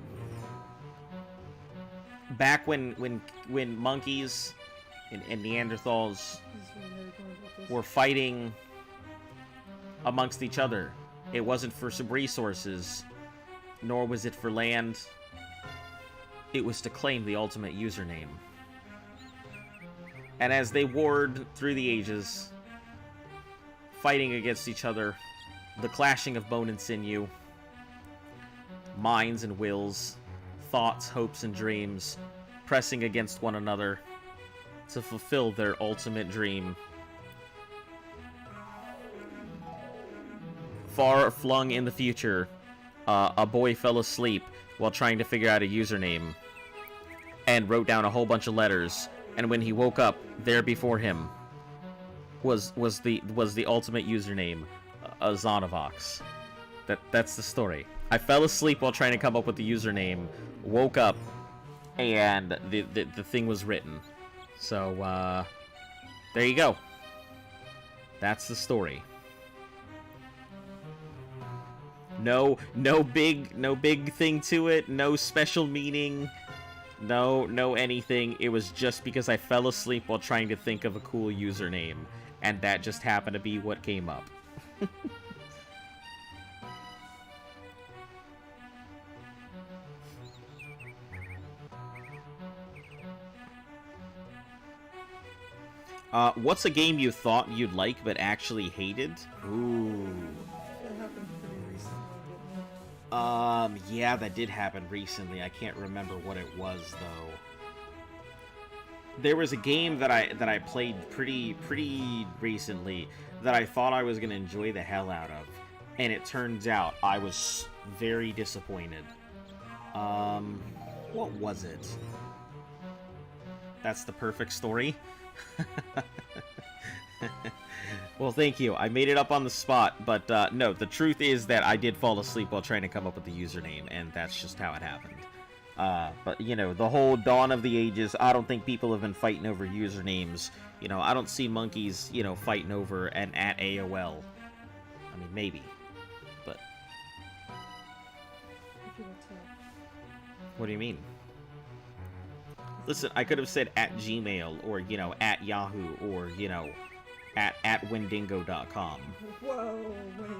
Back when monkeys and Neanderthals were fighting amongst each other, it wasn't for some resources, nor was it for land. It was to claim the ultimate username. And as they warred through the ages, fighting against each other, the clashing of bone and sinew, minds and wills, thoughts, hopes, and dreams, pressing against one another to fulfill their ultimate dream. Far flung in the future, a boy fell asleep while trying to figure out a username and wrote down a whole bunch of letters, and when he woke up, there before him was the ultimate username, Azanovox. That's the story. I fell asleep while trying to come up with the username, woke up, and the thing was written. So, there you go. That's the story. No big thing to it, no special meaning, no anything. It was just because I fell asleep while trying to think of a cool username, and that just happened to be what came up. What's a game you thought you'd like but actually hated? Ooh. That happened pretty recently, didn't it? Yeah, that did happen recently. I can't remember what it was though. There was a game that I played pretty recently that I thought I was gonna enjoy the hell out of, and it turns out I was very disappointed. What was it? That's the perfect story? Well, thank you. I made it up on the spot, but no, the truth is that I did fall asleep while trying to come up with the username, and that's just how it happened. But, you know, the whole dawn of the ages, I don't think people have been fighting over usernames. You know, I don't see monkeys, you know, fighting over an at AOL. I mean, maybe, but... What do you mean? Listen, I could have said at Gmail, or, you know, at Yahoo, or, you know, at Windingo.com. Whoa, wait.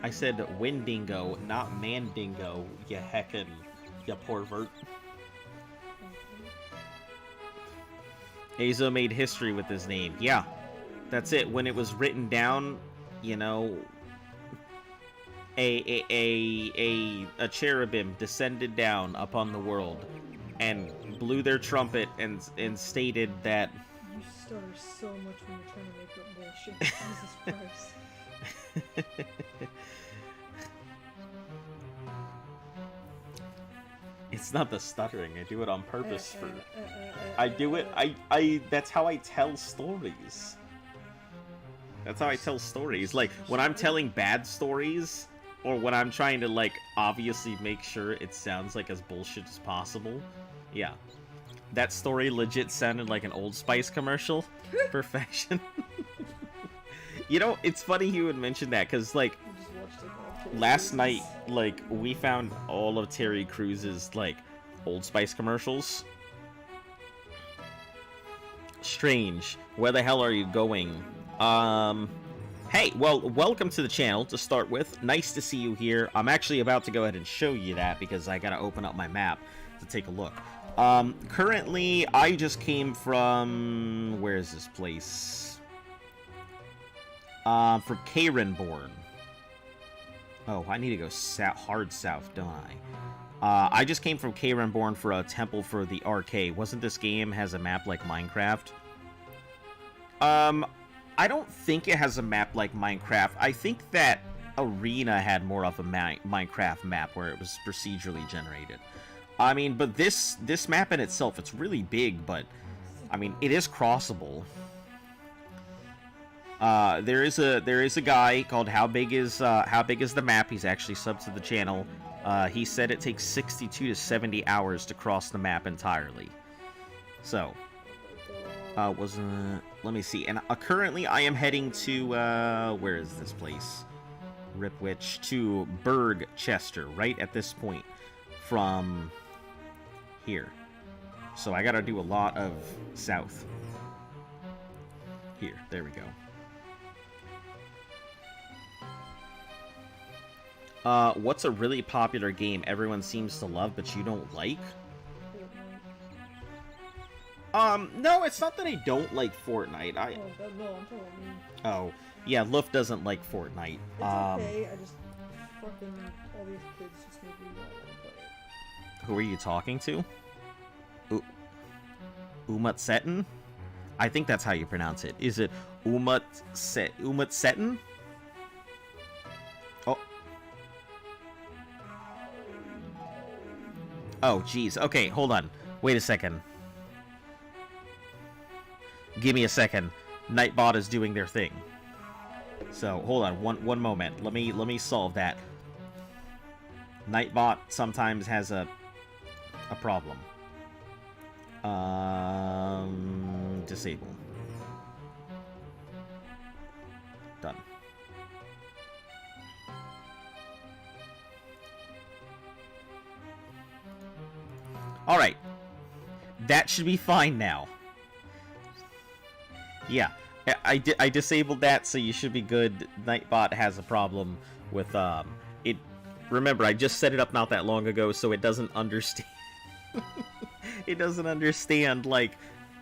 I said Windingo, not Mandingo, you heckin', you pervert. Azo made history with his name. Yeah, that's it. When it was written down, you know, a cherubim descended down upon the world and blew their trumpet and stated that... You stutter so much when you're trying to make up bullshit. Jesus Christ. It's not the stuttering. I do it on purpose for... I do it... I... That's how I tell stories. That's how I tell stories. Like, when I'm telling bad stories, or when I'm trying to, like, obviously make sure it sounds like as bullshit as possible. Yeah. That story legit sounded like an Old Spice commercial. Perfection. You know, it's funny you would mention that, because, like, last night, like, we found all of Terry Crews's, like, Old Spice commercials. Strange. Where the hell are you going? Hey, well, welcome to the channel, to start with. Nice to see you here. I'm actually about to go ahead and show you that, because I gotta open up my map to take a look. Currently, I just came from... Where is this place? From Karenborn. Oh, I need to go hard south, don't I? I just came from Karenborn for a temple for the arcade. Wasn't this game has a map like Minecraft? I don't think it has a map like Minecraft. I think that Arena had more of a Minecraft map where it was procedurally generated. I mean, but this map in itself, it's really big, but I mean, it is crossable. There is a guy called How Big Is the Map. He's actually subbed to the channel. He said it takes 62 to 70 hours to cross the map entirely. So, let me see. And currently I am heading to, where is this place? Ripwich to Bergchester, right at this point from here. So I gotta do a lot of south. Here, there we go. What's a really popular game everyone seems to love but you don't like? No, it's not that I don't like Fortnite. No, I'm talking about me. Oh, yeah, Luft doesn't like Fortnite. It's okay, I just fucking all these kids just make me not want to play it. Who are you talking to? Umatsetten? I think that's how you pronounce it. Is it Umatsetten? Oh. Oh, jeez. Okay, hold on. Wait a second. Give me a second. Nightbot is doing their thing. So, hold on. One moment. Let me solve that. Nightbot sometimes has a problem. Disable. Done. Alright. That should be fine now. Yeah. I disabled that, so you should be good. Nightbot has a problem with, it... Remember, I just set it up not that long ago, so it doesn't understand... It doesn't understand, like...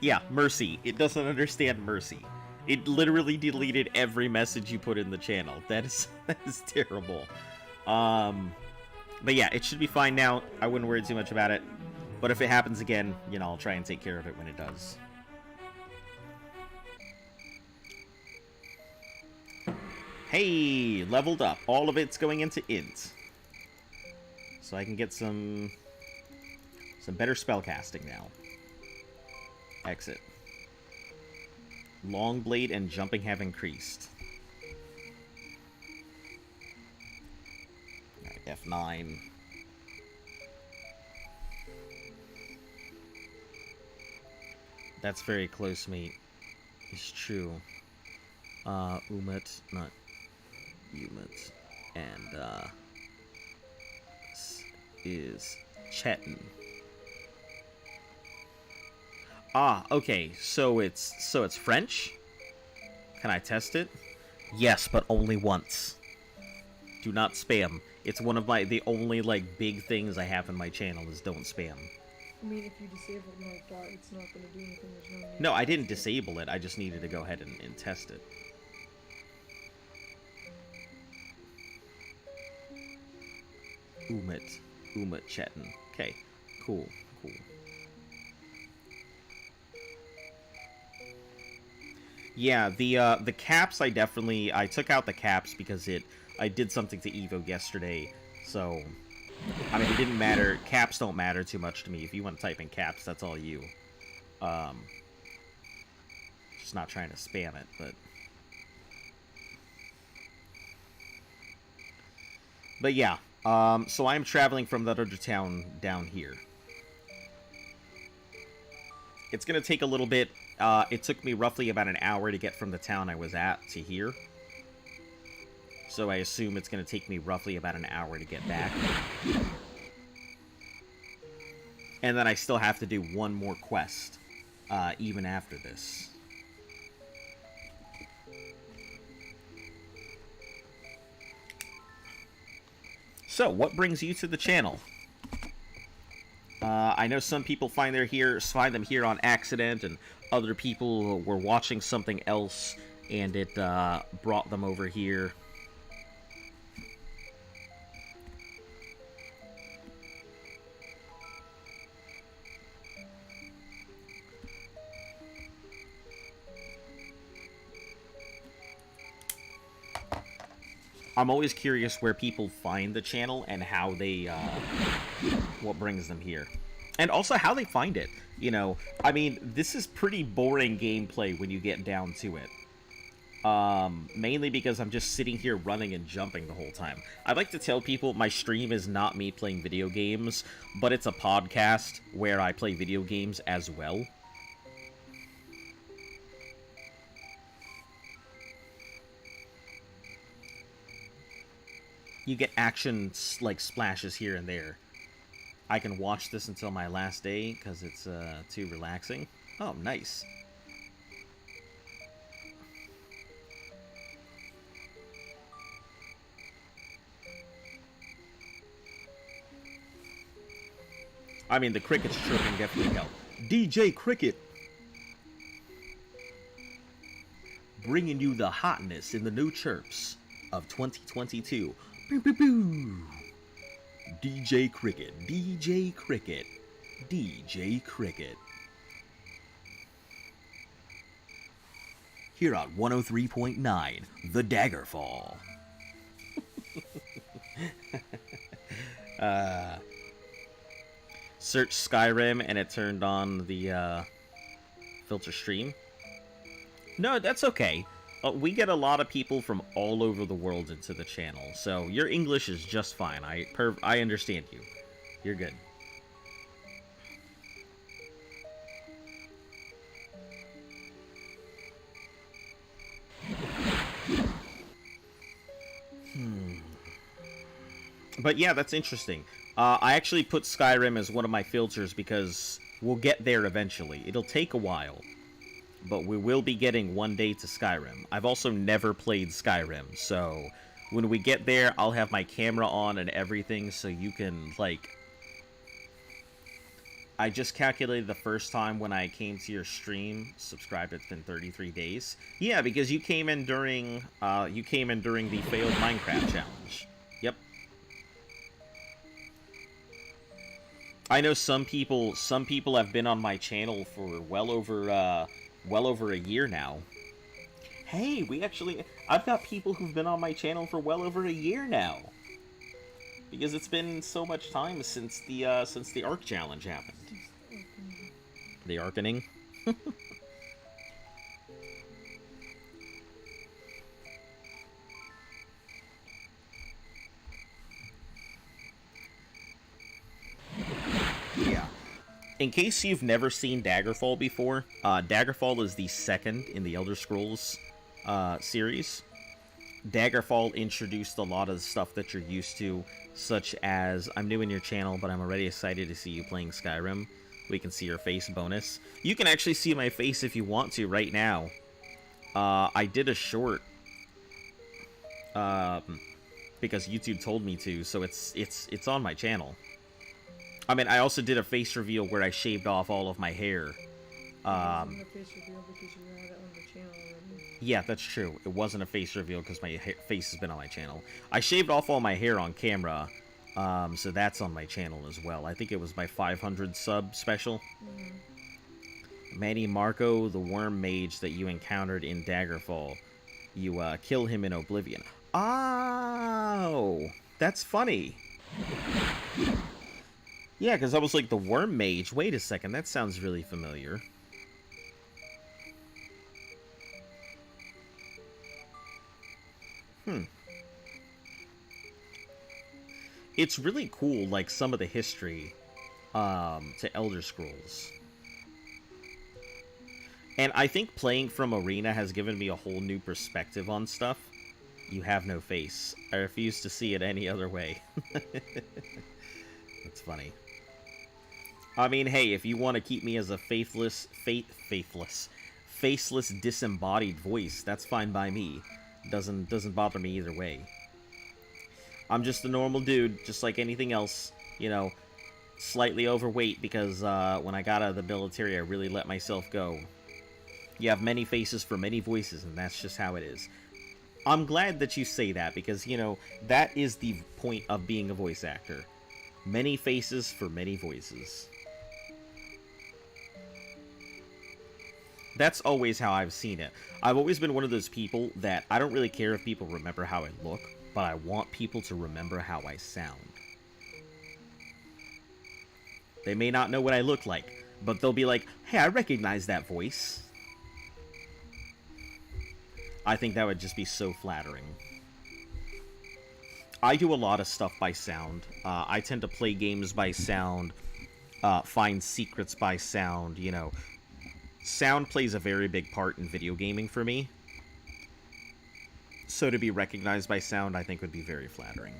Yeah, Mercy. It doesn't understand Mercy. It literally deleted every message you put in the channel. That is terrible. But yeah, it should be fine now. I wouldn't worry too much about it. But if it happens again, you know, I'll try and take care of it when it does. Hey, leveled up. All of it's going into int. So I can get some better spellcasting now. Exit. Long blade and jumping have increased. Alright, F9. That's very close, mate. It's true. Umut, not Umut. And, is Chetan. Ah, okay. So it's French? Can I test it? Yes, but only once. Do not spam. It's one of the only, like, big things I have in my channel is don't spam. I mean, if you disable no bot, it's not going to do anything. There's no need. No, I didn't disable it. I just needed to go ahead and test it. Umut Chetan. Okay, cool. Yeah, the caps I took out the caps because I did something to Evo yesterday, so I mean it didn't matter. Caps don't matter too much to me. If you want to type in caps, that's all you. Just not trying to spam it, but yeah. So I'm traveling from that other town down here. It's gonna take a little bit. It took me roughly about an hour to get from the town I was at to here. So I assume it's gonna take me roughly about an hour to get back. And then I still have to do one more quest, even after this. So, what brings you to the channel? I know some people find them here on accident, and other people were watching something else, and it brought them over here. I'm always curious where people find the channel and how they, what brings them here. And also how they find it. You know, I mean, this is pretty boring gameplay when you get down to it. Mainly because I'm just sitting here running and jumping the whole time. I like to tell people my stream is not me playing video games, but it's a podcast where I play video games as well. You get action, like, splashes here and there. I can watch this until my last day, because it's, too relaxing. Oh, nice. I mean, the crickets chirping definitely help. DJ Cricket! Bringing you the hotness in the new chirps of 2022. Boo, boo, boo. DJ Cricket, DJ Cricket, DJ Cricket. Here on 103.9, The Daggerfall. Search Skyrim and it turned on the filter stream. No, that's okay. We get a lot of people from all over the world into the channel, so your English is just fine. I understand you. You're good. But yeah, that's interesting. I actually put Skyrim as one of my filters because we'll get there eventually. It'll take a while. But we will be getting one day to Skyrim. I've also never played Skyrim, so when we get there, I'll have my camera on and everything, so you can, like... I just calculated the first time when I came to your stream, subscribed, it's been 33 days. Yeah, because you came in during the failed Minecraft challenge. Yep. I know some people have been on my channel for well over a year now. Hey, I've got people who've been on my channel for well over a year now. Because it's been so much time since the Arc Challenge happened. The Arkening? Yeah. In case you've never seen Daggerfall before, Daggerfall is the second in the Elder Scrolls series. Daggerfall introduced a lot of the stuff that you're used to, such as, I'm new in your channel, but I'm already excited to see you playing Skyrim. We can see your face bonus. You can actually see my face if you want to right now. I did a short, because YouTube told me to, so it's on my channel. I mean, I also did a face reveal where I shaved off all of my hair. A face reveal because you had it on the channel already. Yeah, that's true. It wasn't a face reveal because my face has been on my channel. I shaved off all my hair on camera, so that's on my channel as well. I think it was my 500 sub special. Manny Marco, the worm mage that you encountered in Daggerfall. You kill him in Oblivion. Oh, that's funny. Yeah, because I was like, the worm mage. Wait a second, that sounds really familiar. It's really cool, like, some of the history to Elder Scrolls. And I think playing from Arena has given me a whole new perspective on stuff. You have no face. I refuse to see it any other way. That's funny. I mean, hey, if you want to keep me as a faceless, disembodied voice, that's fine by me. Doesn't bother me either way. I'm just a normal dude, just like anything else. You know, slightly overweight because when I got out of the military, I really let myself go. You have many faces for many voices, and that's just how it is. I'm glad that you say that because, you know, that is the point of being a voice actor. Many faces for many voices. That's always how I've seen it. I've always been one of those people that I don't really care if people remember how I look, but I want people to remember how I sound. They may not know what I look like, but they'll be like, hey, I recognize that voice. I think that would just be so flattering. I do a lot of stuff by sound. I tend to play games by sound, find secrets by sound, you know. Sound plays a very big part in video gaming for me. So to be recognized by sound, I think would be very flattering.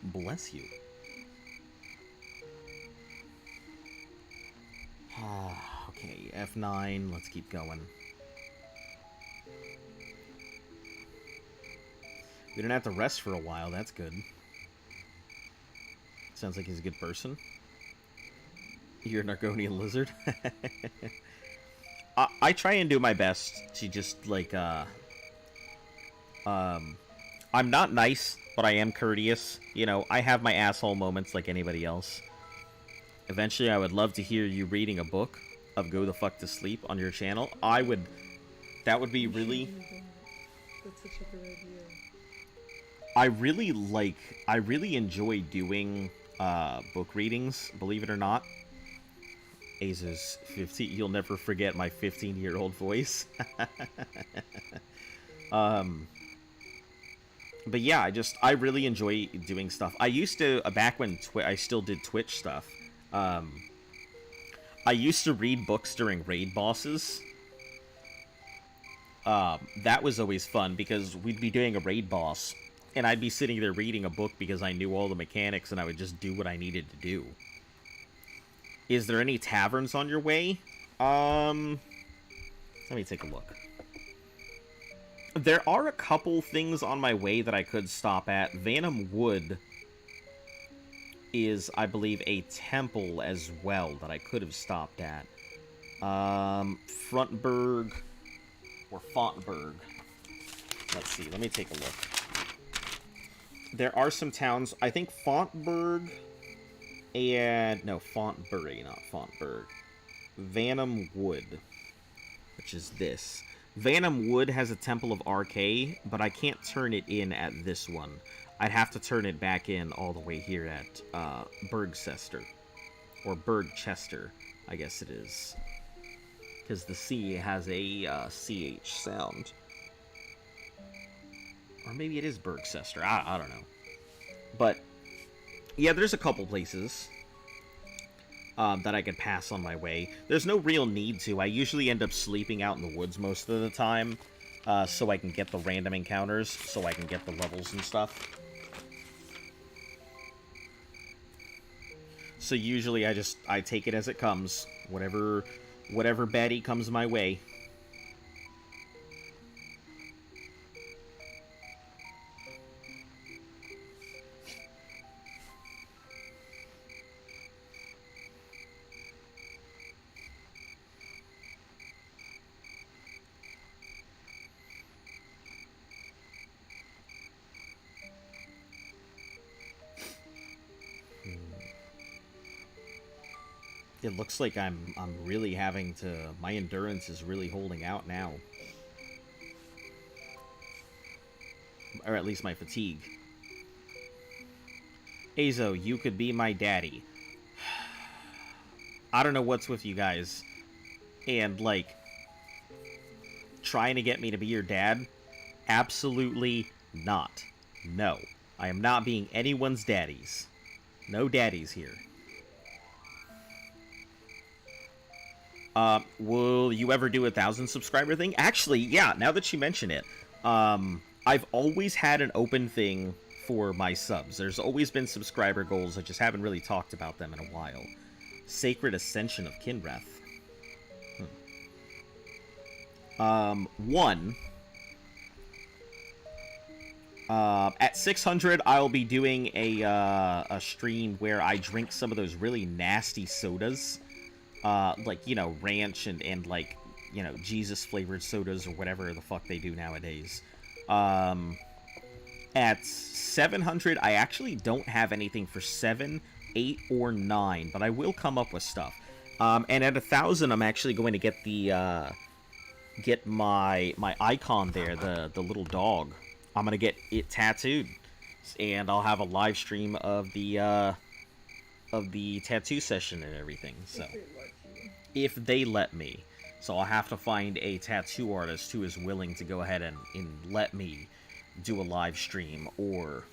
Bless you. Okay, F9, let's keep going. We didn't have to rest for a while, that's good. Sounds like he's a good person. You're a Nargonian lizard? I try and do my best to just, like, I'm not nice, but I am courteous. You know, I have my asshole moments like anybody else. Eventually, I would love to hear you reading a book of Go the Fuck to Sleep on your channel. That would be really... That's such a good idea. I really enjoy doing book readings, believe it or not. Azus 15, you'll never forget my 15-year-old voice. But yeah, I really enjoy doing stuff. I used to, back when I still did Twitch stuff, I used to read books during raid bosses. That was always fun because we'd be doing a raid boss, and I'd be sitting there reading a book because I knew all the mechanics and I would just do what I needed to do. Is there any taverns on your way? Let me take a look. There are a couple things on my way that I could stop at. Vanham Wood is, I believe, a temple as well that I could have stopped at. Frontburg or Fontburg. Let's see, let me take a look. there are some towns, I think Fontburg and... No, Fontbury, not Fontburg. Vanham Wood, which is this. Vanham Wood has a Temple of RK, but I can't turn it in at this one. I'd have to turn it back in all the way here at Bergchester. Or Bergchester, I guess it is. Because the C has a CH sound. Or maybe it is Bergchester. I don't know. But, yeah, there's a couple places that I could pass on my way. There's no real need to. I usually end up sleeping out in the woods most of the time, so I can get the random encounters, so I can get the levels and stuff. So usually I take it as it comes. Whatever baddie comes my way. It looks like I'm really having to... My endurance is really holding out now. Or at least my fatigue. Azo, you could be my daddy. I don't know what's with you guys. And, like, trying to get me to be your dad? Absolutely not. No. I am not being anyone's daddies. No daddies here. Will you ever do a 1,000 subscriber thing? Actually, yeah, now that you mention it, I've always had an open thing for my subs. There's always been subscriber goals, I just haven't really talked about them in a while. Sacred Ascension of Kinrath. At 600, I'll be doing a stream where I drink some of those really nasty sodas. Like, you know, ranch and like, you know, Jesus-flavored sodas or whatever the fuck they do nowadays. At 700, I actually don't have anything for 7, 8, or 9, but I will come up with stuff. And at 1,000, I'm actually going to get the, get my icon there, the little dog. I'm gonna get it tattooed, and I'll have a live stream of the tattoo session and everything, so... If they let me. So I'll have to find a tattoo artist who is willing to go ahead and let me do a live stream, or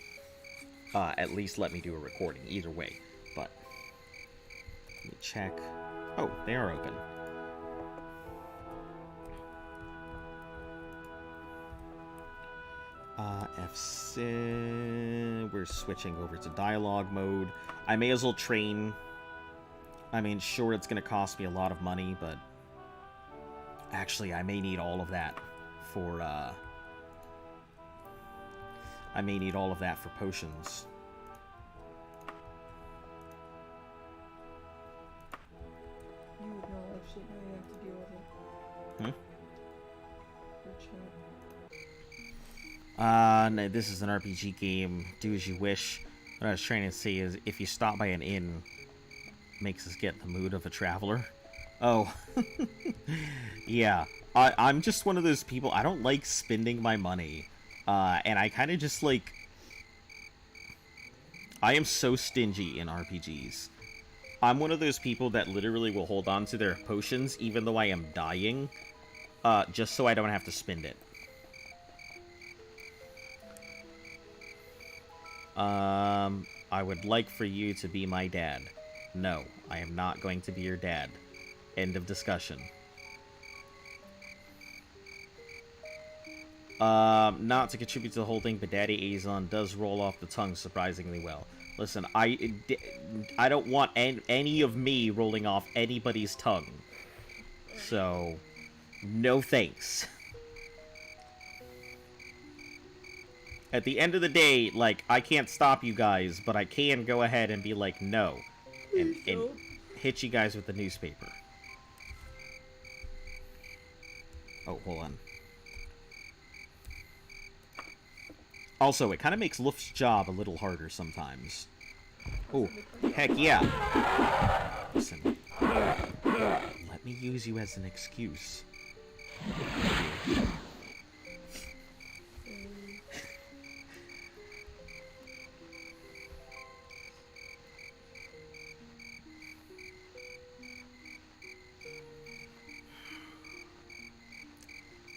at least let me do a recording, either way. But, let me check. Oh, they are open. F6... We're switching over to dialogue mode. I may as well train... I mean, sure, it's going to cost me a lot of money, but... Actually, I may need all of that for, I may need all of that for potions. You would know, actually, now you have to deal with it. No, this is an RPG game. Do as you wish. What I was trying to say is, if you stop by an inn... makes us get in the mood of a traveler. Oh. Yeah. I'm just one of those people, I don't like spending my money. And I kind of just like... I am so stingy in RPGs. I'm one of those people that literally will hold on to their potions even though I am dying. Just so I don't have to spend it. I would like for you to be my dad. No, I am not going to be your dad. End of discussion. Not to contribute to the whole thing, but Daddy Azon does roll off the tongue surprisingly well. Listen, I don't want any of me rolling off anybody's tongue. So, no thanks. At the end of the day, like, I can't stop you guys, but I can go ahead and be like, no. And hit you guys with the newspaper. Oh, hold on. Also, it kind of makes Luft's job a little harder sometimes. Oh, heck yeah. Listen. Let me use you as an excuse.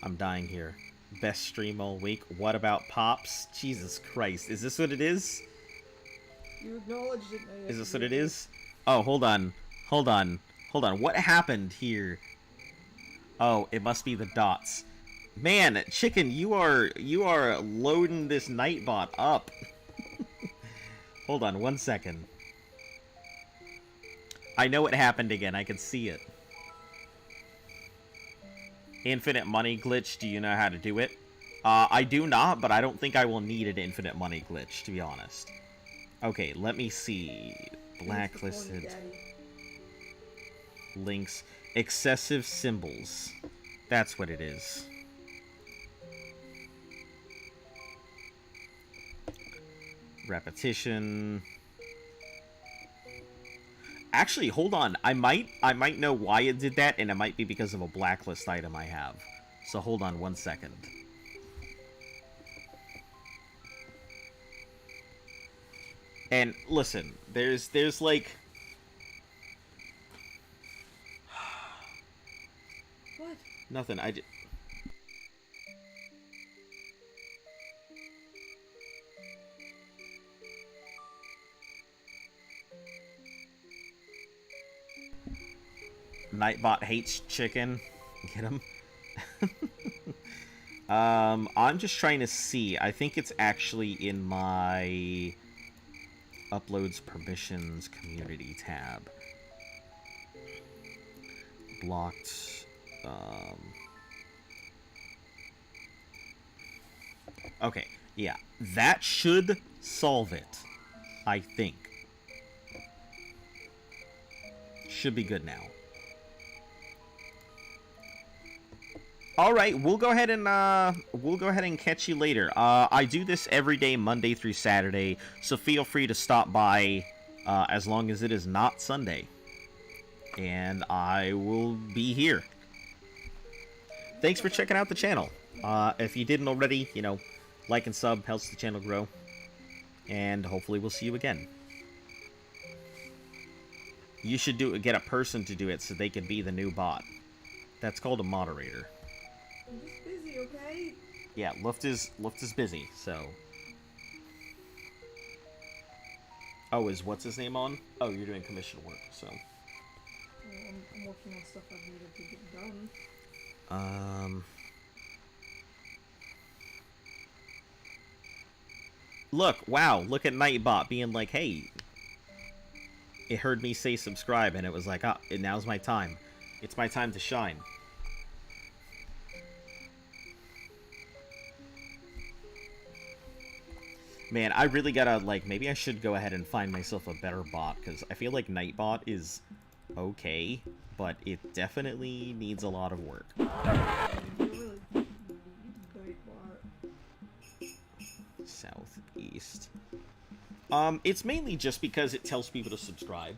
I'm dying here. Best stream all week. What about Pops? Jesus Christ. Is this what it is? You acknowledged it. Is this what it is? Oh, hold on. Hold on. Hold on. What happened here? Oh, it must be the dots. Man, Chicken, you are loading this Nightbot up. Hold on 1 second. I know what happened again. I can see it. Infinite money glitch. Do you know how to do it? I do not, but I don't think I will need an infinite money glitch, to be honest. Okay, let me see. Blacklisted. Links. Excessive symbols. That's what it is. Repetition. Actually, hold on. I might know why it did that, and it might be because of a blacklist item I have. So hold on 1 second. And listen, there's like... What? Nothing, I just... Nightbot hates chicken. Get him? I'm just trying to see. I think it's actually in my uploads permissions community tab. Blocked. Okay, yeah. That should solve it. I think. Should be good now. All right, we'll go ahead and catch you later. I do this every day, Monday through Saturday, so feel free to stop by as long as it is not Sunday, and I will be here. Thanks for checking out the channel. If you didn't already, you know, like and sub helps the channel grow, and hopefully we'll see you again. You should get a person to do it so they can be the new bot. That's called a moderator. I'm just busy, okay? Yeah, Luft is busy, so. Oh, is what's his name on? Oh, you're doing commission work, so. I'm working on stuff I've needed to get done. Look, wow, look at Nightbot being like, hey. It heard me say subscribe, and it was like, ah, now's my time. It's my time to shine. Man, I really gotta, like, maybe I should go ahead and find myself a better bot, because I feel like Nightbot is okay, but it definitely needs a lot of work. Southeast. It's mainly just because it tells people to subscribe,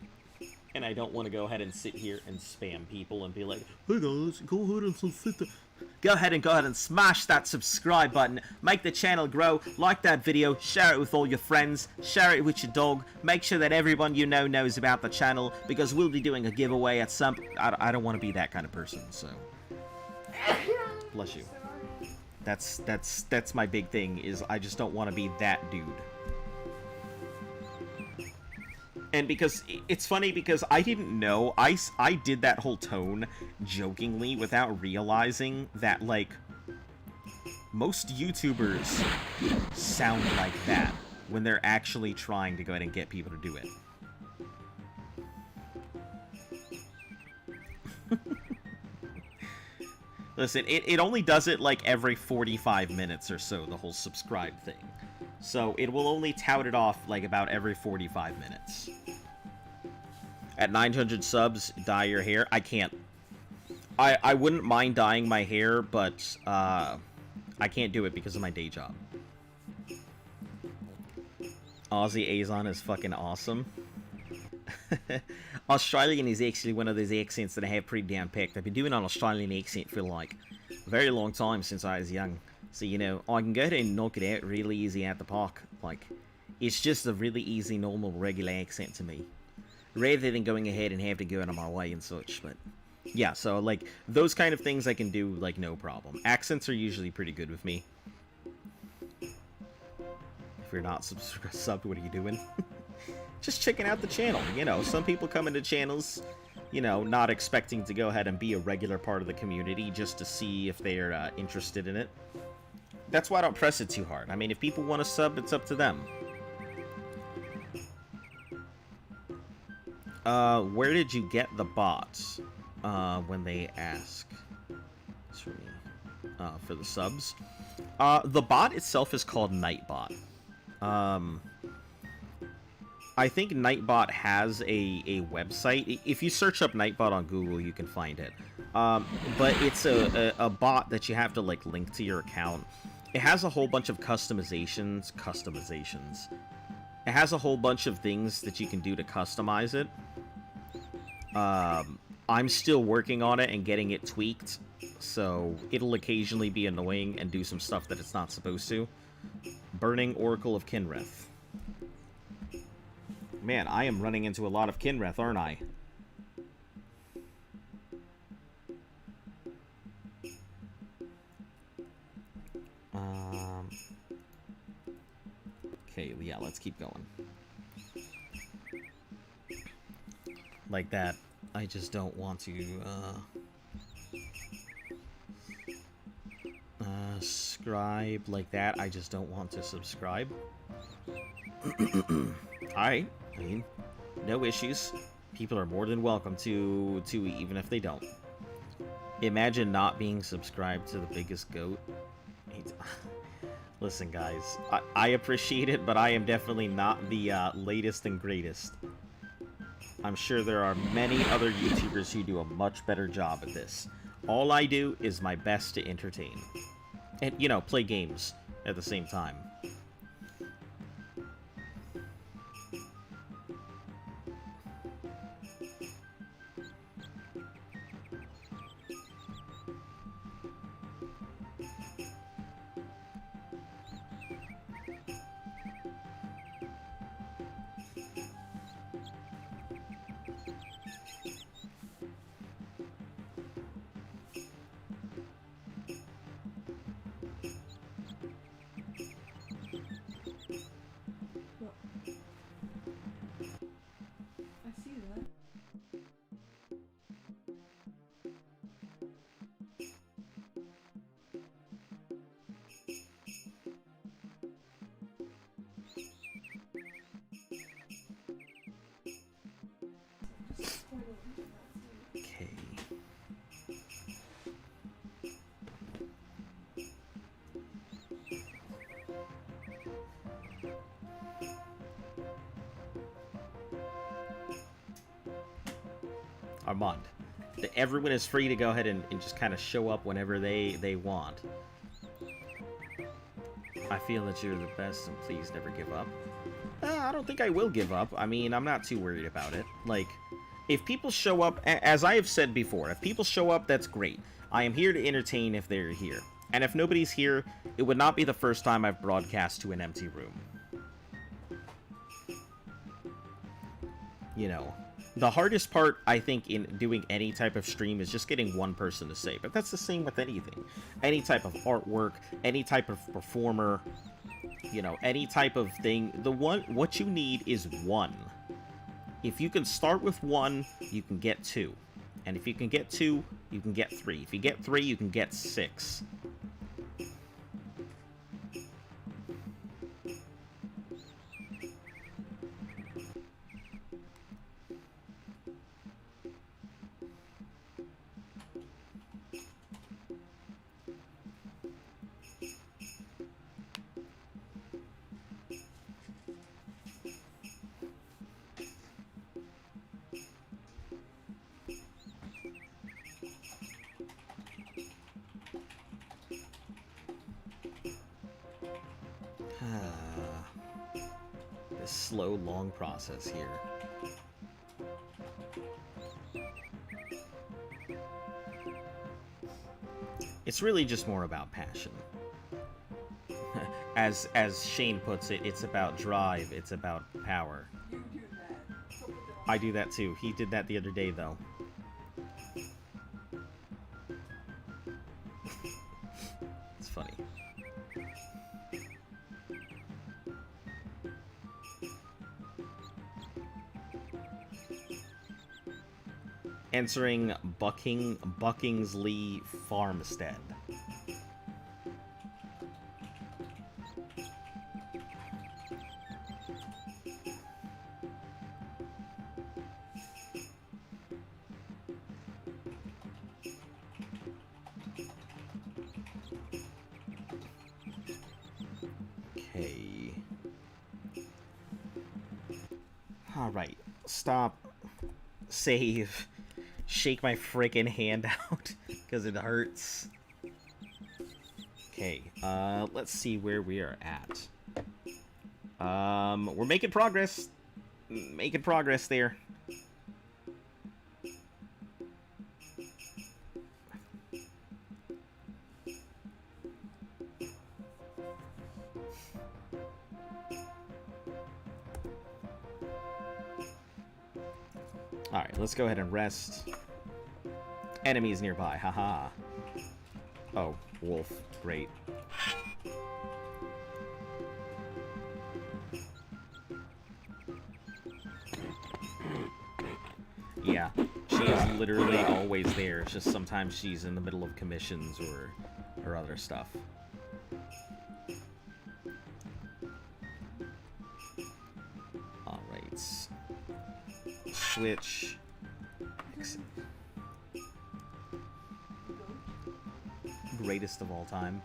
and I don't want to go ahead and sit here and spam people and be like, hey guys, go ahead and smash that subscribe button, make the channel grow, like that video, share it with all your friends, share it with your dog, make sure that everyone you know knows about the channel, because we'll be doing a giveaway at some... I don't want to be that kind of person, so... Bless you. That's my big thing, is I just don't want to be that dude. And because, it's funny because I didn't know, I did that whole tone jokingly without realizing that, like, most YouTubers sound like that when they're actually trying to go ahead and get people to do it. Listen, it only does it like every 45 minutes or so, the whole subscribe thing. So it will only tout it off like about every 45 minutes. At 900 subs, dye your hair. I can't. I wouldn't mind dyeing my hair, but I can't do it because of my day job. Aussie Azon is fucking awesome. Australian is actually one of those accents that I have pretty down packed. I've been doing an Australian accent for like a very long time since I was young. So, you know, I can go ahead and knock it out really easy out the park. Like, it's just a really easy, normal, regular accent to me. Rather than going ahead and have to go out of my way and such, but... yeah, so, like, those kind of things I can do, like, no problem. Accents are usually pretty good with me. If you're not subbed, what are you doing? Just checking out the channel, you know. Some people come into channels, you know, not expecting to go ahead and be a regular part of the community just to see if they're interested in it. That's why I don't press it too hard. I mean, if people want to sub, it's up to them. Where did you get the bots? When they ask for the subs. The bot itself is called Nightbot. I think Nightbot has a website. If you search up Nightbot on Google, you can find it. But it's a bot that you have to like link to your account. It has a whole bunch of customizations. It has a whole bunch of things that you can do to customize it. I'm still working on it and getting it tweaked, so it'll occasionally be annoying and do some stuff that it's not supposed to. Burning Oracle of Kinrith. Man, I am running into a lot of Kinrith, aren't I? Okay, yeah, let's keep going. Like that. I just don't want to, subscribe like that. I just don't want to subscribe. Alright, I mean, no issues. People are more than welcome to even if they don't. Imagine not being subscribed to the biggest goat. Listen, guys, I appreciate it, but I am definitely not the latest and greatest. I'm sure there are many other YouTubers who do a much better job at this. All I do is my best to entertain. And, you know, play games at the same time. Okay. Armand, everyone is free to go ahead and just kind of show up whenever they want. I feel that you're the best, and please never give up. I don't think I will give up. I mean, I'm not too worried about it. Like, if people show up, as I have said before, if people show up, that's great. I am here to entertain if they're here. And if nobody's here, it would not be the first time I've broadcast to an empty room. You know, the hardest part, I think, in doing any type of stream is just getting one person to say. But that's the same with anything. Any type of artwork, any type of performer, you know, any type of thing. What you need is one. If you can start with one, you can get two. And if you can get two, you can get three. If you get three, you can get six. this slow, long process here. It's really just more about passion. As Shane puts it, it's about drive, it's about power. You do that. So put that on. I do that too. He did that the other day, though. It's funny. Entering Buckingsley Farmstead. Okay. Alright. Stop. Save. Shake my freaking hand out because it hurts. Okay, let's see where we are at. We're making progress. Making progress there. Alright, let's go ahead and rest. Enemies nearby, haha. Oh, wolf. Great. Yeah, she is literally always there. It's just sometimes she's in the middle of commissions or other stuff. Alright. Switch. Exit. Greatest of all time.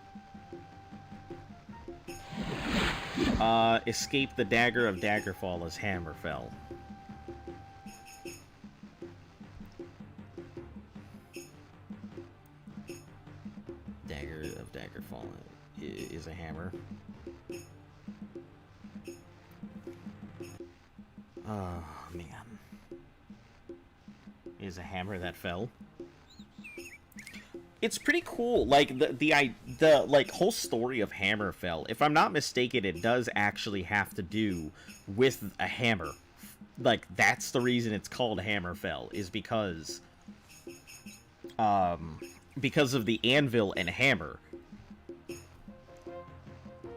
Escape the dagger of Daggerfall as Hammerfell. Dagger of Daggerfall is a hammer. Oh, man. Is a hammer that fell. It's pretty cool, like, the like, whole story of Hammerfell. If I'm not mistaken, it does actually have to do with a hammer. Like, that's the reason it's called Hammerfell, is because of the anvil and hammer.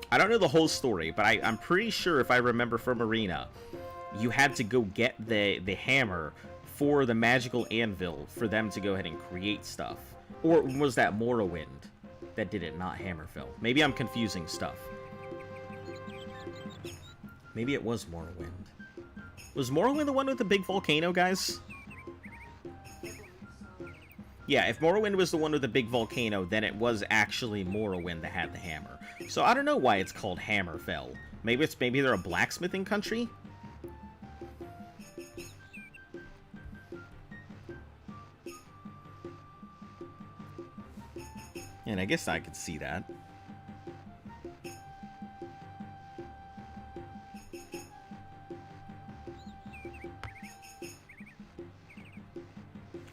I don't know the whole story, but I'm pretty sure, if I remember from Arena, you had to go get the hammer for the magical anvil for them to go ahead and create stuff. Or was that Morrowind that did it, not Hammerfell? Maybe I'm confusing stuff. Maybe it was Morrowind. Was Morrowind the one with the big volcano, guys? Yeah, if Morrowind was the one with the big volcano, then it was actually Morrowind that had the hammer. So I don't know why it's called Hammerfell. Maybe they're a blacksmithing country? And I guess I could see that.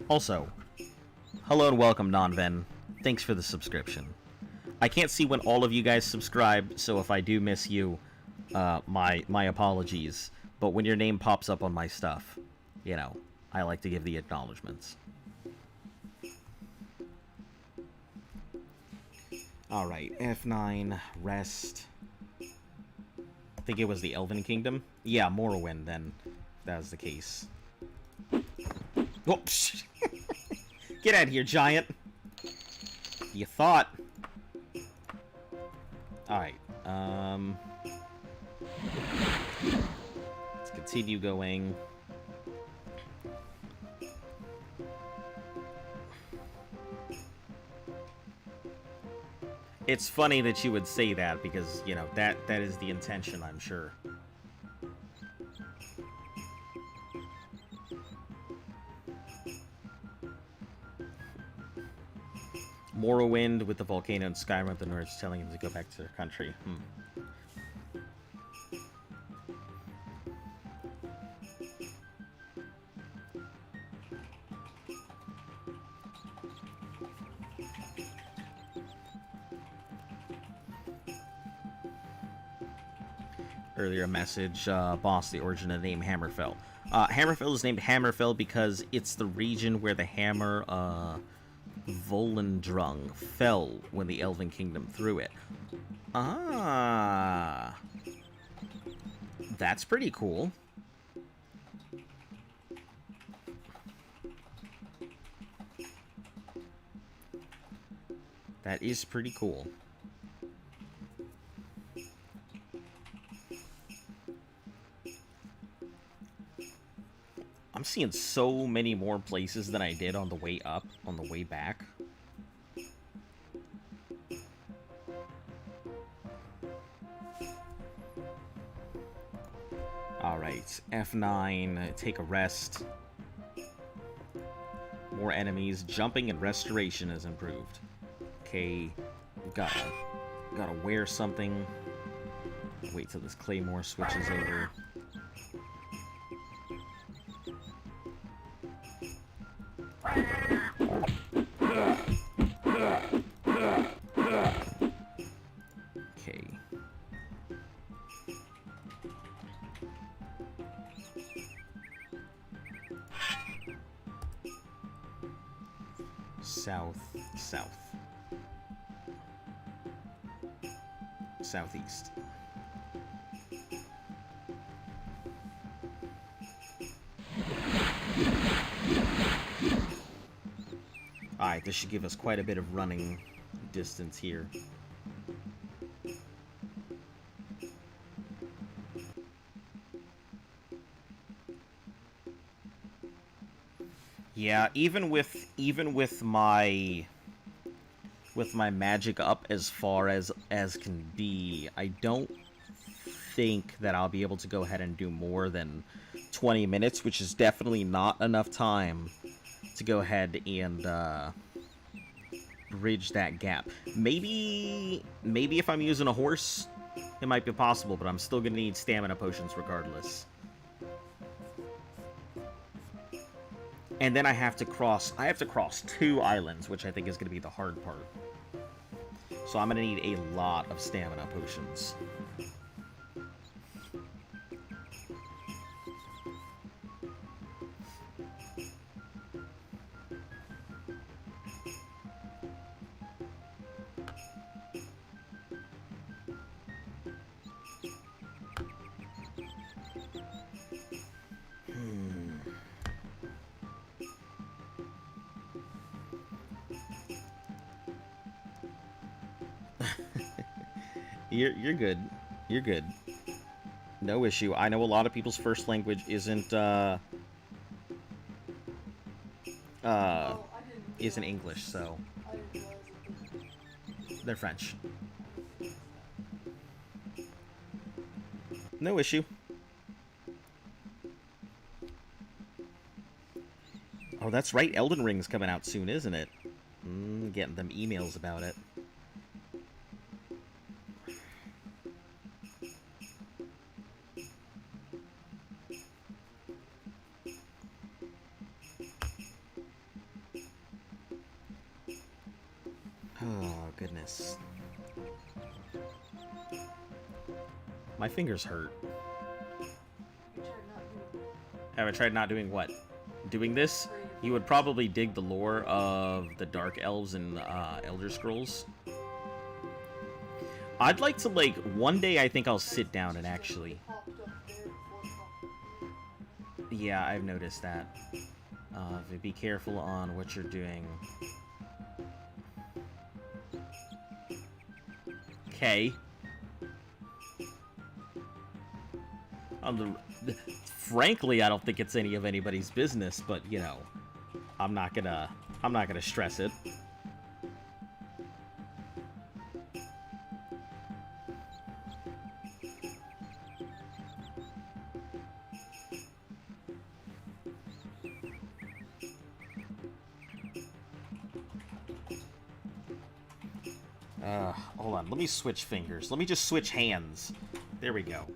Also, hello and welcome, Nonven. Thanks for the subscription. I can't see when all of you guys subscribe, so if I do miss you, my apologies. But when your name pops up on my stuff, you know, I like to give the acknowledgements. Alright, F9, rest. I think it was the Elven Kingdom? Yeah, Morrowind, then. If that was the case. Oh, get out of here, giant! You thought. Alright, let's continue going. It's funny that you would say that, because, you know, that is the intention, I'm sure. Morrowind with the volcano and Skyrim, the Nords telling him to go back to their country. earlier message, boss, the origin of the name Hammerfell. Hammerfell is named Hammerfell because it's the region where the hammer, Volendrung fell when the Elven Kingdom threw it. Ah. That's pretty cool. That is pretty cool. I'm seeing so many more places than I did on the way up, on the way back. Alright, F9, take a rest. More enemies, jumping and restoration is improved. Okay, gotta wear something. Wait till this claymore switches over. Okay. South. Southeast. Alright, this should give us quite a bit of running distance here. Yeah, even with my magic up as far as can be, I don't think that I'll be able to go ahead and do more than 20 minutes, which is definitely not enough time to go ahead and bridge that gap. Maybe if I'm using a horse, it might be possible, but I'm still gonna need stamina potions regardless. And then I have to cross 2 islands, which I think is gonna be the hard part. So I'm gonna need a lot of stamina potions. You're good. You're good. No issue. I know a lot of people's first language isn't English, so they're French. No issue. Oh, that's right. Elden Ring's coming out soon, isn't it? Getting them emails about it. Oh, goodness. My fingers hurt. Have I tried not doing what? Doing this? You would probably dig the lore of the Dark Elves and Elder Scrolls. I'd like to, like, one day I think I'll sit down and actually... Yeah, I've noticed that. Be careful on what you're doing. Okay. Frankly, I don't think it's any of anybody's business, but you know, I'm not gonna stress it. Hold on, let me switch fingers. Let me just switch hands. There we go.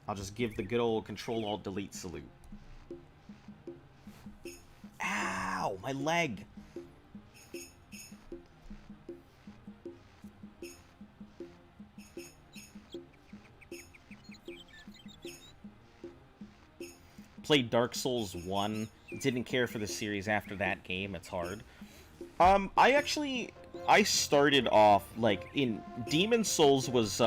I'll just give the good old Control-Alt-Delete salute. Ow! My leg! played Dark Souls 1, didn't care for the series after that game, it's hard. I started off, like, in Demon Souls was,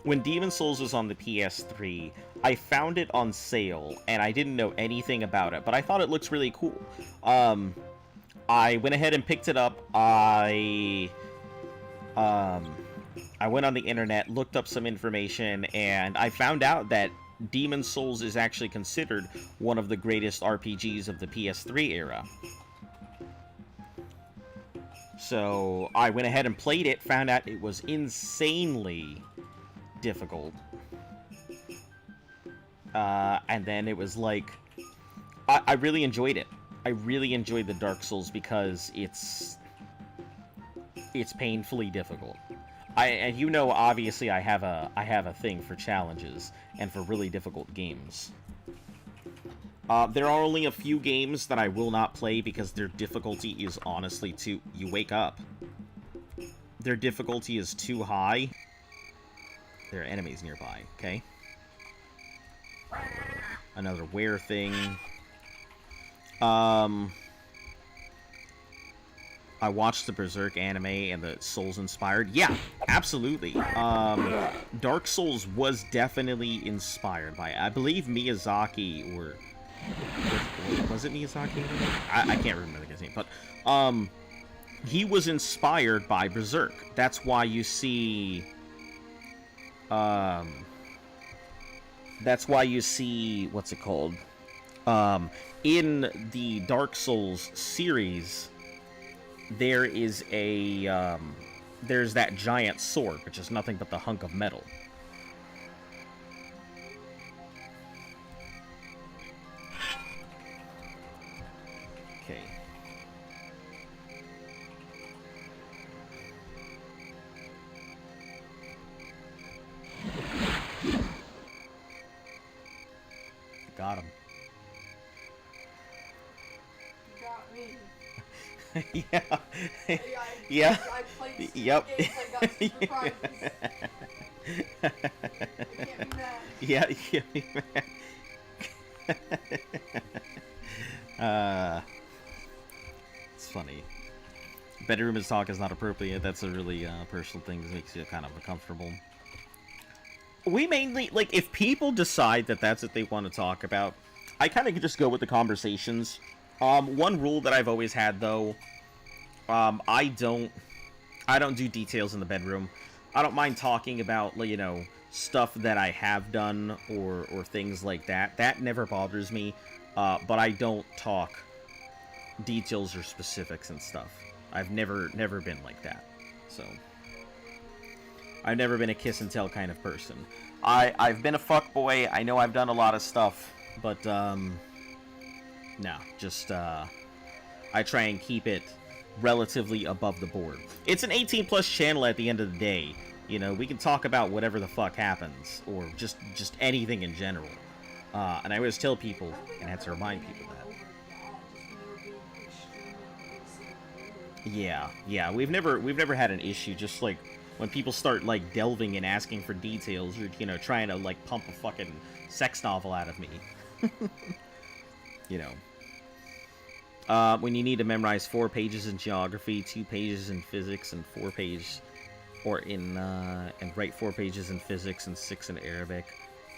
when Demon Souls was on the PS3, I found it on sale, and I didn't know anything about it, but I thought it looked really cool. I went ahead and picked it up. I went on the internet, looked up some information, and I found out that Demon Souls is actually considered one of the greatest RPGs of the PS3 era. So I went ahead and played it, found out it was insanely difficult. And then it was like, I really enjoyed it. I really enjoyed the Dark Souls because it's painfully difficult. And you know, obviously, I have a thing for challenges and for really difficult games. There are only a few games that I will not play because their difficulty is honestly too... You wake up. Their difficulty is too high. There are enemies nearby, okay? Another wear thing. I watched the Berserk anime and the Souls inspired. Yeah, absolutely. Dark Souls was definitely inspired by it. I believe Miyazaki, or was it Miyazaki? I can't remember the guy's name, but he was inspired by Berserk. That's why you see what's it called? In the Dark Souls series, there is a there's that giant sword, which is nothing but the hunk of metal. Okay. Got him. Got me. Yeah. Yeah. Yeah. I played Yep. games, I got super prizes. I can't be mad. Yeah, you can't be mad. It's funny. Bedroom is talk is not appropriate. That's a really personal thing that makes you kind of uncomfortable. We mainly, like, if people decide that that's what they want to talk about, I kind of just go with the conversations. One rule that I've always had, though, I don't do details in the bedroom. I don't mind talking about, you know, stuff that I have done or things like that. That never bothers me, but I don't talk details or specifics and stuff. I've never been like that, so... I've never been a kiss and tell kind of person. I've been a fuckboy. I know I've done a lot of stuff, but no, just I try and keep it relatively above the board. It's an 18+ channel at the end of the day. You know, we can talk about whatever the fuck happens, or just anything in general. And I always tell people, and I have to remind people that. Yeah, we've never had an issue. Just like when people start like delving and asking for details, or you know, trying to like pump a fucking sex novel out of me. You know, when you need to memorize 4 pages in geography, 2 pages in physics, and 4 pages, or in and write 4 pages in physics and 6 in Arabic.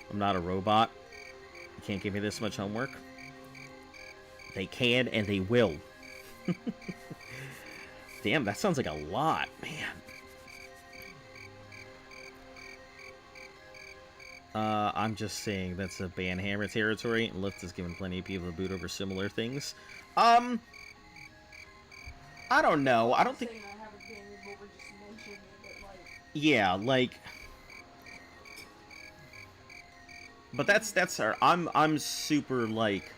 I'm not a robot. You can't give me this much homework. They can and they will. Damn, that sounds like a lot, man. I'm just saying that's a banhammer territory, and Lyft has given plenty of people a boot over similar things. I don't know. I don't think... Yeah, like... But that's our... I'm super, like...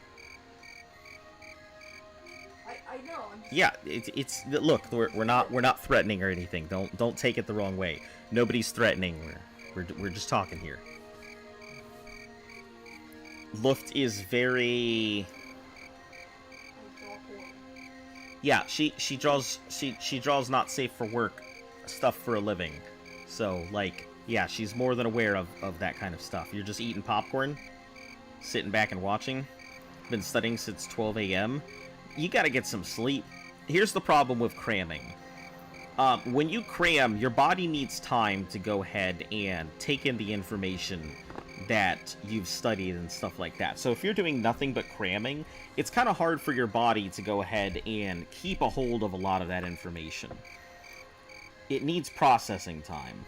I know. Yeah, it's look, we're not threatening or anything. Don't take it the wrong way. Nobody's threatening. We're just talking here. Luft is very... Yeah, she draws not safe for work stuff for a living. So, like, yeah, she's more than aware of that kind of stuff. You're just eating popcorn? sitting back and watching. Been studying since 12 a.m. You gotta get some sleep. Here's the problem with cramming. When you cram, your body needs time to go ahead and take in the information that you've studied and stuff like that. So if you're doing nothing but cramming, it's kind of hard for your body to go ahead and keep a hold of a lot of that information. It needs processing time.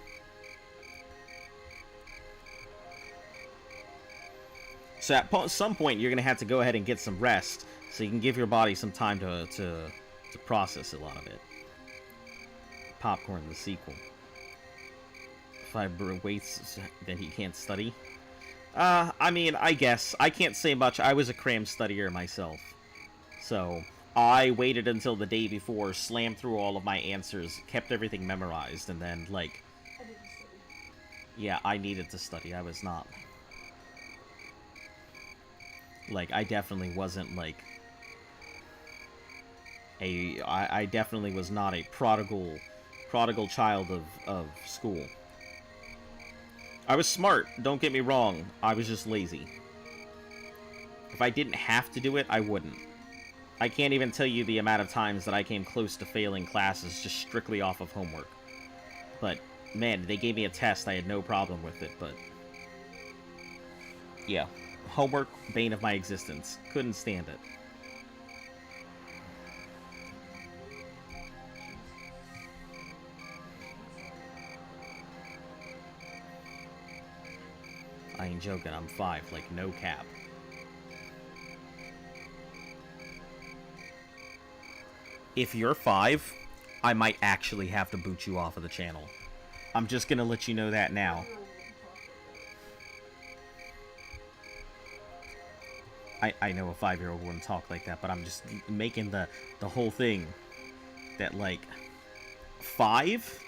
So at some point, you're going to have to go ahead and get some rest so you can give your body some time to process a lot of it. Popcorn, the sequel. If I waits, then he can't study. I mean, I guess. I can't say much. I was a cram studier myself. So, I waited until the day before, slammed through all of my answers, kept everything memorized, and then, like... I didn't study. Yeah, I needed to study. I was not... Like, I definitely wasn't, like... I definitely was not a prodigal child of school. I was smart, don't get me wrong. I was just lazy. If I didn't have to do it, I wouldn't. I can't even tell you the amount of times that I came close to failing classes just strictly off of homework. But, man, they gave me a test, I had no problem with it, but... Yeah. Homework, bane of my existence. Couldn't stand it. I ain't joking, I'm 5, like, no cap. If you're 5, I might actually have to boot you off of the channel. I'm just gonna let you know that now. I know a 5-year-old wouldn't talk like that, but I'm just making the whole thing that, like, 5?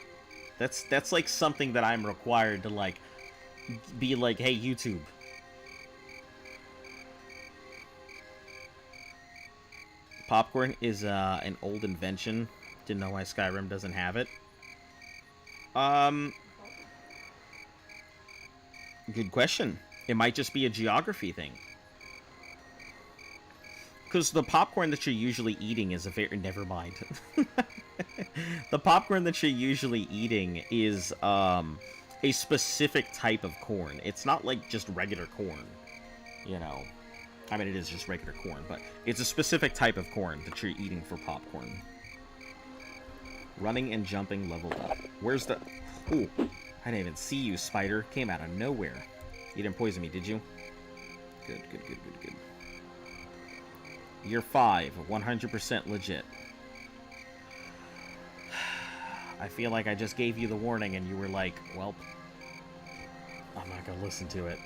That's like something that I'm required to, like, be like, hey, YouTube. Popcorn is an old invention. Didn't know why Skyrim doesn't have it. Good question. It might just be a geography thing. Because the popcorn that you're usually eating is a very... Never mind. The popcorn that you're usually eating is a specific type of corn. It's not like just regular corn, you know. I mean, it is just regular corn, but it's a specific type of corn that you're eating for popcorn. Running and jumping leveled up. Where's the... Ooh, I didn't even see you, spider. Came out of nowhere. You didn't poison me, did you? Good, good, good, good, good. You're 5, 100% legit. I feel like I just gave you the warning and you were like, well, I'm not gonna listen to it.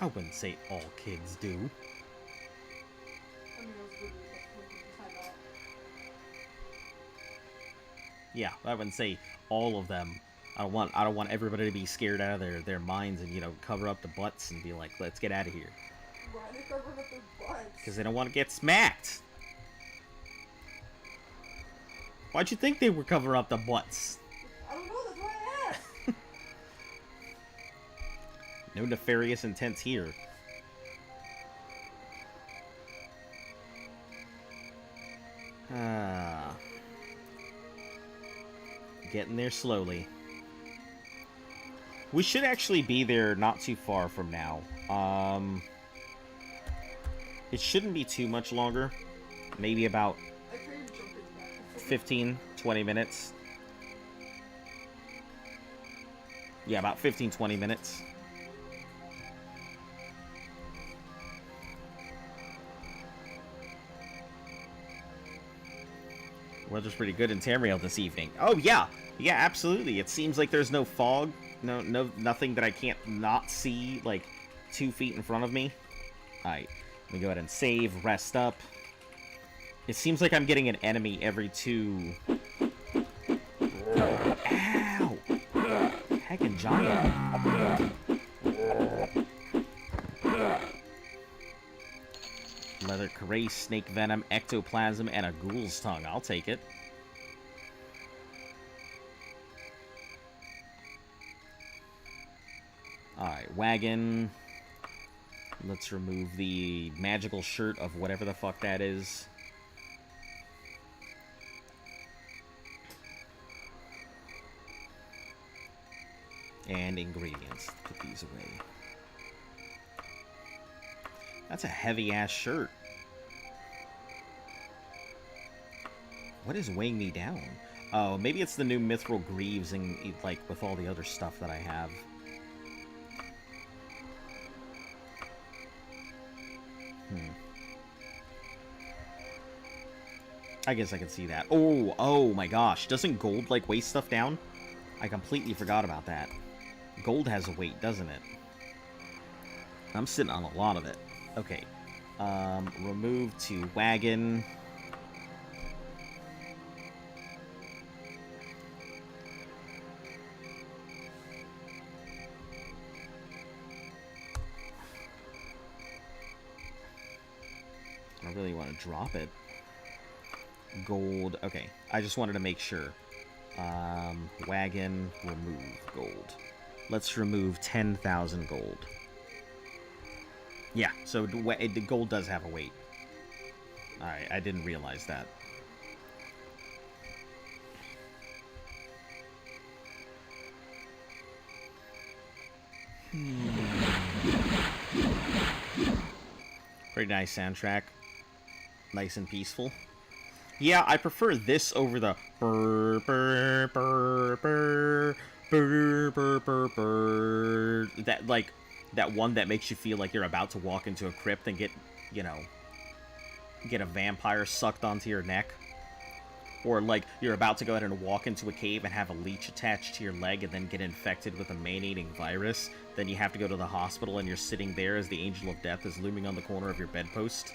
I wouldn't say all kids do. I mean, I was literally looking to time out. Yeah, I wouldn't say all of them. I don't want everybody to be scared out of their minds and, you know, cover up the butts and be like, let's get out of here. Why are they covering up their butts? Because they don't want to get smacked. Why'd you think they were covering up the butts? I don't know, that's why I asked. No nefarious intents here. Getting there slowly. We should actually be there not too far from now. It shouldn't be too much longer. Maybe about 15, 20 minutes. Yeah, about 15, 20 minutes. Weather's pretty good in Tamriel this evening. Oh yeah, yeah, absolutely. It seems like there's no fog, nothing that I can't not see like 2 feet in front of me. Alright, Let me go ahead and save, rest up. It seems like I'm getting an enemy every 2... Ow! Heckin' giant. Leather carace, snake venom, ectoplasm, and a ghoul's tongue. I'll take it. Alright, wagon. Let's remove the magical shirt of whatever the fuck that is. And ingredients. Put these away. That's a heavy-ass shirt. What is weighing me down? Oh, maybe it's the new Mithril Greaves and, like, with all the other stuff that I have. I guess I can see that. Oh my gosh. Doesn't gold, like, weigh stuff down? I completely forgot about that. Gold has a weight, doesn't it? I'm sitting on a lot of it. Okay. Remove to wagon. I really want to drop it. Gold. Okay. I just wanted to make sure. Wagon. Remove gold. Let's remove 10,000 gold. Yeah, so the gold does have a weight. Alright, I didn't realize that. Very nice soundtrack. Nice and peaceful. Yeah, I prefer this over the burr, burr, burr, burr, burr, burr, burr, burr. That, like, that one that makes you feel like you're about to walk into a crypt and get, you know, get a vampire sucked onto your neck. Or, like, you're about to go ahead and walk into a cave and have a leech attached to your leg and then get infected with a man-eating virus. Then you have to go to the hospital and you're sitting there as the Angel of Death is looming on the corner of your bedpost.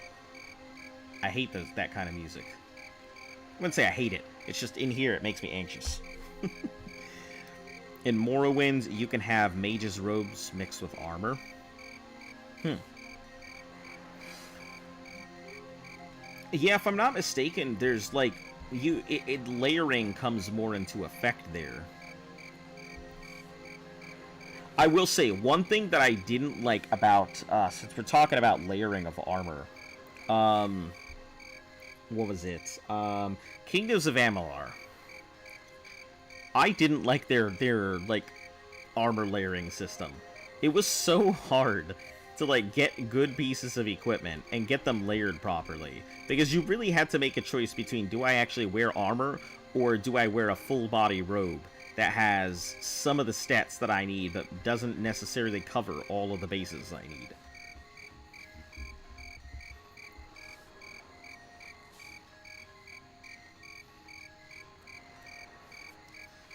I hate that kind of music. I wouldn't say I hate it. It's just in here it makes me anxious. In Morrowind, you can have mage's robes mixed with armor. Yeah, if I'm not mistaken, there's like layering comes more into effect there. I will say one thing that I didn't like about since we're talking about layering of armor. What was it? Kingdoms of Amalur. I didn't like their like armor layering system. It was so hard to like get good pieces of equipment and get them layered properly, because you really had to make a choice between, do I actually wear armor or do I wear a full body robe that has some of the stats that I need but doesn't necessarily cover all of the bases I need.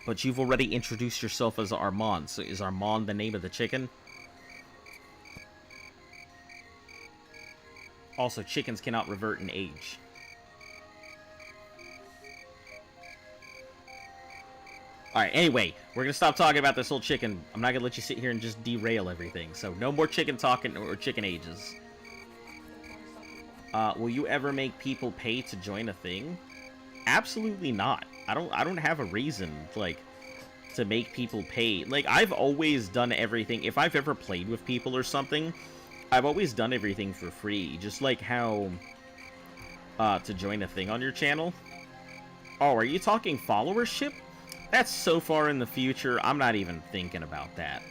But you've already introduced yourself as Armand, so is Armand the name of the chicken? Also, chickens cannot revert in age. Alright, anyway, we're gonna stop talking about this whole chicken. I'm not gonna let you sit here and just derail everything, so no more chicken talking or chicken ages. Will you ever make people pay to join a thing? Absolutely not. I don't have a reason, like, to make people pay. Like, I've always done everything. If I've ever played with people or something, I've always done everything for free. Just like how, to join a thing on your channel. Oh, are you talking followership? That's so far in the future, I'm not even thinking about that.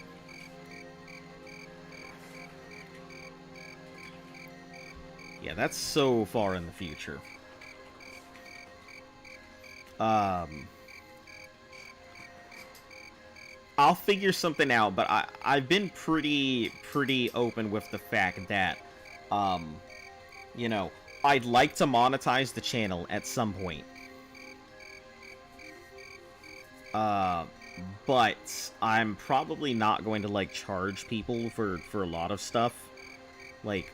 Yeah, that's so far in the future. I'll figure something out, but I've been pretty open with the fact that, you know, I'd like to monetize the channel at some point. But I'm probably not going to, like, charge people for a lot of stuff. Like,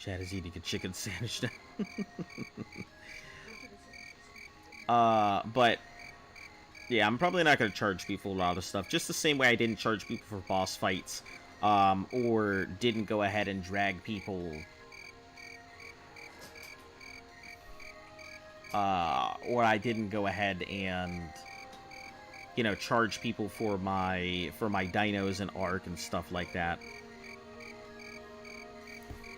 Chad is eating a chicken sandwich now. But yeah, I'm probably not going to charge people a lot of stuff. Just the same way I didn't charge people for boss fights, or didn't go ahead and drag people, or I didn't go ahead and, you know, charge people for my dinos and Ark and stuff like that.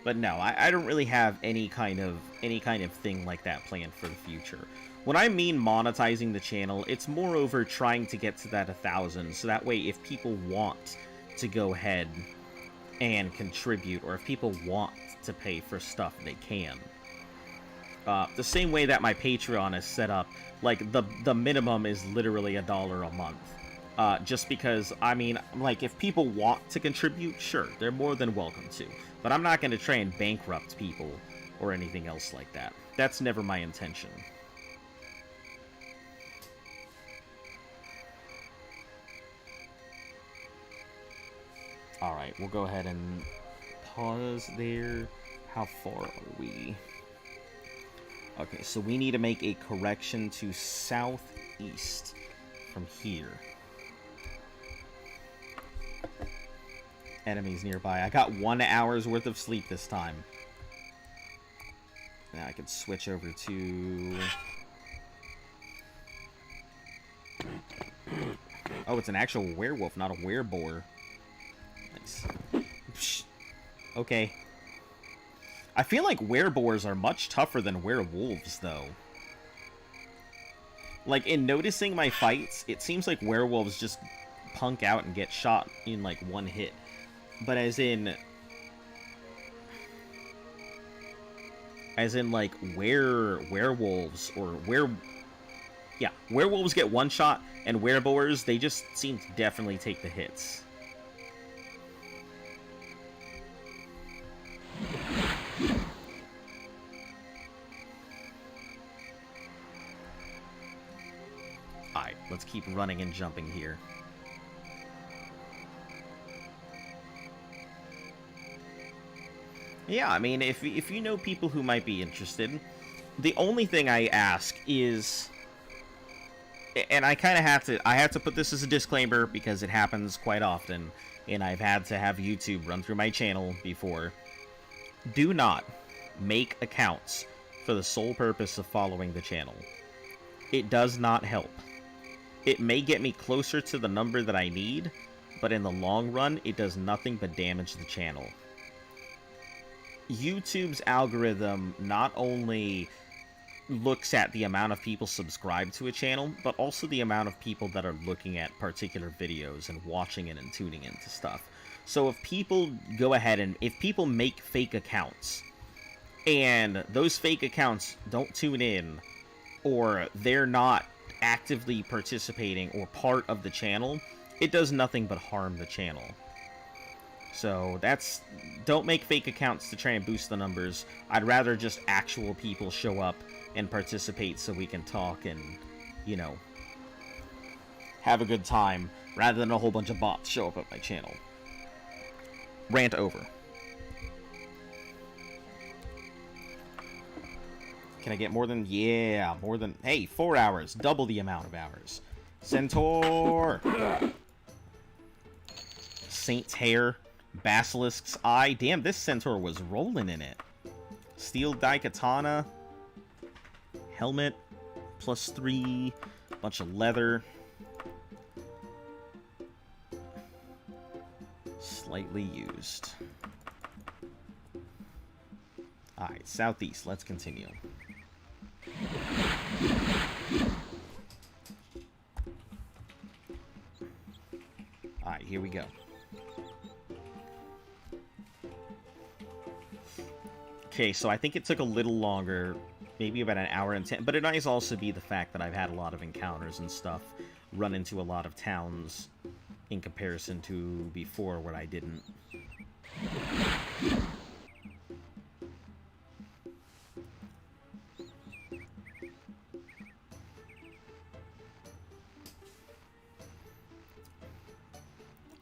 But no, I don't really have any kind of thing like that planned for the future. When I mean monetizing the channel, it's moreover trying to get to that 1,000, so that way if people want to go ahead and contribute, or if people want to pay for stuff, they can. The same way that my Patreon is set up, like, the minimum is literally $1 a month. Just because, I mean, like, if people want to contribute, sure, they're more than welcome to. But I'm not going to try and bankrupt people or anything else like that. That's never my intention. Alright, we'll go ahead and pause there. How far are we? Okay, so we need to make a correction to southeast from here. Enemies nearby. I got 1 hour's worth of sleep this time. Now I can switch over to... Oh, it's an actual werewolf, not a wereboar. Nice. Psh. Okay. I feel like wereboars are much tougher than werewolves, though. Like, in noticing my fights, it seems like werewolves just punk out and get shot in, like, one hit. But as in, like, werewolves, or yeah, werewolves get one shot, and wereboars, they just seem to definitely take the hits. Alright, let's keep running and jumping here. Yeah, I mean, if you know people who might be interested, the only thing I ask is, and I kind of have to put this as a disclaimer because it happens quite often, and I've had to have YouTube run through my channel before. Do not make accounts for the sole purpose of following the channel. It does not help. It may get me closer to the number that I need, but in the long run, it does nothing but damage the channel. YouTube's algorithm not only looks at the amount of people subscribed to a channel, but also the amount of people that are looking at particular videos and watching it and tuning into stuff. So if people go ahead and if people make fake accounts, and those fake accounts don't tune in, or they're not actively participating or part of the channel, it does nothing but harm the channel. So don't make fake accounts to try and boost the numbers. I'd rather just actual people show up and participate so we can talk and, you know, have a good time, rather than a whole bunch of bots show up at my channel. Rant over. Can I get more than... Yeah, more than... Hey, 4 hours. Double the amount of hours. Centaur! Saint's hair. Basilisk's eye. Damn, this centaur was rolling in it. Steel daikatana. Helmet. +3. Bunch of leather. Slightly used. Alright, southeast. Let's continue. Alright, here we go. Okay, so I think it took a little longer, maybe about an hour and 10, but it might also be the fact that I've had a lot of encounters and stuff, run into a lot of towns in comparison to before where I didn't.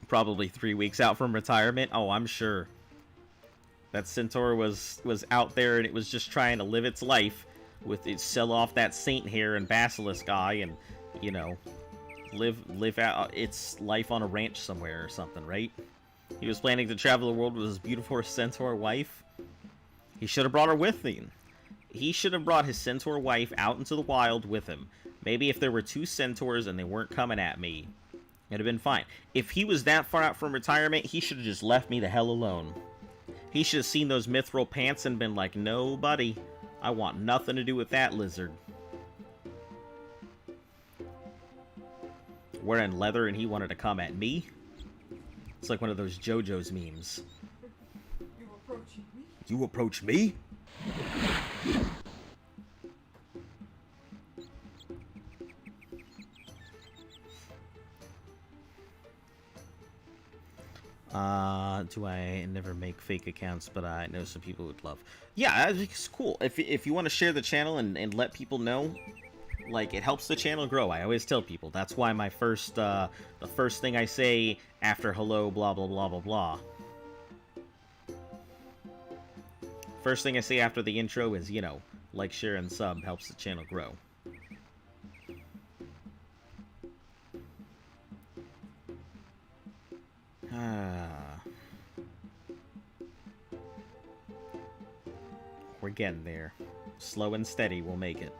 Probably 3 weeks out from retirement. Oh, I'm sure. That centaur was out there and it was just trying to live its life with it, sell off that saint hair and basilisk eye, and you know, live out its life on a ranch somewhere or something, right? He was planning to travel the world with his beautiful centaur wife. He should have brought her with him. He should have brought his centaur wife out into the wild with him. Maybe if there were 2 centaurs and they weren't coming at me, it'd have been fine. If he was that far out from retirement, he should have just left me the hell alone. He should have seen those mithril pants and been like, no, buddy, I want nothing to do with that lizard. Wearing leather and he wanted to come at me? It's like one of those JoJo's memes. You approaching me? You approach me? Do I never make fake accounts, but I know some people would love. Yeah, it's cool. If you want to share the channel and let people know, like, it helps the channel grow. I always tell people that's why my first the first thing I say after hello blah blah blah blah blah. First thing I say after the intro is, you know, like, share, and sub helps the channel grow. We're getting there. Slow and steady, we'll make it.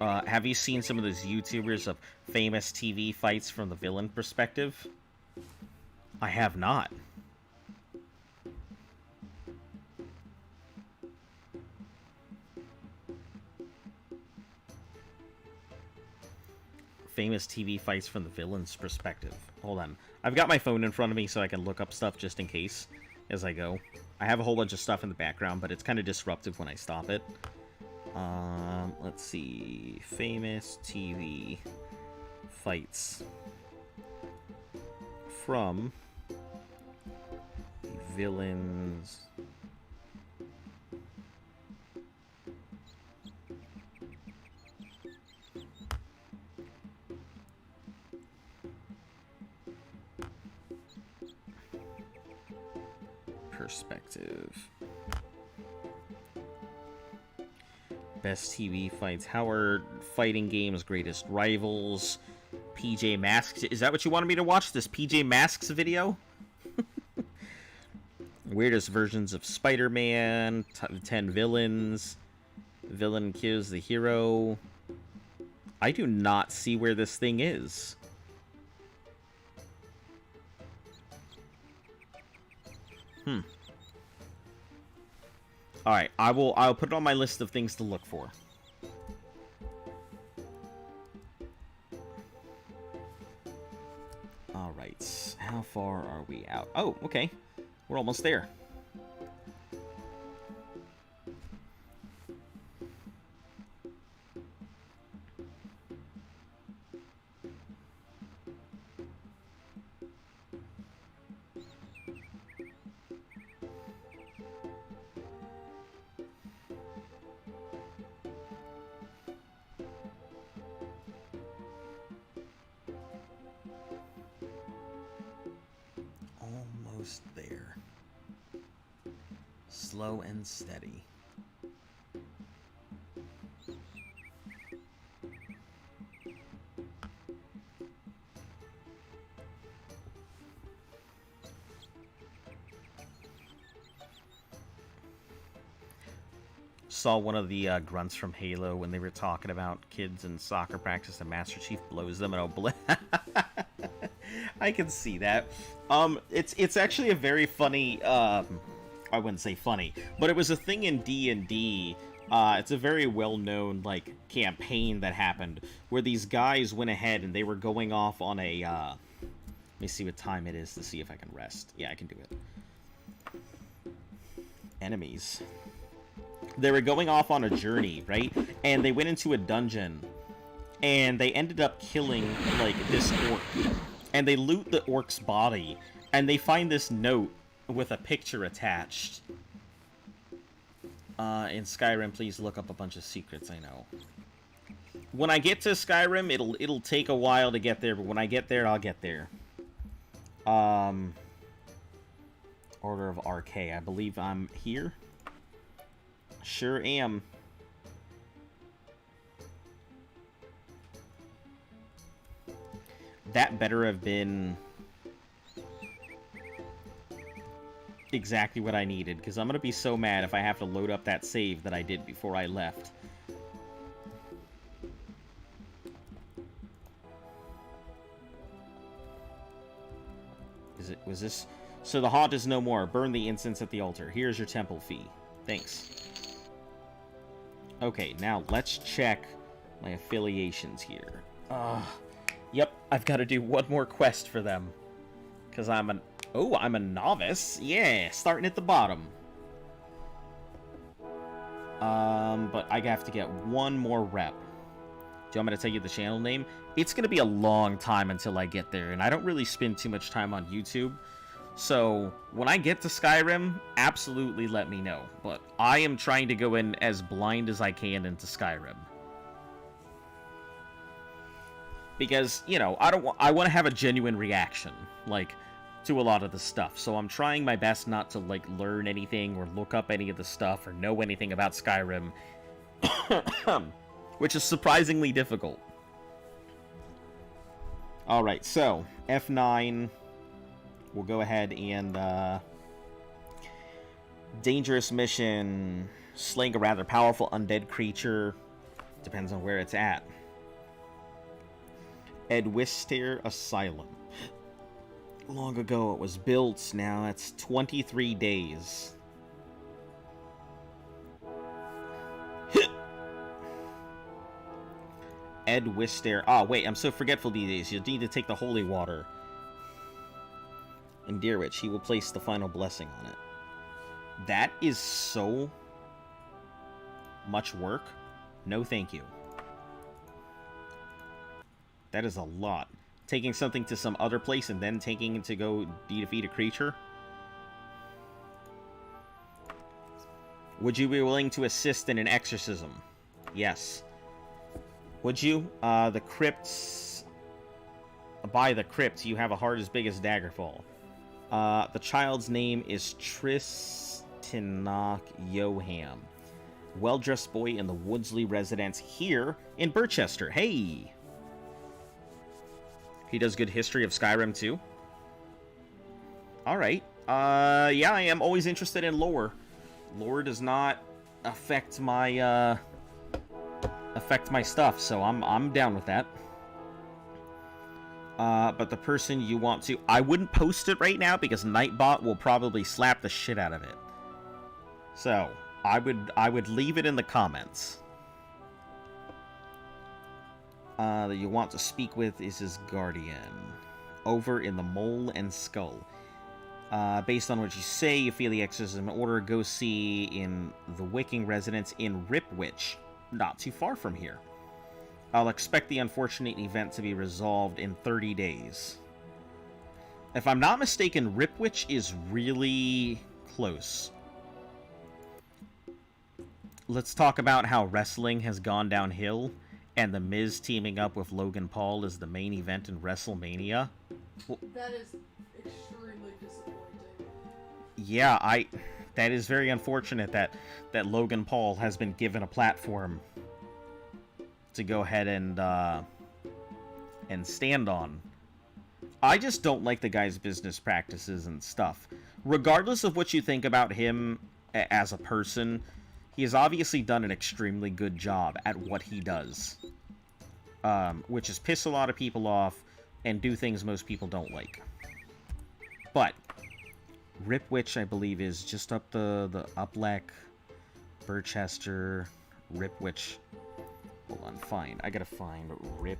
Have you seen some of those YouTubers of famous TV fights from the villain perspective? I have not. Famous TV fights from the villain's perspective. Hold on. I've got my phone in front of me so I can look up stuff just in case as I go. I have a whole bunch of stuff in the background, but it's kind of disruptive when I stop it. Let's see. Famous TV fights from villains. Perspective. Best TV fights. Howard fighting games. Greatest rivals. PJ Masks. Is that what you wanted me to watch? This PJ Masks video? Weirdest versions of Spider-Man. 10 villains. Villain kills the hero. I do not see where this thing is. Alright, I'll put it on my list of things to look for. Alright, how far are we out? Oh, okay. We're almost there. Almost there. Slow and steady. Saw one of the grunts from Halo when they were talking about kids in soccer practice and Master Chief blows them and I can see that. It's actually a very funny, I wouldn't say funny, but it was a thing in D&D. It's a very well-known, like, campaign that happened where these guys went ahead and they were going off on a, let me see what time it is to see if I can rest. Yeah, I can do it. Enemies. They were going off on a journey, right? And they went into a dungeon and they ended up killing, like, this orc. And they loot the orc's body and they find this note with a picture attached. In Skyrim, please look up a bunch of secrets, I know. When I get to Skyrim, it'll take a while to get there, but when I get there, I'll get there. Order of RK. I believe I'm here. Sure am. That better have been exactly what I needed, because I'm going to be so mad if I have to load up that save that I did before I left. Was this... So the haunt is no more. Burn the incense at the altar. Here's your temple fee. Thanks. Okay, now let's check my affiliations here. Yep, I've got to do one more quest for them. Because I'm an... Oh, I'm a novice. Yeah, starting at the bottom. But I have to get one more rep. Do you want me to tell you the channel name? It's going to be a long time until I get there, and I don't really spend too much time on YouTube. So, when I get to Skyrim, absolutely let me know. But I am trying to go in as blind as I can into Skyrim. Because, you know, I want to have a genuine reaction, like, to a lot of the stuff. So I'm trying my best not to, like, learn anything or look up any of the stuff or know anything about Skyrim. Which is surprisingly difficult. Alright, so, F9. We'll go ahead and, dangerous mission. Slaying a rather powerful undead creature. Depends on where it's at. Edwister Asylum. Long ago it was built. Now it's 23 days. Edwister. Ah, wait, I'm so forgetful these days. You'll need to take the holy water. In Deerwich, he will place the final blessing on it. That is so much work. No thank you. That is a lot. Taking something to some other place and then taking it to go defeat a creature. Would you be willing to assist in an exorcism? Yes. Would you? The crypts... By the crypts, you have a heart as big as Daggerfall. The child's name is Tristinach Yoham. Well-dressed boy in the Woodsley residence here in Birchester. Hey! He does good history of Skyrim, too. Alright. Yeah, I am always interested in lore. Lore does not affect my, stuff, so I'm down with that. But the person you want to... I wouldn't post it right now, because Nightbot will probably slap the shit out of it. So, I would leave it in the comments. That you want to speak with is his guardian. Over in the Mole and Skull. Based on what you say, you feel the exorcism order. Go see in the Wicking residence in Ripwich. Not too far from here. I'll expect the unfortunate event to be resolved in 30 days. If I'm not mistaken, Ripwich is really close. Let's talk about how wrestling has gone downhill. And The Miz teaming up with Logan Paul is the main event in WrestleMania. That is extremely disappointing. Yeah, that is very unfortunate that Logan Paul has been given a platform to go ahead and stand on. I just don't like the guy's business practices and stuff. Regardless of what you think about him as a person, he has obviously done an extremely good job at what he does. Which is piss a lot of people off and do things most people don't like. But Ripwich, I believe, is just up the Upleck, Birchester, Ripwich. Hold on, I gotta find Ripwich.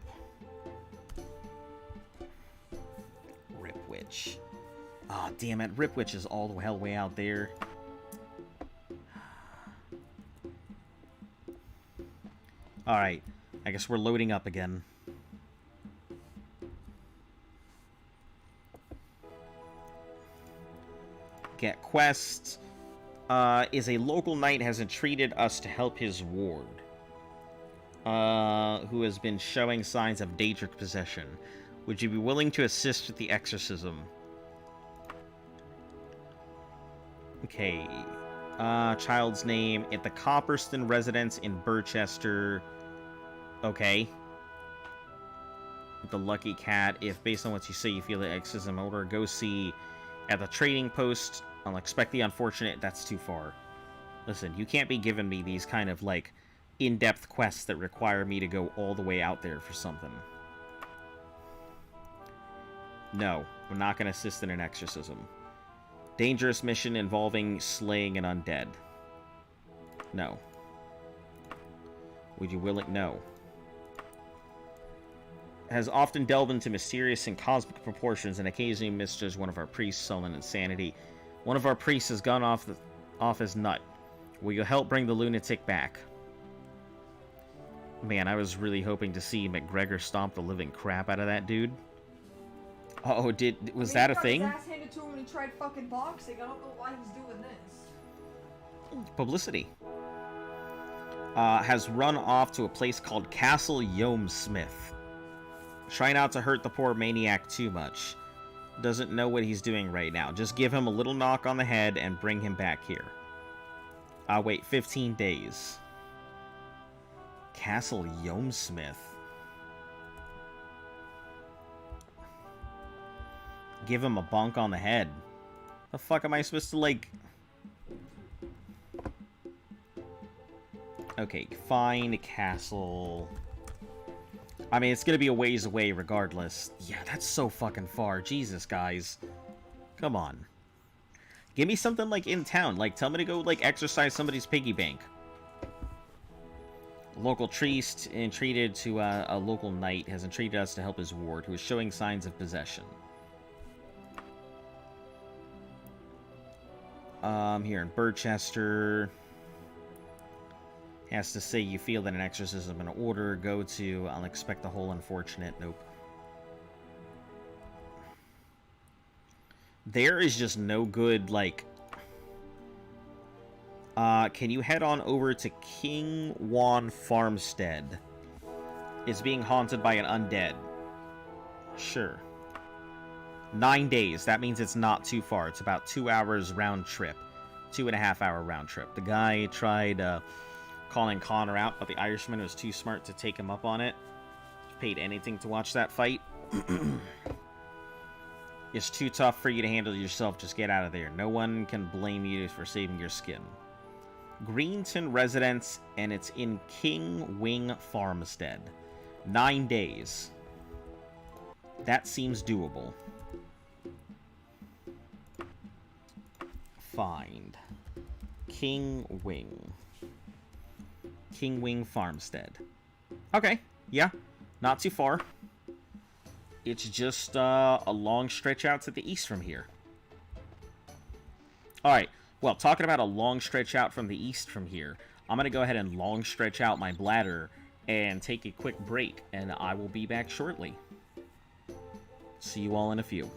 Ah, oh, damn it, Ripwich is all the hell way out there. Alright, I guess we're loading up again. Get quests. Is a local knight has entreated us to help his ward. Who has been showing signs of Daedric possession. Would you be willing to assist with the exorcism? Okay. Child's name at the Copperston residence in Birchester. Okay. The lucky cat. If based on what you say you feel the exorcism order, go see at the trading post. I'll expect the unfortunate. That's too far. Listen, you can't be giving me these kind of like in-depth quests that require me to go all the way out there for something. No, I'm not going to assist in an exorcism. Dangerous mission involving slaying an undead. No. Would you willing? No. Has often delved into mysterious and cosmic proportions and occasionally misjudged one of our priests, sullen insanity. One of our priests has gone off his nut. Will you help bring the lunatic back? Man, I was really hoping to see McGregor stomp the living crap out of that dude. Oh, was that a thing? He got his ass handed to him when he tried fucking boxing. I don't know why he's doing this. Publicity. Has run off to a place called Castle Yomesmith. Try not to hurt the poor maniac too much. Doesn't know what he's doing right now. Just give him a little knock on the head and bring him back here. Wait, 15 days. Castle Yomesmith. Give him a bonk on the head. The fuck am I supposed to, like... Okay, find castle... I mean, it's gonna be a ways away regardless. Yeah, that's so fucking far. Jesus, guys. Come on. Give me something, like, in town. Like, tell me to go, like, exercise somebody's piggy bank. A local priest entreated to a local knight has entreated us to help his ward, who is showing signs of possession. Here in Birchester. Has to say you feel that an exorcism in order. Go to, I'll expect the whole unfortunate. Nope. There is just no good, like... can you head on over to King Juan Farmstead? It's being haunted by an undead. Sure. 9 days. That means it's not too far. It's about 2 hours round trip. 2.5 hour round trip. The guy tried calling Connor out, but the Irishman was too smart to take him up on it. Paid anything to watch that fight. It's too tough for you to handle yourself. Just get out of there. No one can blame you for saving your skin. Greenton residence, and it's in King Wing Farmstead. 9 days. That seems doable. Find King Wing. King Wing Farmstead. Okay, yeah, not too far. It's just a long stretch out to the east from here. Alright, well, talking about a long stretch out from the east from here, I'm going to go ahead and long stretch out my bladder and take a quick break, and I will be back shortly. See you all in a few.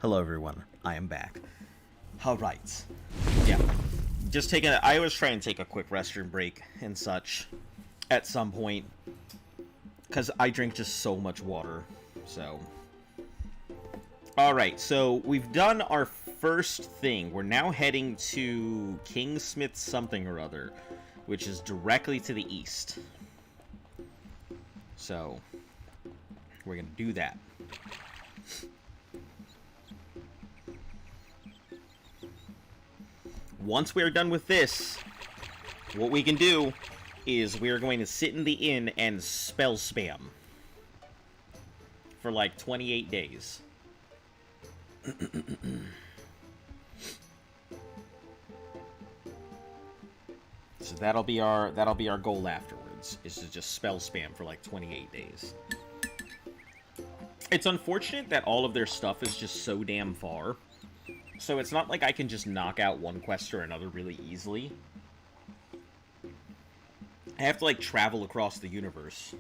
Hello everyone, I am back. Alright. Yeah. Just taking I always try and take a quick restroom break and such at some point. Because I drink just so much water. So. Alright, so we've done our first thing. We're now heading to Kingsmith something or other, which is directly to the east. So, we're going to do that. Once we're done with this, what we can do is we're going to sit in the inn and spell spam for like 28 days. So that'll be our goal afterwards, is to just spell spam for like 28 days. It's unfortunate that all of their stuff is just so damn far. So it's not like I can just knock out one quest or another really easily. I have to, like, travel across the universe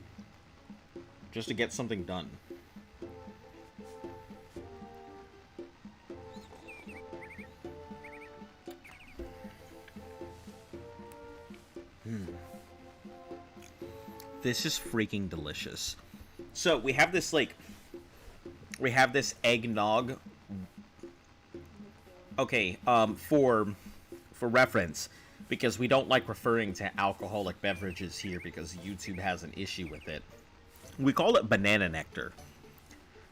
just to get something done. This is freaking delicious. So, we have this, like... We have this eggnog... Okay, for reference, because we don't like referring to alcoholic beverages here because YouTube has an issue with it. We call it banana nectar.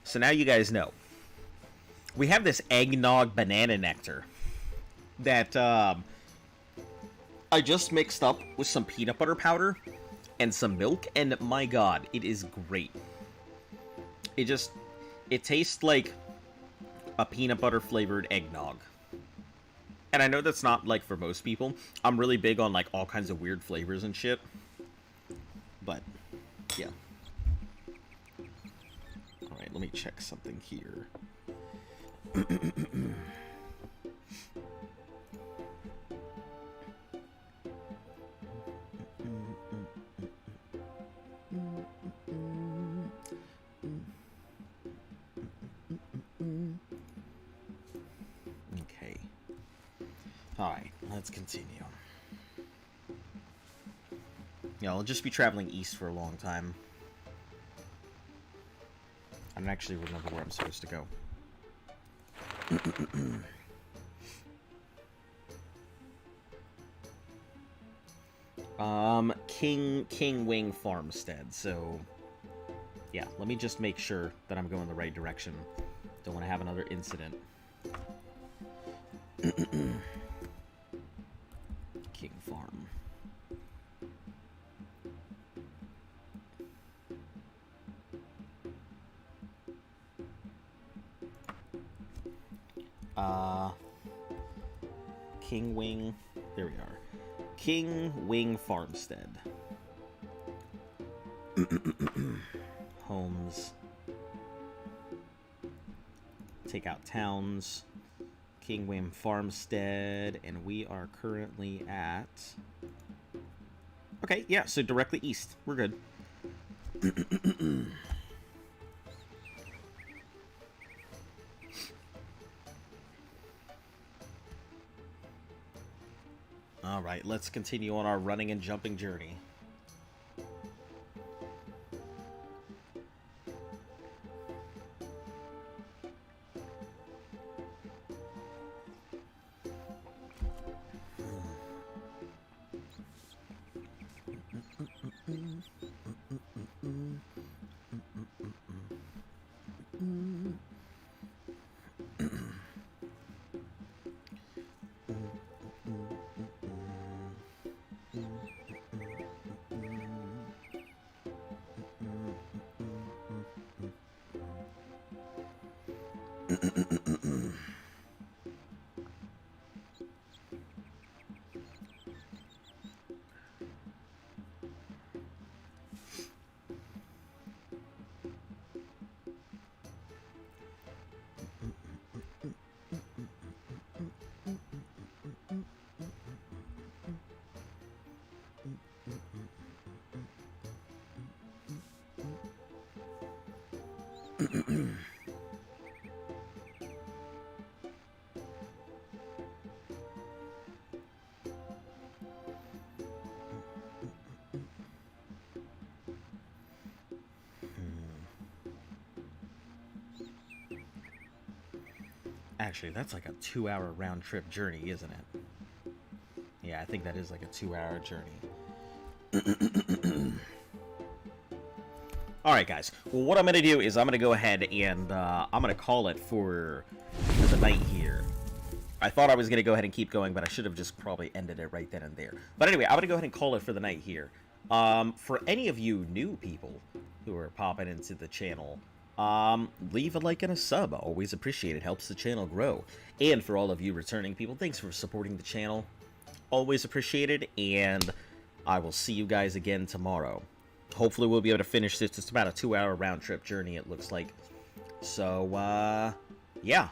So now you guys know. We have this eggnog banana nectar that I just mixed up with some peanut butter powder and some milk, and my god, it is great. It tastes like a peanut butter flavored eggnog. And I know that's not, like, for most people. I'm really big on, like, all kinds of weird flavors and shit. But, yeah. Alright, let me check something here. Okay. Alright, let's continue. Yeah, I'll just be traveling east for a long time. I don't actually remember where I'm supposed to go. King Wing Farmstead, so... Yeah, let me just make sure that I'm going the right direction. Don't want to have another incident. King Farm. King Wing. There we are. King Wing Farmstead. Homes. Take out towns. King Wing Farmstead, and we are currently at... Okay, yeah, so directly east. We're good. Alright, let's continue on our running and jumping journey. Actually, that's like a 2-hour round-trip journey, isn't it? Yeah, I think that is like a 2-hour journey. Alright, guys. Well, what I'm going to do is I'm going to go ahead and I'm going to call it for the night here. I thought I was going to go ahead and keep going, but I should have just probably ended it right then and there. But anyway, I'm going to go ahead and call it for the night here. For any of you new people who are popping into the channel, leave a like and a sub. Always appreciate it. Helps the channel grow. And for all of you returning people, thanks for supporting the channel. Always appreciated, and I will see you guys again tomorrow. Hopefully we'll be able to finish this. It's about a 2-hour round-trip journey, it looks like. So, yeah.